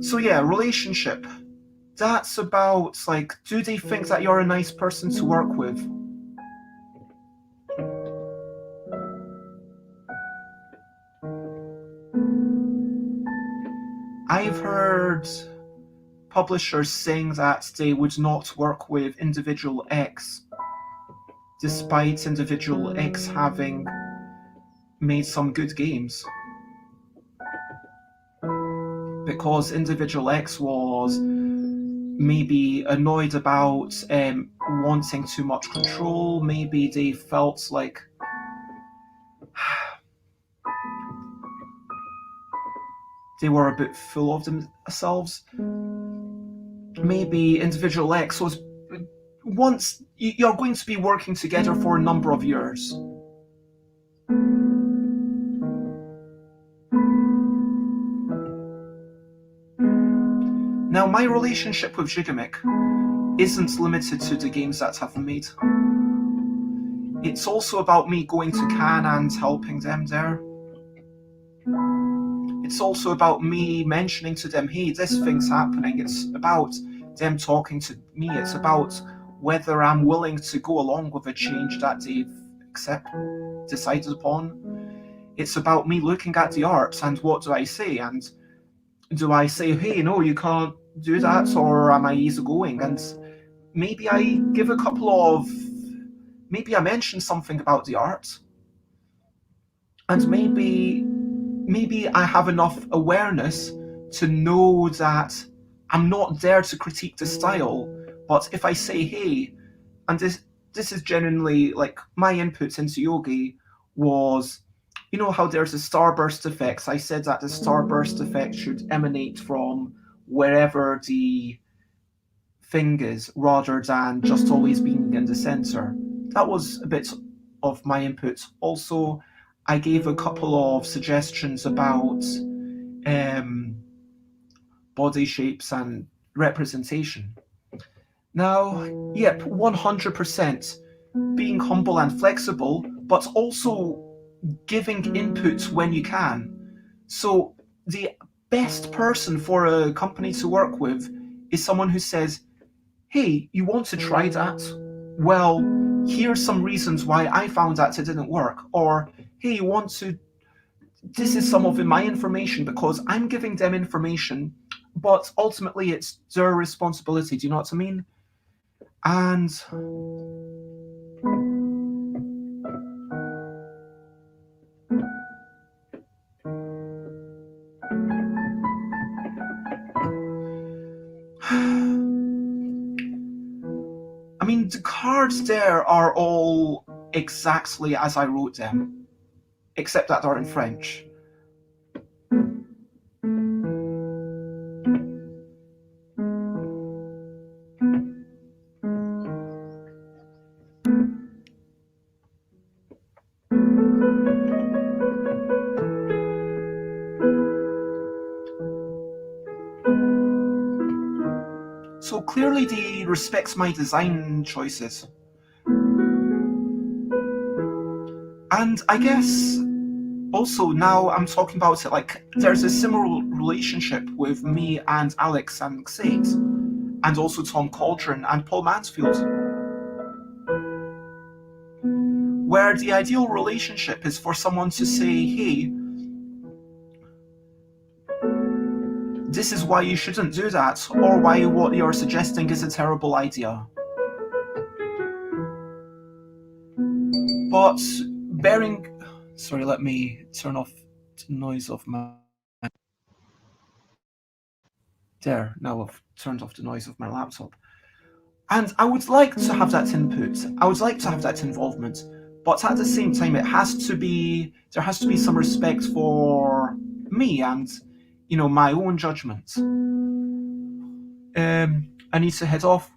Speaker 1: So yeah, relationship. That's about, like, do they think that you're a nice person to work with? I've heard publishers saying that they would not work with individual X, despite individual X having made some good games. Because individual X was maybe annoyed about wanting too much control. Maybe they felt like they were a bit full of themselves. Maybe individual X was, once you're going to be working together for a number of years. Now, my relationship with Gigamic isn't limited to the games that I've made. It's also about me going to Cannes and helping them there. It's also about me mentioning to them, hey, this thing's happening. It's about them talking to me. It's about whether I'm willing to go along with a change that they've decided upon. It's about me looking at the art and what do I say? And do I say, hey, no, you can't do that, or am I easygoing? And maybe I give a couple of maybe I mention something about the art, and maybe I have enough awareness to know that I'm not there to critique the style, but if I say, hey, and this is genuinely like my inputs into yogi was, you know how there's a starburst effects. I said that the starburst effect should emanate from wherever the thing is rather than just always being in the center. That was a bit of my input. Also, I gave a couple of suggestions about um, body shapes and representation. Now, yep, 100% being humble and flexible, but also giving input when you can. So, the best person for a company to work with is someone who says, hey, you want to try that? Well, here's some reasons why I found that it didn't work. Or, hey, you want to, this is some of my information because I'm giving them information, but ultimately it's their responsibility. Do you know what I mean? And I mean, the cards there are all exactly as I wrote them, except that they're in French. So clearly they respect my design choices. And I guess also now I'm talking about it, like there's a similar relationship with me and Alex and Xate, and also Tom Cauldron and Paul Mansfield, where the ideal relationship is for someone to say, hey, this is why you shouldn't do that, or why what you're suggesting is a terrible idea. But bearing, sorry, let me turn off the noise of my, there, now I've turned off the noise of my laptop. And I would like to have that input, I would like to have that involvement, but at the same time there has to be some respect for me and, you know, my own judgment. I need to head off.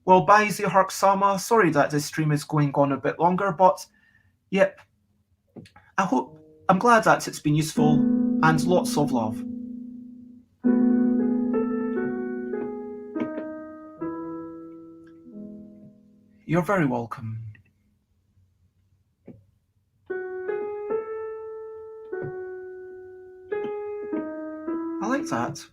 Speaker 1: Well, bye Zihark Sama. Sorry that this stream is going on a bit longer, but yep. I'm glad that it's been useful, and lots of love. You're very welcome. I like that.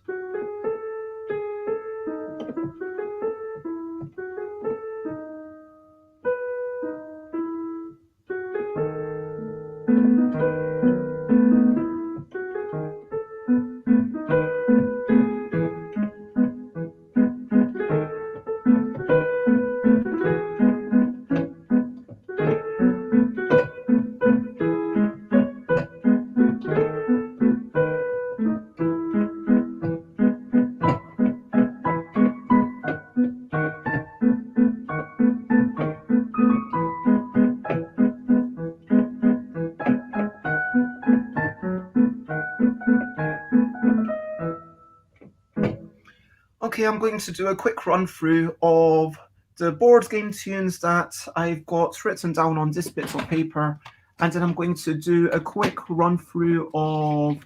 Speaker 1: Okay, I'm going to do a quick run through of the board game tunes that I've got written down on this bit of paper, and then I'm going to do a quick run through of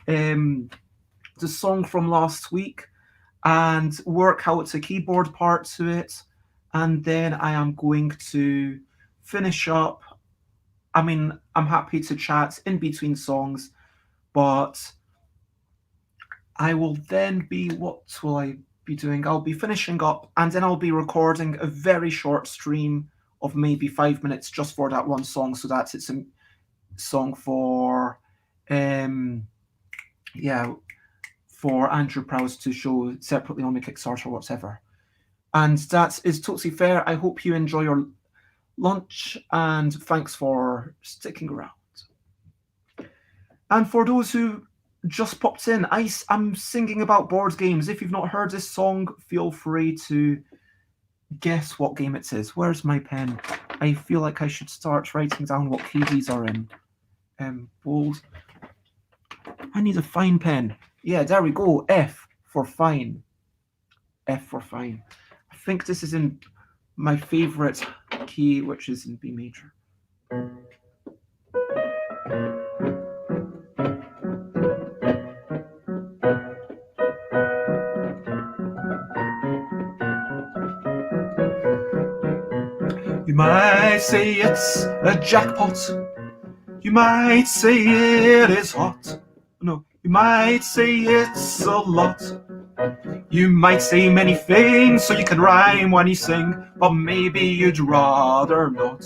Speaker 1: the song from last week and work out the keyboard part to it, and then I am going to finish up. I mean, I'm happy to chat in between songs, but I will then be, what will I be doing? I'll be finishing up, and then I'll be recording a very short stream of maybe 5 minutes just for that one song, so that it's a song for for Andrew Prowse to show separately on the Kickstarter or whatever. And that is totally fair. I hope you enjoy your lunch, and thanks for sticking around. And for those who just popped in, I'm singing about board games. If you've not heard this song, feel free to guess what game it is. Where's my pen? I feel like I should start writing down what key these are in. Bold. I need a fine pen. Yeah, there we go. F for fine. F for fine. I think this is in my favorite key, which is in B major. You might say it's a jackpot. You might say it is hot. No, you might say it's a lot. You might say many things so you can rhyme when you sing, but maybe you'd rather not.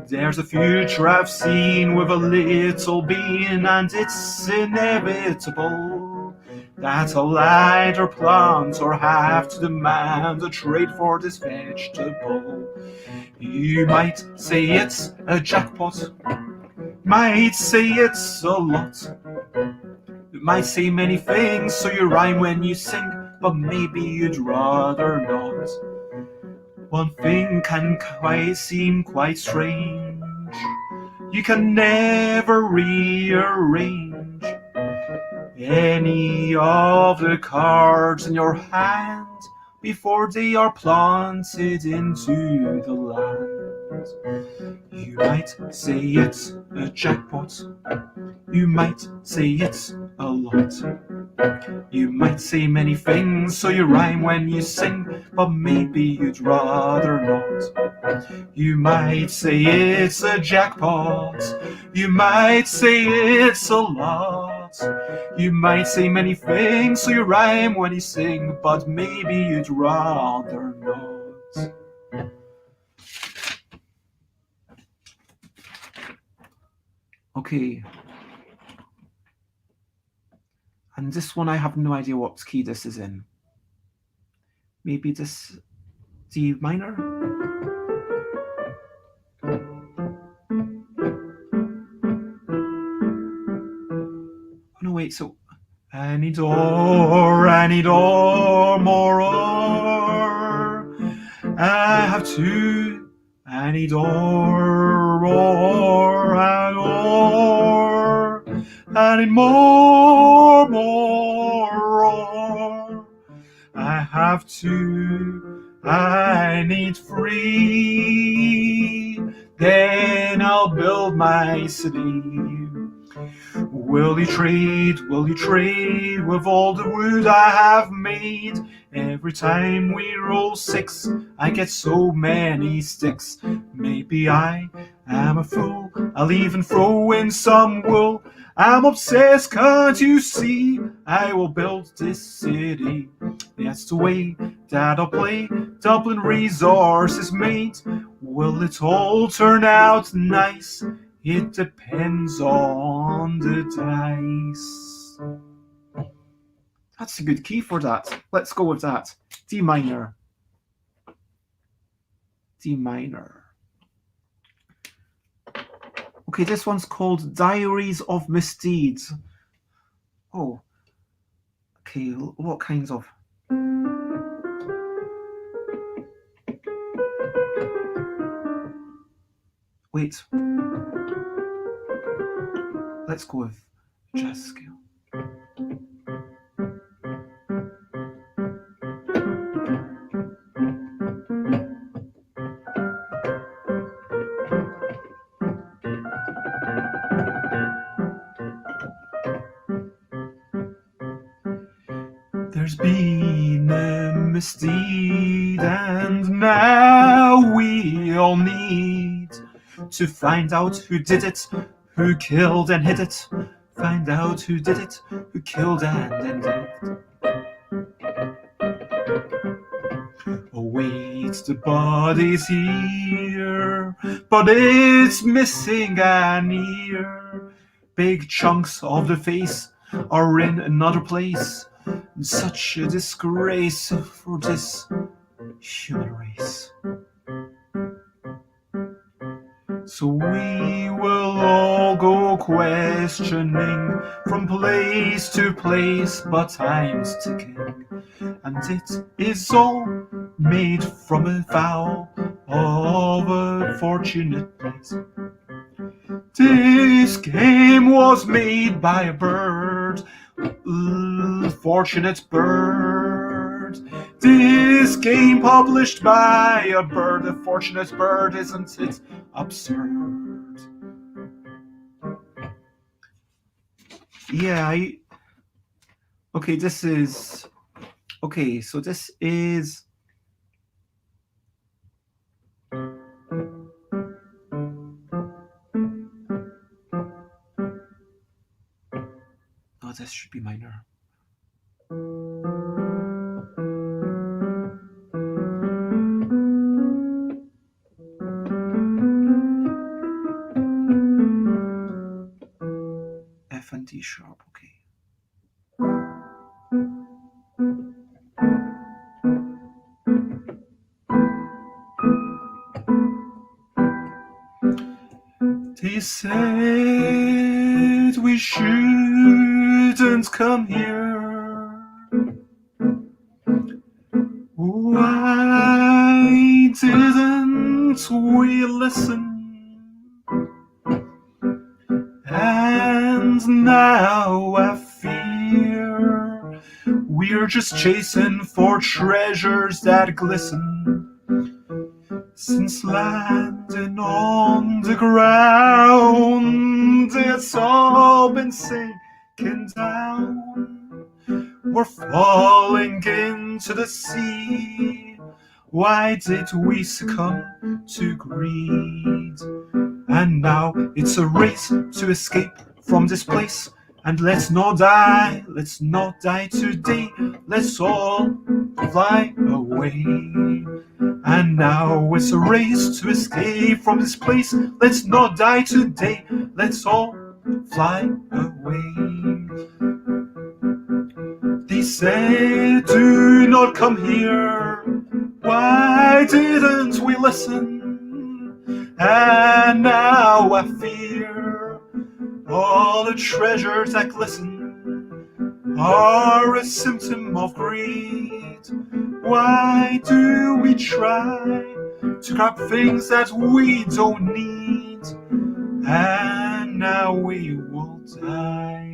Speaker 1: There's a future I've seen with a little bean, and it's inevitable that I'll either plant or have to demand a trade for this vegetable. You might say it's a jackpot. Might say it's a lot. You might say many things so you rhyme when you sing, but maybe you'd rather not. One thing can seem quite strange. You can never rearrange any of the cards in your hand before they are planted into the land. You might say it's a jackpot. You might say it's a lot. You might say many things so you rhyme when you sing, but maybe you'd rather not. You might say it's a jackpot. You might say it's a lot. You might say many things so you rhyme when you sing, but maybe you'd rather not. Okay. And this one, I have no idea what key this is in. Maybe this D minor? Oh no, wait, so any door, more or. I have two, any door, or, I need more, or. I have two, I need three, then I'll build my city. Will you trade with all the wood I have made? Every time we roll 6, I get so many sticks. Maybe I am a fool, I'll even throw in some wool. I'm obsessed, can't you see? I will build this city. That's the way that I'll play. Dublin resources mate. Will it all turn out nice? It depends on the dice. That's a good key for that. Let's go with that. D minor. D minor. Okay, this one's called Diaries of Misdeeds. Oh. Okay, what kinds of? Wait. Let's go with jazz scale. There's been a misdeed, and now we all need to find out who did it, who killed and hid it. Find out who did it, who killed and ended it. Oh wait, the body's here, but it's missing an ear. Big chunks of the face are in another place. Such a disgrace for this human race. So we will all go questioning from place to place, but time's ticking, and it is all made from a vow of a fortunate place. This game was made by a bird, fortunate bird. This game published by a bird, a fortunate bird. Isn't it absurd? Yeah, okay, this is... Okay, so this is... Oh, this should be minor. F and D sharp, okay. They said we shouldn't come here. Why didn't we listen? And now I fear we're just chasing for treasures that glisten. Since landing on the ground, it's all been sinking down. We're falling into the sea. Why did we succumb to greed? And now it's a race to escape from this place. And let's not die today. Let's all fly away. And now it's a race to escape from this place. Let's not die today. Let's all fly away. They said, do not come here. Why didn't we listen? And now I fear all the treasures that glisten are a symptom of greed. Why do we try to grab things that we don't need? And now we will die.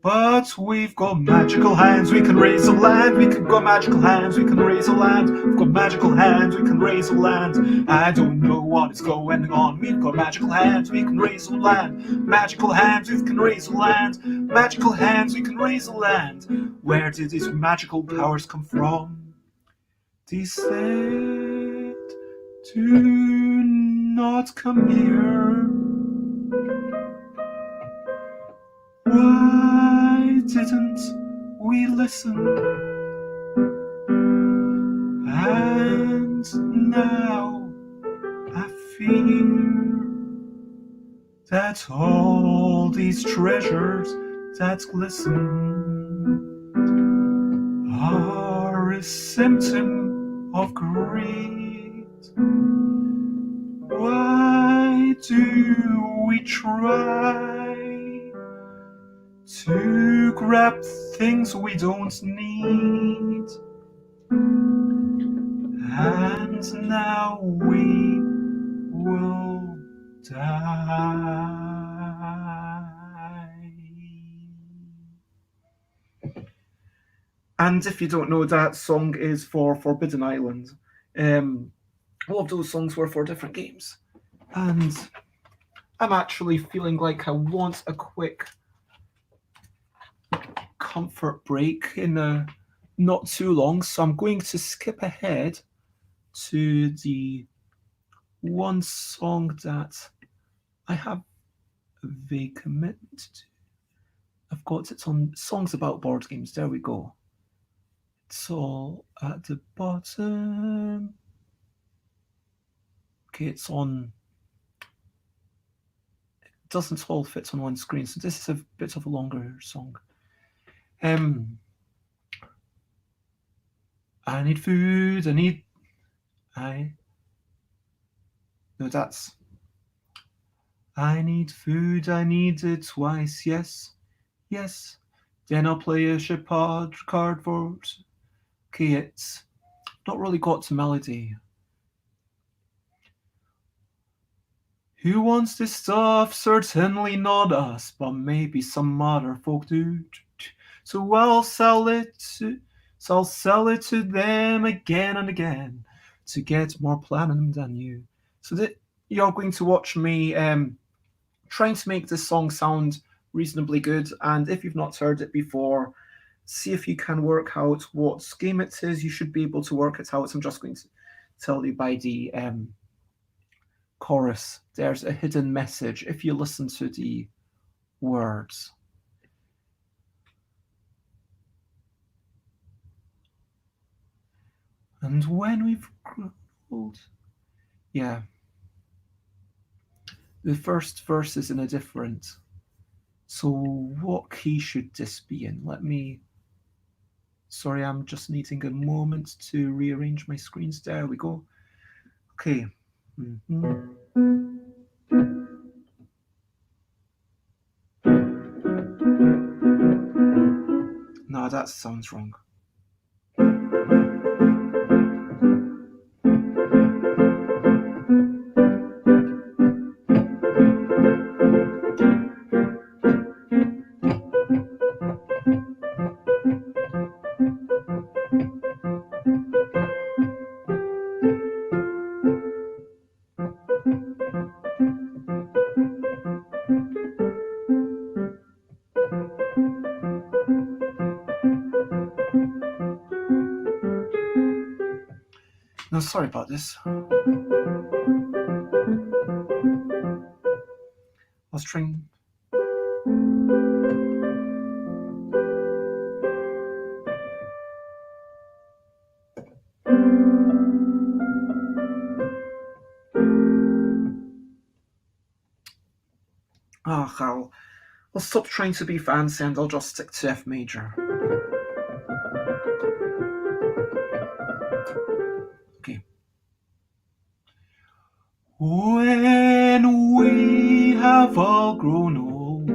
Speaker 1: But we've got magical hands, we can raise a land. We've got magical hands, we can raise a land. We've got magical hands, we can raise a land. I don't know what is going on. We've got magical hands, we can raise a land. Magical hands, we can raise a land. Magical hands, we can raise a land. Where did these magical powers come from? They said, do not come here. Why didn't we listen? And now I fear that all these treasures that glisten are a symptom of greed. Why do we try to grab things we don't need? And now we will die. And if you don't know, that song is for Forbidden Island. All of those songs were for different games. And I'm actually feeling like I want a quick comfort break in not too long, so I'm going to skip ahead to the one song that I have a vague commitment to. I've got it on Songs About Board Games. There we go. It's all at the bottom. Okay, it's on. It doesn't all fit on one screen, so this is a bit of a longer song. I need food, I No, that's... I need food, I need it twice, yes, yes. Then I'll play a shepherd card for... Okay, it's not really got to melody. Who wants this stuff? Certainly not us, but maybe some other folk do. So I'll sell it to them again and again to get more platinum than you. So that you're going to watch me trying to make this song sound reasonably good, and if you've not heard it before, see if you can work out what game it is. You should be able to work it out. I'm just going to tell you by the chorus. There's a hidden message if you listen to the words. And when we've grown, yeah, the first verse is in a different. So what key should this be in? Let me... Sorry, I'm just needing a moment to rearrange my screens. There we go. Okay. Mm-hmm. No, that sounds wrong. No, sorry about this. I was trying... I'll stop trying to be fancy and I'll just stick to F major. Okay. When we have all grown old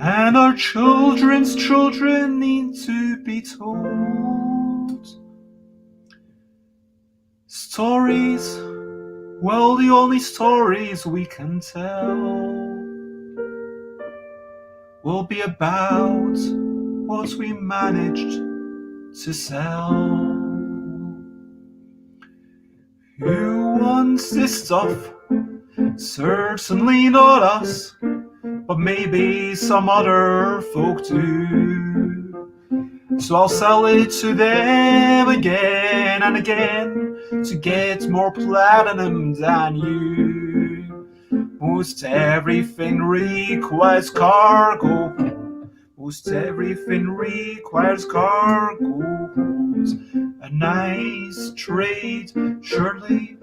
Speaker 1: and our children's children need to be told stories, well, the only stories we can tell will be about what we managed to sell. Who wants this stuff? Certainly not us, but maybe some other folk do. So I'll sell it to them again and again to get more platinum than you. Most everything requires cargo. Most everything requires cargoes. A nice trade, surely.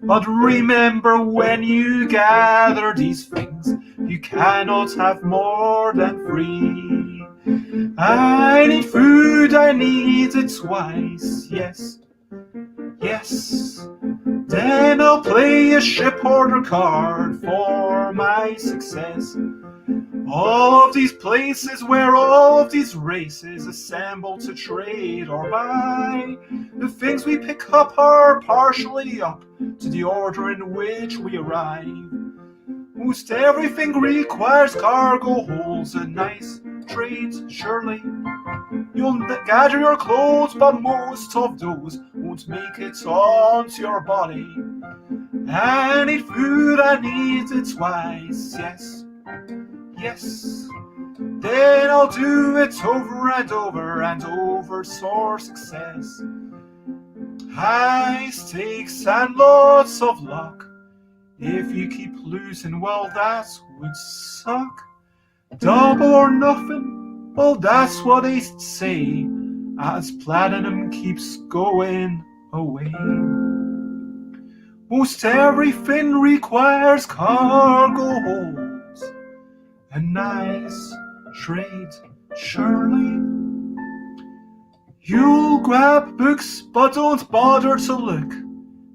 Speaker 1: But remember, when you gather these things, you cannot have more than 3. I need food, I need it twice, yes, yes. Then I'll play a ship order card for my success. All of these places where all of these races assemble to trade or buy, the things we pick up are partially up to the order in which we arrive. Most everything requires cargo holds, a nice trade, surely. You'll gather your clothes, but most of those won't make it onto your body. I need food, I need it twice, yes, yes. Then I'll do it over and over and over, for success. High stakes and lots of luck. If you keep losing, well, that would suck. Double or nothing, well, that's what they say as platinum keeps going away. Most everything requires cargo holds, a nice trade, surely. You'll grab books, but don't bother to look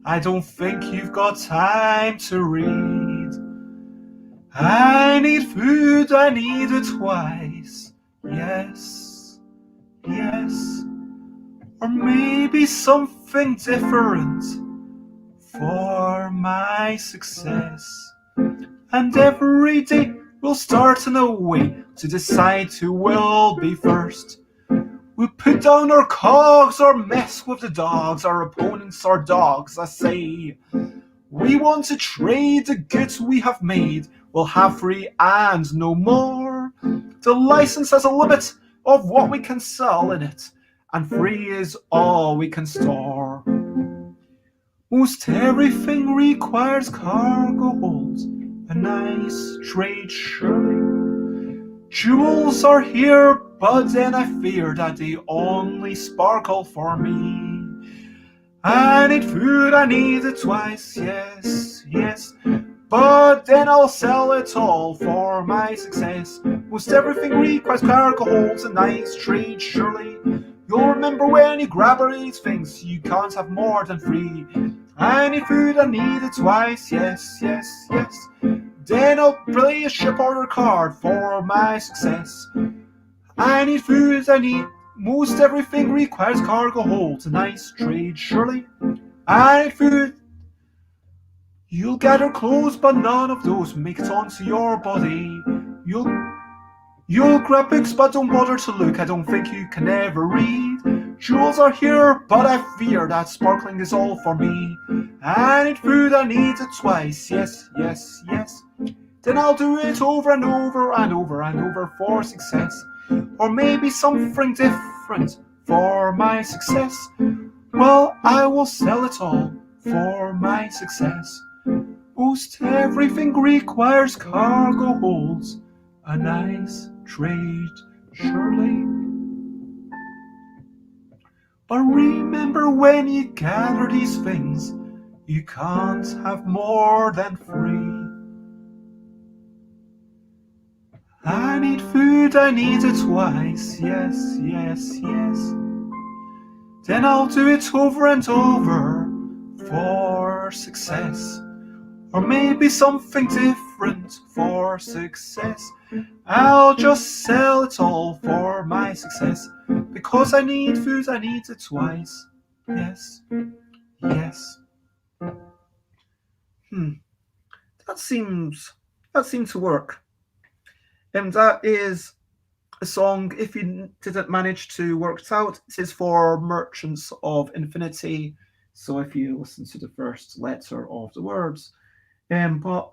Speaker 1: I don't think you've got time to read. I need food, I need it twice. Yes, yes. Or maybe something different for my success. And every day we'll start in a way to decide who will be first. We put down our cogs or mess with the dogs. Our opponents are dogs, I say. We want to trade the goods we have made. We'll have free and no more. The license has a limit of what we can sell in it, and free is all we can store. Most everything requires cargo holds, a nice trade surely. Jewels are here, but then I fear that they only sparkle for me. I need food, I need it twice, yes, yes. But then I'll sell it all for my success. Most everything requires cargo holds, a nice trade surely. You'll remember when you grab these things, you can't have more than free. I need food, I need it twice, yes, yes, yes. Then I'll play a ship order card for my success. I need food, I need most everything requires cargo holds, a nice trade surely. I need food. You'll gather clothes, but none of those make it onto your body. You'll grab books, but don't bother to look. I don't think you can ever read. Jewels are here, but I fear that sparkling is all for me. I need food, I need it twice, yes, yes, yes. Then I'll do it over and over and over and over for success. Or maybe something different for my success. Well, I will sell it all for my success. Most everything requires cargo holds, a nice trade surely. But remember, when you gather these things, you can't have more than free. I need food, I need it twice, yes, yes, yes. Then I'll do it over and over for success. Or maybe something different for success. I'll just sell it all for my success. Because I need food, I need it twice. Yes, yes. That seems to work. And that is a song, if you didn't manage to work it out, it is for Merchants of Infinity. So if you listen to the first letter of the words. But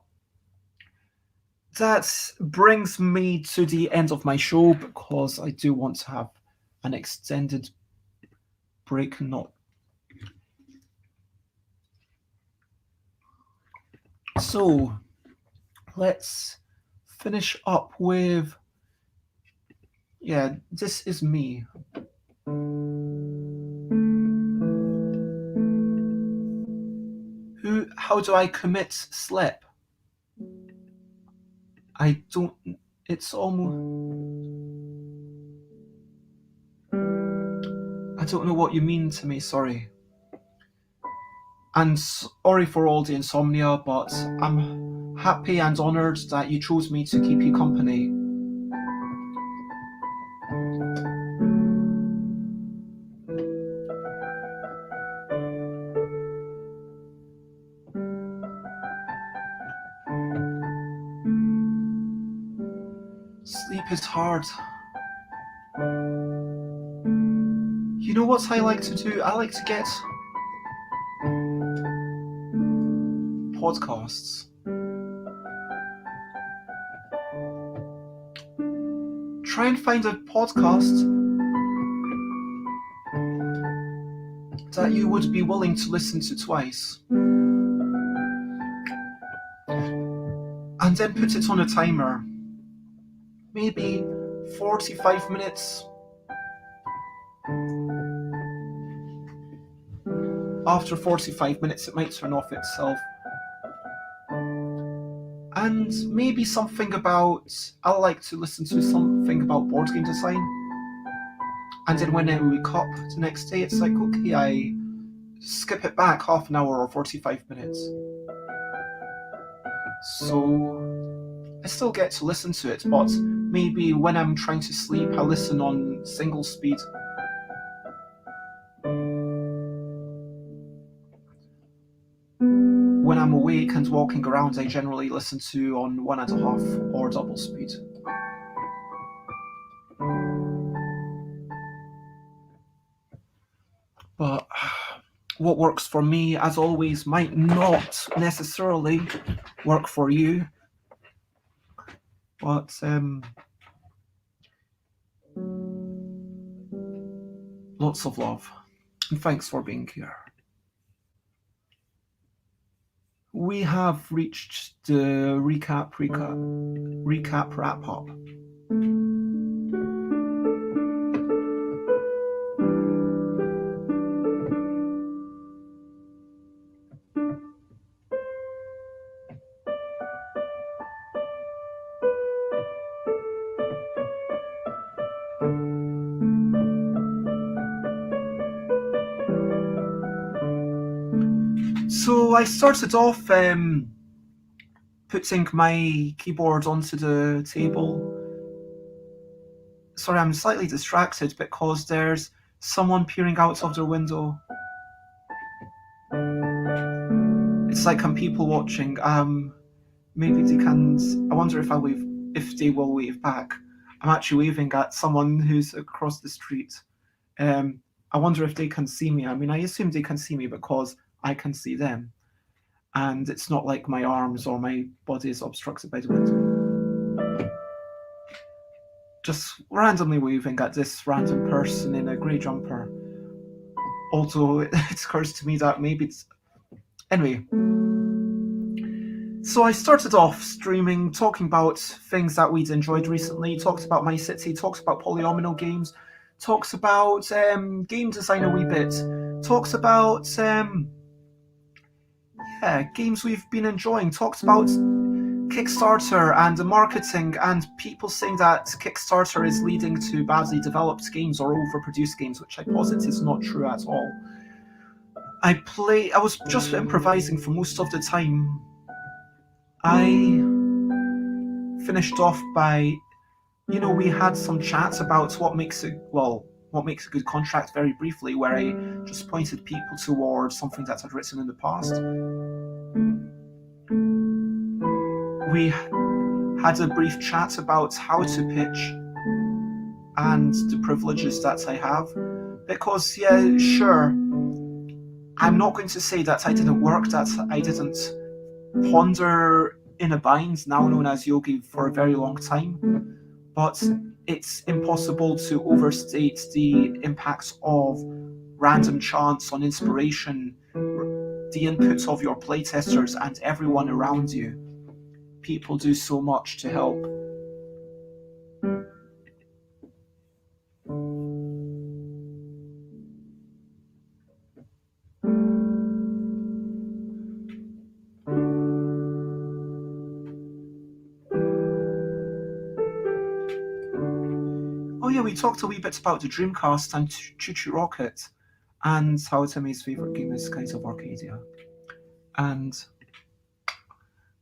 Speaker 1: that brings me to the end of my show, because I do want to have an extended break. So let's finish up with, This Is Me. How do I commit slip? I don't, it's almost, I don't know what you mean to me, sorry. And sorry for all the insomnia, but I'm happy and honoured that you chose me to keep you company. Sleep is hard. You know what I like to do? I like to get podcasts. Try and find a podcast that you would be willing to listen to twice. And then put it on a timer. Maybe 45 minutes. After 45 minutes, it might turn off itself. And maybe something about, I like to listen to something about board game design. And then when I wake up the next day, it's like, okay, skip it back half an hour or 45 minutes. So I still get to listen to it, but maybe when I'm trying to sleep, I listen on single speed. When I'm awake and walking around, I generally listen to on 1.5 or double speed. But what works for me, as always, might not necessarily work for you. But lots of love, and thanks for being here. We have reached the recap wrap up. So I started off putting my keyboard onto the table. Sorry, I'm slightly distracted because there's someone peering out of their window. It's like I'm people watching. Maybe they can. I wonder if they will wave back. I'm actually waving at someone who's across the street. I wonder if they can see me. I mean, I assume they can see me because I can see them. And it's not like my arms or my body is obstructed by the window. Just randomly waving at this random person in a grey jumper. Although it occurs to me that maybe it's... Anyway. So I started off streaming, talking about things that we'd enjoyed recently, talked about my city, talked about polyomino games, talks about game design a wee bit, talks about games we've been enjoying, talks about Kickstarter and the marketing and people saying that Kickstarter is leading to badly developed games or overproduced games, which I posit is not true at all. I was just improvising for most of the time. I finished off by, we had some chats about what makes a good contract very briefly, where I just pointed people towards something that I'd written in the past. We had a brief chat about how to pitch and the privileges that I have. Because, sure, I'm not going to say that I didn't work, that I didn't ponder in a bind, now known as yogi, for a very long time. But it's impossible to overstate the impacts of random chance on inspiration, the input of your playtesters and everyone around you. People do so much to help. We talked a wee bit about the Dreamcast and Choo Choo Rocket and how Timmy's favourite game is kind of Arcadia. And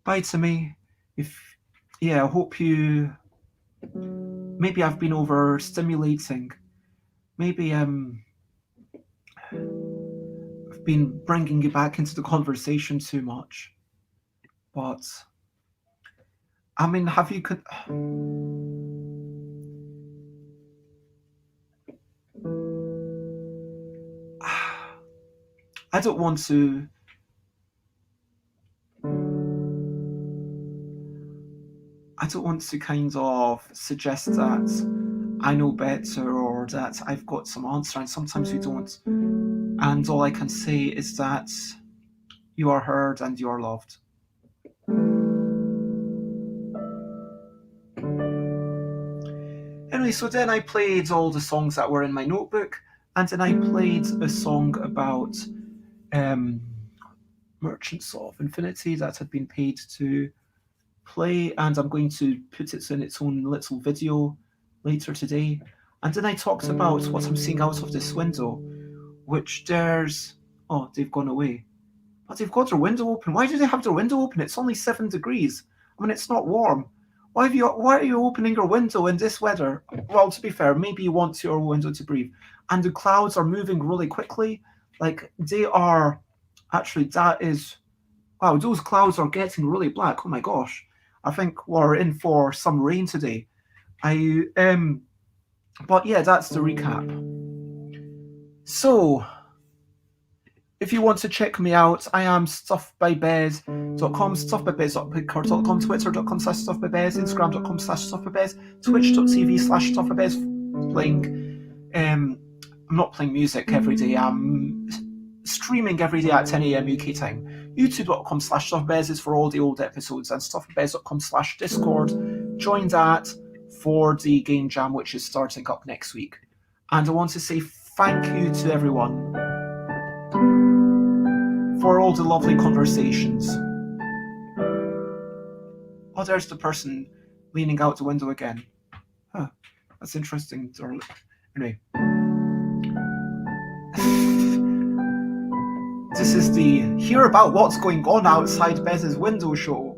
Speaker 1: bye Timmy. I hope you... Maybe I've been overstimulating. Maybe I've been bringing you back into the conversation too much. But I mean, I don't want to kind of suggest that I know better or that I've got some answer, and sometimes we don't. And all I can say is that you are heard and you are loved. Anyway, so then I played all the songs that were in my notebook, and then I played a song about Merchants of Infinity that had been paid to play, and I'm going to put it in its own little video later today. And then I talked about what I'm seeing out of this window, which there's Oh, they've gone away. But they've got their window open. Why do they have their window open? It's only 7 degrees. I mean, it's not warm. Why are you opening your window in this weather? Well, to be fair, maybe you want your window to breathe. And the clouds are moving really quickly. Like, they are... Actually, that is... Wow, those clouds are getting really black. Oh my gosh. I think we're in for some rain today. But yeah, that's the recap. So... If you want to check me out, I am stuffbybez.com, stuffbybez.picard.com, twitter.com/stuffbybez, instagram.com/stuffbybez, twitch.tv/stuffbybez, I'm not playing music every day, I'm streaming every day at 10 a.m. UK time. youtube.com/stuffbybez is for all the old episodes, and stuffbybez.com/discord. Join that for the game jam, which is starting up next week. And I want to say thank you to everyone for all the lovely conversations. Oh, there's the person leaning out the window again. Huh, that's interesting. Anyway. This is the hear about what's going on outside Bez's window show.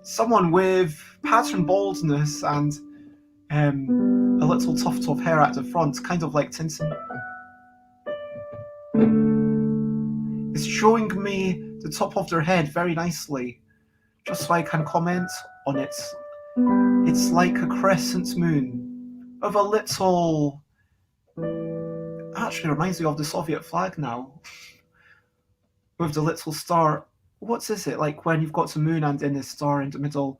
Speaker 1: Someone with pattern baldness and a little tuft of hair at the front, kind of like Tintin. It's showing me the top of their head very nicely, just so I can comment on it. It's like a crescent moon of a little... Actually reminds me of the Soviet flag now, with the little star. What is it, like when you've got the moon and then a star in the middle?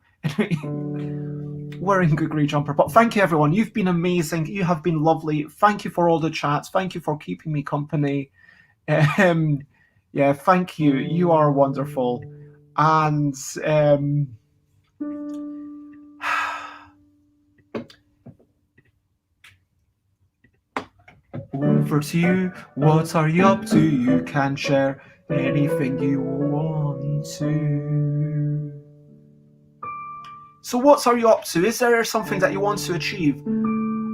Speaker 1: Wearing a grey jumper. But thank you, everyone. You've been amazing. You have been lovely. Thank you for all the chats. Thank you for keeping me company. Yeah, thank you. You are wonderful. And over to you. What are you up to? You can share anything you want to. So what are you up to? Is there something that you want to achieve?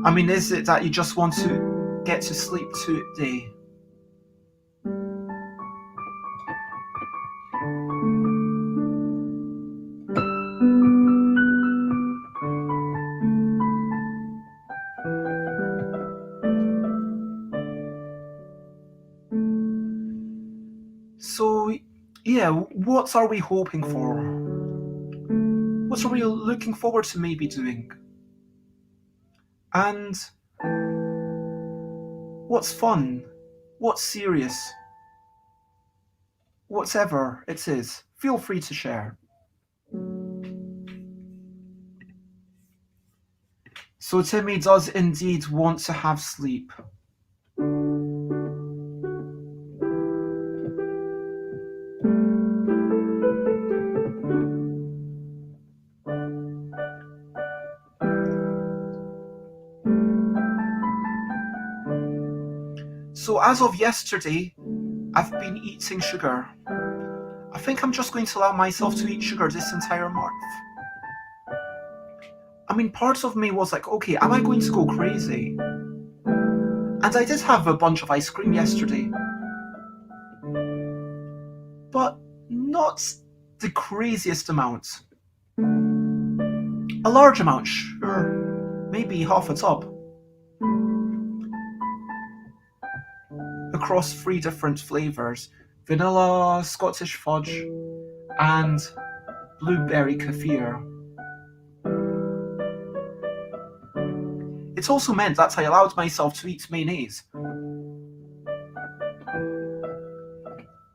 Speaker 1: I mean, is it that you just want to get to sleep today? So, yeah, what are we hoping for? What are we looking forward to maybe doing? And what's fun? What's serious? Whatever it is, feel free to share. So Timmy does indeed want to have sleep. So as of yesterday, I've been eating sugar. I think I'm just going to allow myself to eat sugar this entire month. I mean, part of me was like, okay, am I going to go crazy? And I did have a bunch of ice cream yesterday. But not the craziest amount. A large amount, sure. Maybe half a tub. Across 3 different flavours: vanilla, Scottish fudge, and blueberry kefir. It also meant that I allowed myself to eat mayonnaise.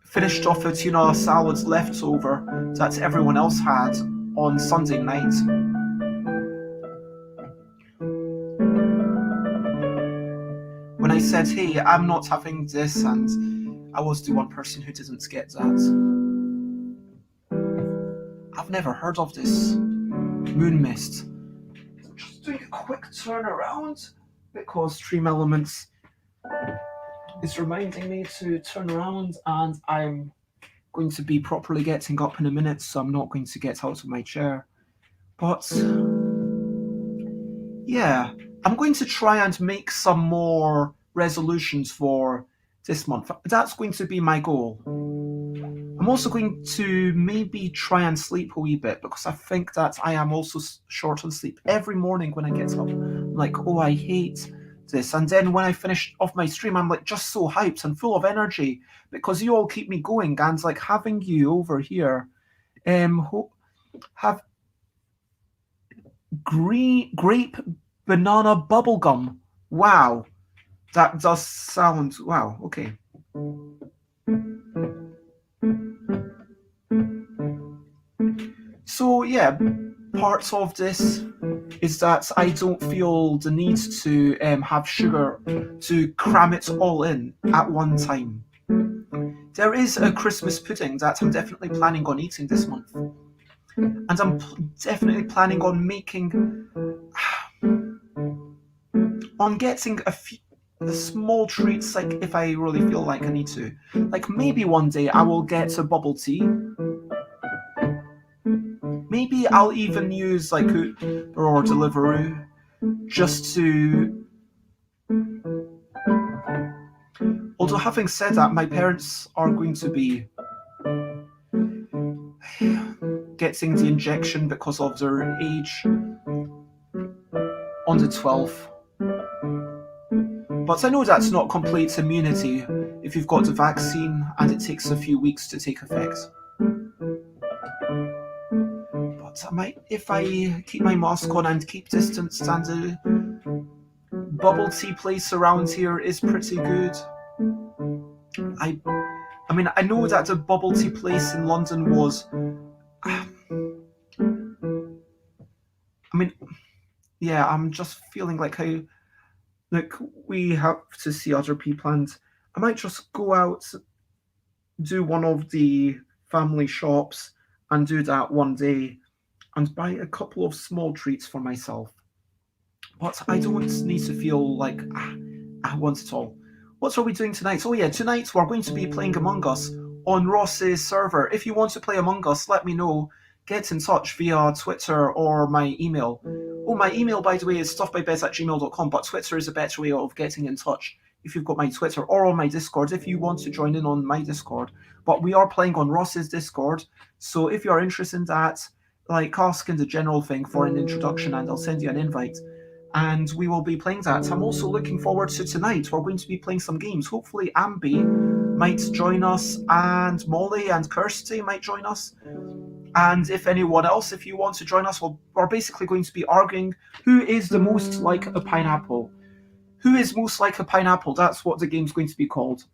Speaker 1: Finished off a tuna salad leftover that everyone else had on Sunday night. When I said, hey, I'm not having this, and I was the one person who didn't get that. I've never heard of this moon mist. I'm just doing a quick turn around because Stream Elements is reminding me to turn around, and I'm going to be properly getting up in a minute, so I'm not going to get out of my chair. But yeah, I'm going to try and make some more resolutions for this month. That's going to be my goal. I'm also going to maybe try and sleep a wee bit because I think that I am also short on sleep. Every morning when I get up, I'm like, oh, I hate this. And then when I finish off my stream, I'm like just so hyped and full of energy because you all keep me going. And like having you over here, have grape banana bubblegum. Wow, that does sound wow. Okay. So yeah, parts of this is that I don't feel the need to have sugar to cram it all in at one time. There is a Christmas pudding that I'm definitely planning on eating this month. And I'm definitely planning on getting a few small treats, like if I really feel like I need to. Like maybe one day I will get a bubble tea. Maybe I'll even use like Uber or Deliveroo just to. Although having said that, my parents are going to be getting the injection because of their age on the 12th. But I know that's not complete immunity if you've got the vaccine and it takes a few weeks to take effect. But if I keep my mask on and keep distance, and the bubble tea place around here is pretty good. I mean, I know that the bubble tea place in London was. I mean, yeah, I'm just feeling like we have to see other people, and I might just go out, do one of the family shops, and do that one day, and buy a couple of small treats for myself. But I don't need to feel like I want it all. What are we doing tonight? Oh yeah, tonight we're going to be playing Among Us on Ross's server. If you want to play Among Us, let me know. Get in touch via Twitter or my email. Oh, my email, by the way, is stuffbybez@gmail.com, but Twitter is a better way of getting in touch if you've got my Twitter, or on my Discord if you want to join in on my Discord. But we are playing on Ross's Discord, so if you're interested in that, like, ask in the general thing for an introduction and I'll send you an invite. And we will be playing that. I'm also looking forward to tonight. We're going to be playing some games. Hopefully Ambi might join us, and Molly and Kirsty might join us. And if anyone else, if you want to join us, we're basically going to be arguing who is the most like a pineapple. Who is most like a pineapple? That's what the game's going to be called.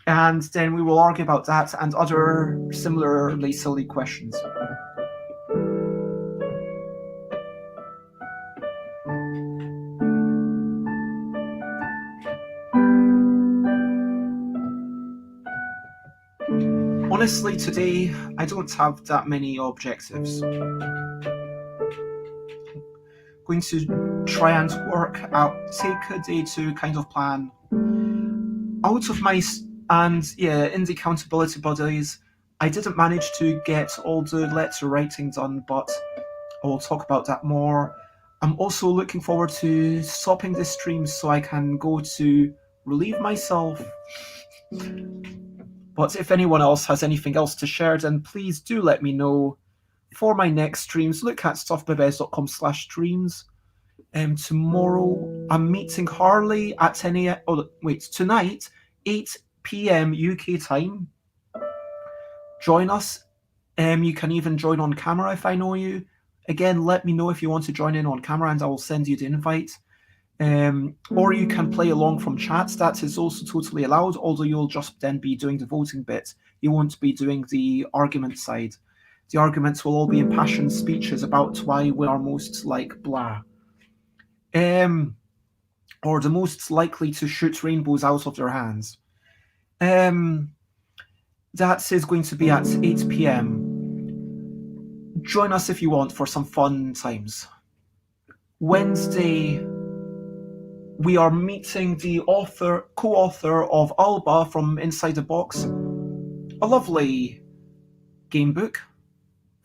Speaker 1: And then we will argue about that and other similarly silly questions. Honestly, today, I don't have that many objectives. Going to try and work out, take a day to kind of plan. Out of my, and yeah, in the accountability buddies, I didn't manage to get all the letter writing done, but I will talk about that more. I'm also looking forward to stopping this stream so I can go to relieve myself. But if anyone else has anything else to share, then please do let me know. For my next streams, look at stuffbybez.com/streams. Tomorrow I'm meeting Harley at 10 a.m. Oh, wait, tonight, 8 p.m. UK time. Join us. You can even join on camera if I know you. Again, let me know if you want to join in on camera and I will send you the invite. Or you can play along from chat. That is also totally allowed, although you'll just then be doing the voting bit. You won't be doing the argument side. The arguments will all be impassioned speeches about why we are most like blah. Or the most likely to shoot rainbows out of their hands. That is going to be at 8 p.m. Join us if you want for some fun times. Wednesday, we are meeting the co-author of Alba from Inside the Box. A lovely game book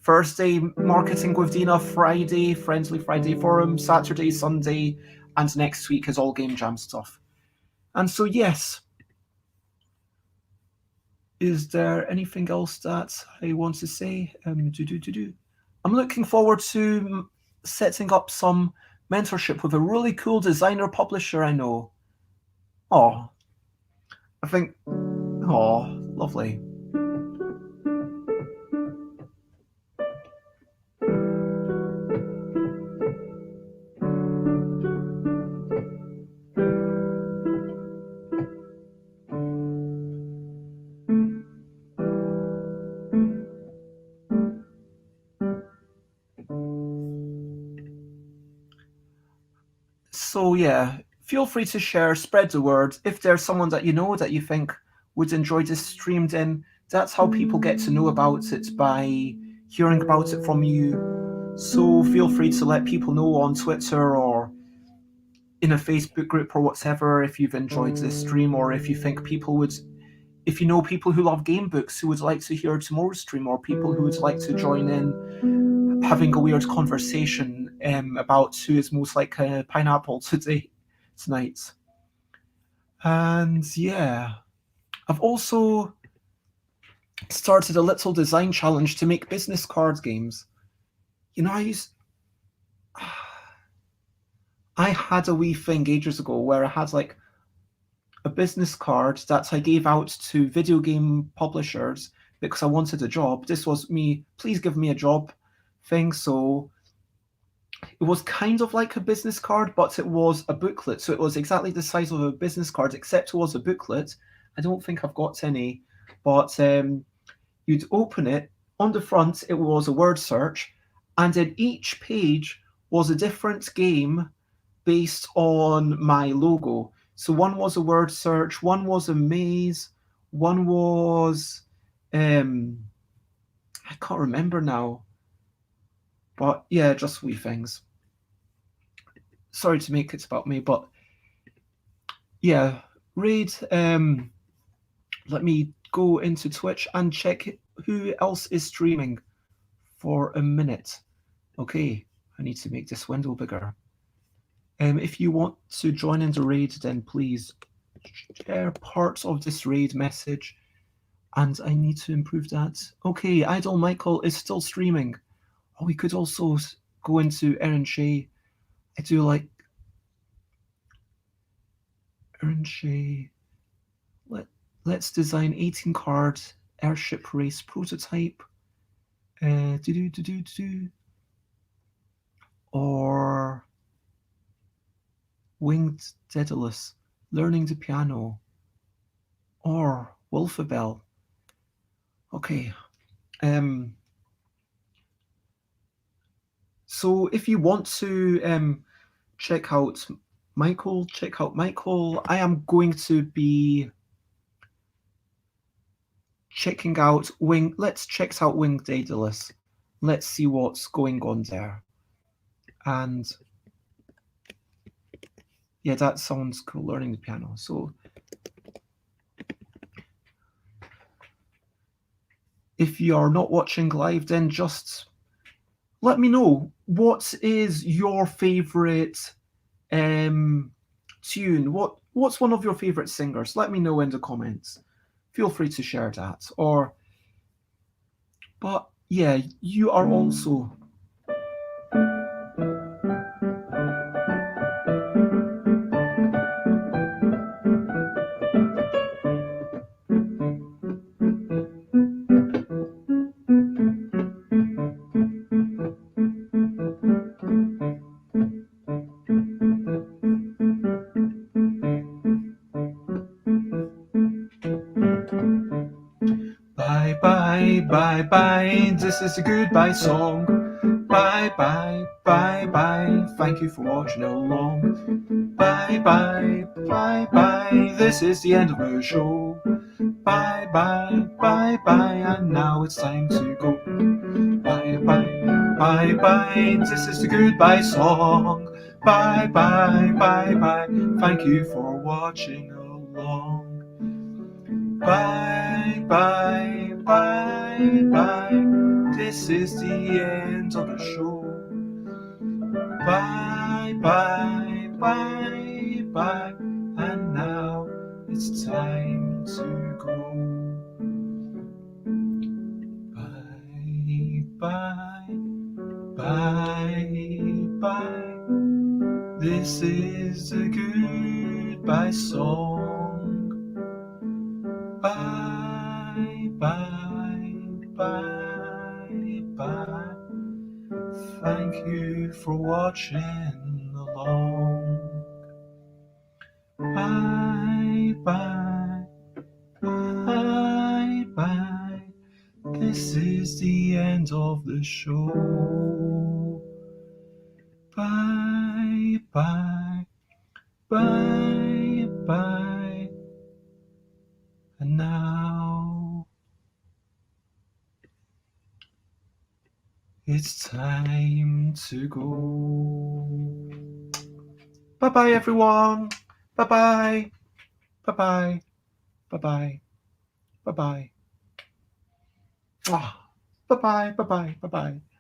Speaker 1: Thursday, Marketing with Dina. Friday, Friendly Friday Forum. Saturday, Sunday, and next week is all Game Jam stuff. And so, yes. Is there anything else that I want to say? I'm looking forward to setting up some mentorship with a really cool designer publisher I know. Oh, I think, oh, lovely. So yeah, feel free to share, spread the word. If there's someone that you know that you think would enjoy this stream, then that's how people get to know about it, by hearing about it from you. So feel free to let people know on Twitter or in a Facebook group or whatever if you've enjoyed this stream, or if you think people would, if you know people who love game books who would like to hear tomorrow's stream, or people who would like to join in having a weird conversation about who is most like a pineapple tonight. And yeah, I've also started a little design challenge to make business card games. You know, I had a wee thing ages ago where I had like a business card that I gave out to video game publishers because I wanted a job. This was me, please give me a job thing. So it was kind of like a business card, but it was a booklet. So it was exactly the size of a business card, except it was a booklet. I don't think I've got any, but you'd open it. On the front, it was a word search, and then each page was a different game based on my logo. So one was a word search, one was a maze, one was I can't remember now. But yeah, just wee things. Sorry to make it about me, but yeah, Raid, let me go into Twitch and check who else is streaming for a minute. Okay, I need to make this window bigger. If you want to join in the raid, then please share parts of this raid message, and I need to improve that. Okay, Idol Michael is still streaming. Oh, we could also go into Erin Shea. I do like Erin Shea. Let's design 18 card airship race prototype. Or Winged Daedalus, learning the piano. Or Wolfabell. Okay. So if you want to check out Michael. I am going to be checking out Let's check out Winged Daedalus. Let's see what's going on there. And yeah, that sounds cool, learning the piano. So if you are not watching live, then just let me know, what is your favorite tune? What's one of your favorite singers? Let me know in the comments. Feel free to share that. But yeah, you are also bye bye, this is a goodbye song. Bye bye, bye bye, thank you for watching along. Bye bye, bye bye, this is the end of the show. Bye bye, bye bye, and now it's time to go. Bye bye, bye bye, this is the goodbye song. Bye bye, bye bye, thank you for watching along. Bye bye, bye bye, this This is the end of the show. Bye, bye, bye, bye. And now it's time to go. Bye, bye, bye, bye. This is the goodbye song. Bye, bye, bye, bye. Thank you for watching along. Bye, bye, bye, bye. This is the end of the show. Bye, bye, bye, bye. And now it's time to go. Bye-bye, everyone. Bye-bye. Bye-bye. Bye-bye. Bye-bye. Bye-bye. Bye-bye. Bye-bye.